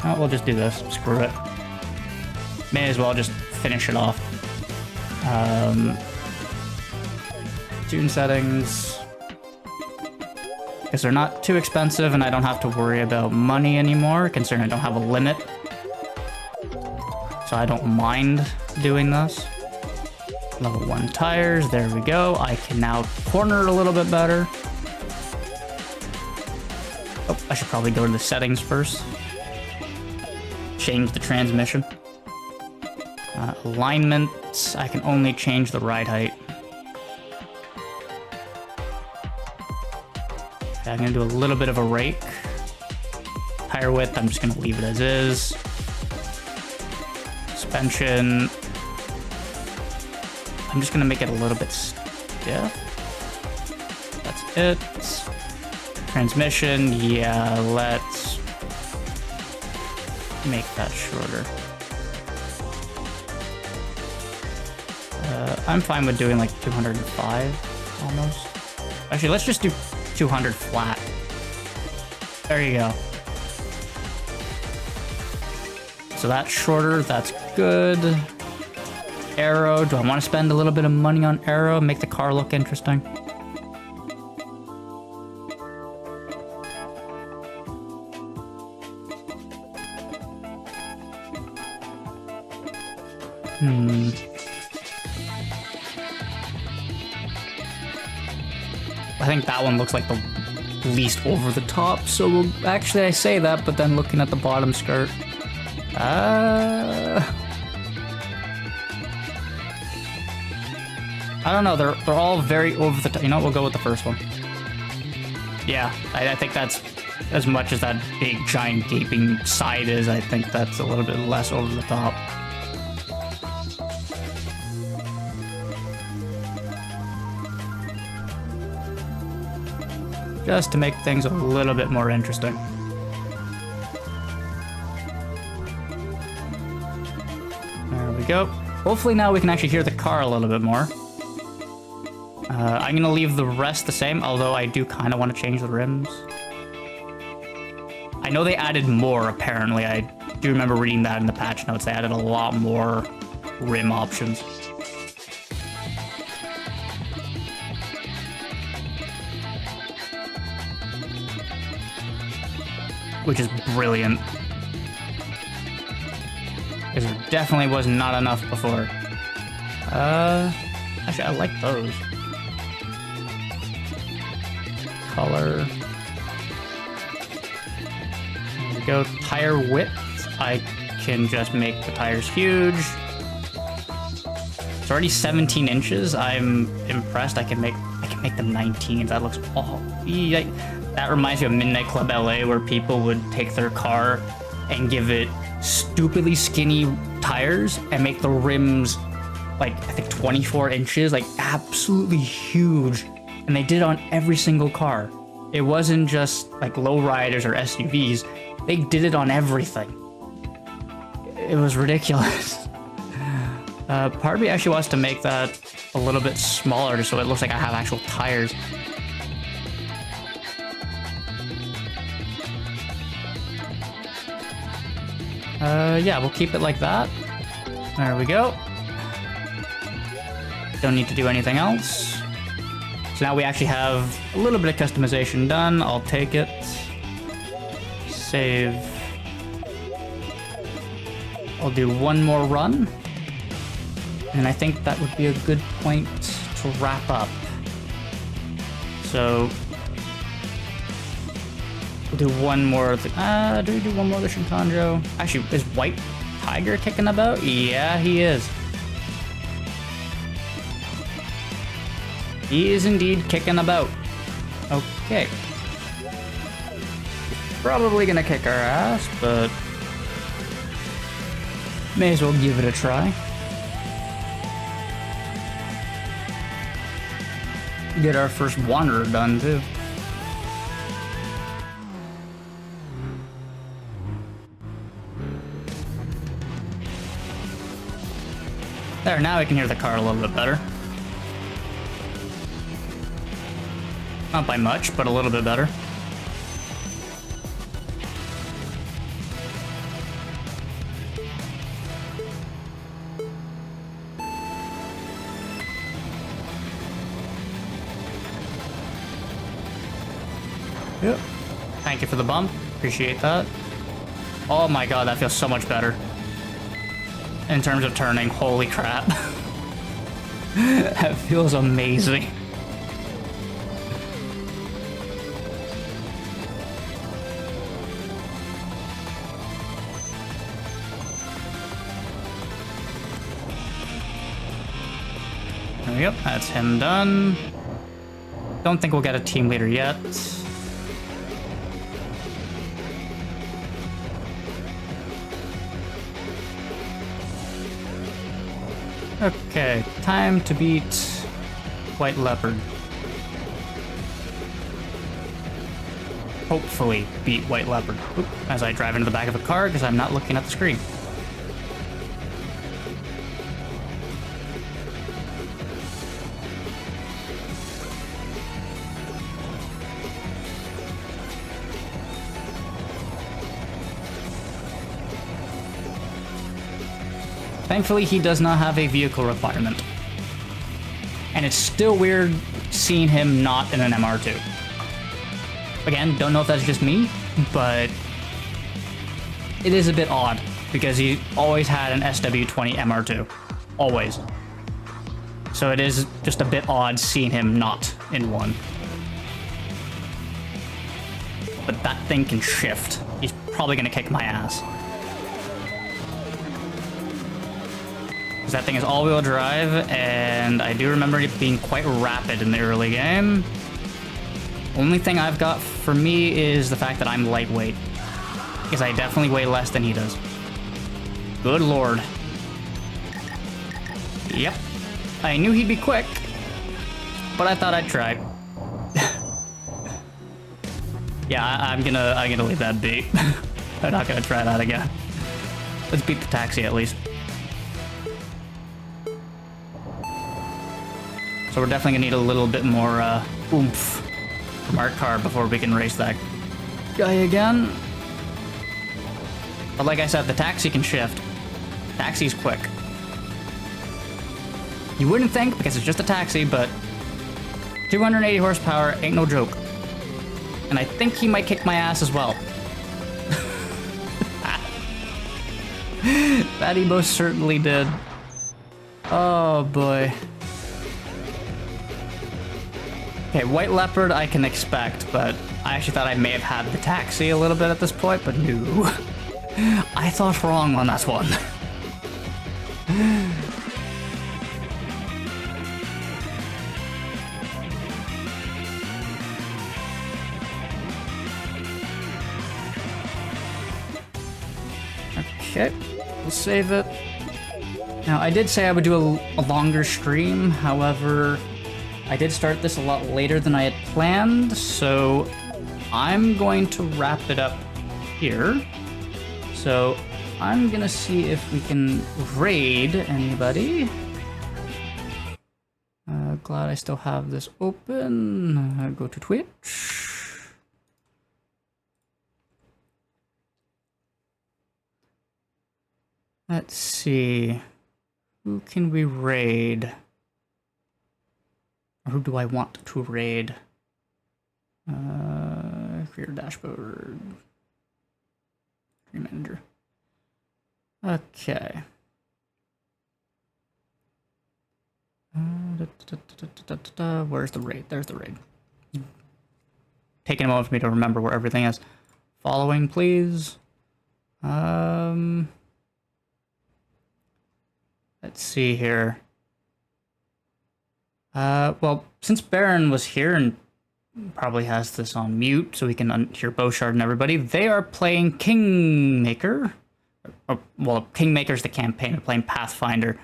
[SPEAKER 1] Oh, we'll just do this. Screw it. May as well just finish it off. Tune settings. Because they're not too expensive and I don't have to worry about money anymore, considering I don't have a limit. So I don't mind doing this. Level 1 tires, there we go. I can now corner it a little bit better. Oh, I should probably go to the settings first. Change the transmission. Alignment, I can only change the ride height. Okay, I'm gonna do a little bit of a rake. Tire width, I'm just gonna leave it as is. Suspension, I'm just gonna make it a little bit stiff. That's it. Transmission, yeah, let's make that shorter. I'm fine with doing like 205 almost. Actually, let's just do 200 flat. There you go. So that's shorter, that's good. Aero, do I want to spend a little bit of money on aero, make the car look interesting? I think that one looks like the least over the top, so we'll actually I say that, but then looking at the bottom skirt. I don't know, they're all very over the top. You know what, we'll go with the first one. Yeah, I think that's as much as that big giant gaping side is, I think that's a little bit less over the top. Just to make things a little bit more interesting. There we go. Hopefully now we can actually hear the car a little bit more. I'm gonna leave the rest the same, although I do kind of want to change the rims. I know they added more, apparently. I do remember reading that in the patch notes. They added a lot more rim options. Which is brilliant. Because there definitely was not enough before. Actually, I like those. Color. There we go. Tire width. I can just make the tires huge. It's already 17 inches. I'm impressed. I can make them 19. That looks that reminds me of Midnight Club LA, where people would take their car and give it stupidly skinny tires and make the rims like I think 24 inches, like absolutely huge. And they did it on every single car. It wasn't just like lowriders or SUVs. They did it on everything. It was ridiculous. Part of me actually wants to make that a little bit smaller so it looks like I have actual tires. Yeah, we'll keep it like that. There we go. Don't need to do anything else. So now we actually have a little bit of customization done. I'll take it. Save. I'll do one more run. And I think that would be a good point to wrap up. So we'll do one more. Do we do one more of the Shinkanjo? Actually, is White Tiger kicking about? Yeah, he is. He is indeed kicking about. Okay. Probably gonna kick our ass, but May as well give it a try. Get our first wanderer done, too. There, now I can hear the car a little bit better. Not by much, but a little bit better. Yep. Thank you for the bump. Appreciate that. Oh my god, that feels so much better. In terms of turning, holy crap. That feels amazing. Yep, that's him done. Don't think we'll get a team leader yet. Okay, time to beat White Leopard. Hopefully beat White Leopard. Oop, as I drive into the back of a car because I'm not looking at the screen. Thankfully, he does not have a vehicle requirement. And it's still weird seeing him not in an MR2. Again, don't know if that's just me, but it is a bit odd because he always had an SW20 MR2. Always. So it is just a bit odd seeing him not in one. But that thing can shift. He's probably gonna kick my ass. That thing is all-wheel drive, and I do remember it being quite rapid in the early game. Only thing I've got for me is the fact that I'm lightweight, because I definitely weigh less than he does. Good lord. Yep. I knew he'd be quick, but I thought I'd try. Yeah, I'm gonna leave that be. I'm not gonna try that again. Let's beat the taxi at least. So we're definitely gonna need a little bit more oomph from our car before we can race that guy again. But like I said, the taxi can shift. Taxi's quick. You wouldn't think because it's just a taxi, but 280 horsepower ain't no joke. And I think he might kick my ass as well. That he most certainly did. Oh boy. Okay, White Leopard I can expect, but I actually thought I may have had the taxi a little bit at this point, but no. I thought wrong on that one. Okay, we'll save it. Now, I did say I would do a longer stream, however, I did start this a lot later than I had planned, so I'm going to wrap it up here. So I'm gonna see if we can raid anybody. Glad I still have this open. Go to Twitch. Let's see. Who can we raid? Or who do I want to raid? Career dashboard. Career manager. Okay. Where's the raid? There's the raid. Taking a moment for me to remember where everything is. Following, please. Let's see here. Well, since Baron was here and probably has this on mute so we can hear Beauchard and everybody, they are playing Kingmaker. well, Kingmaker's the campaign. I'm playing Pathfinder.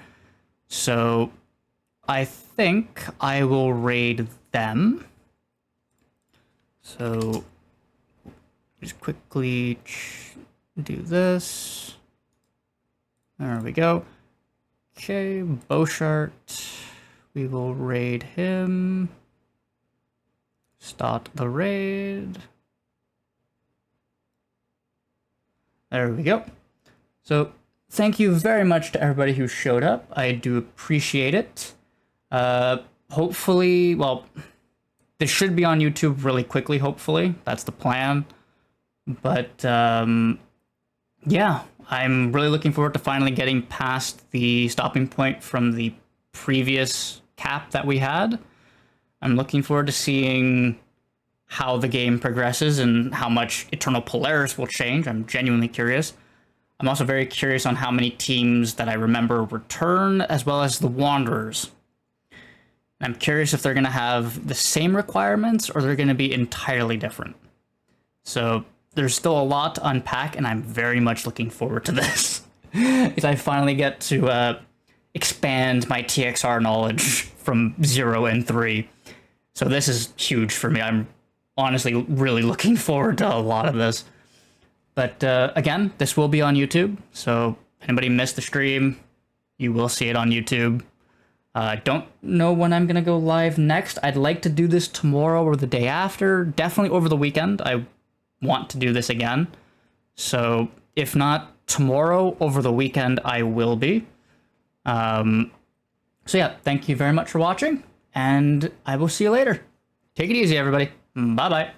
[SPEAKER 1] So I think I will raid them. So just quickly do this. There we go. Okay, Beauchart. We will raid him. Start the raid. There we go. So thank you very much to everybody who showed up. I do appreciate it. Hopefully, well, this should be on YouTube really quickly, hopefully. That's the plan. But yeah, I'm really looking forward to finally getting past the stopping point from the previous cap that we had. I'm looking forward to seeing how the game progresses and how much Eternal Polaris will change. I'm genuinely curious. I'm also very curious on how many teams that I remember return, as well as the Wanderers. And I'm curious if they're going to have the same requirements or they're going to be entirely different. So there's still a lot to unpack, and I'm very much looking forward to this. Because I finally get to expand my TXR knowledge from 0 and 3. So this is huge for me. I'm honestly really looking forward to a lot of this. But again, this will be on YouTube. So if anybody missed the stream, you will see it on YouTube. Don't know when I'm going to go live next. I'd like to do this tomorrow or the day after. Definitely over the weekend. I want to do this again. So if not tomorrow, over the weekend, I will be. So yeah, thank you very much for watching, and I will see you later. Take it easy, everybody. Bye-bye.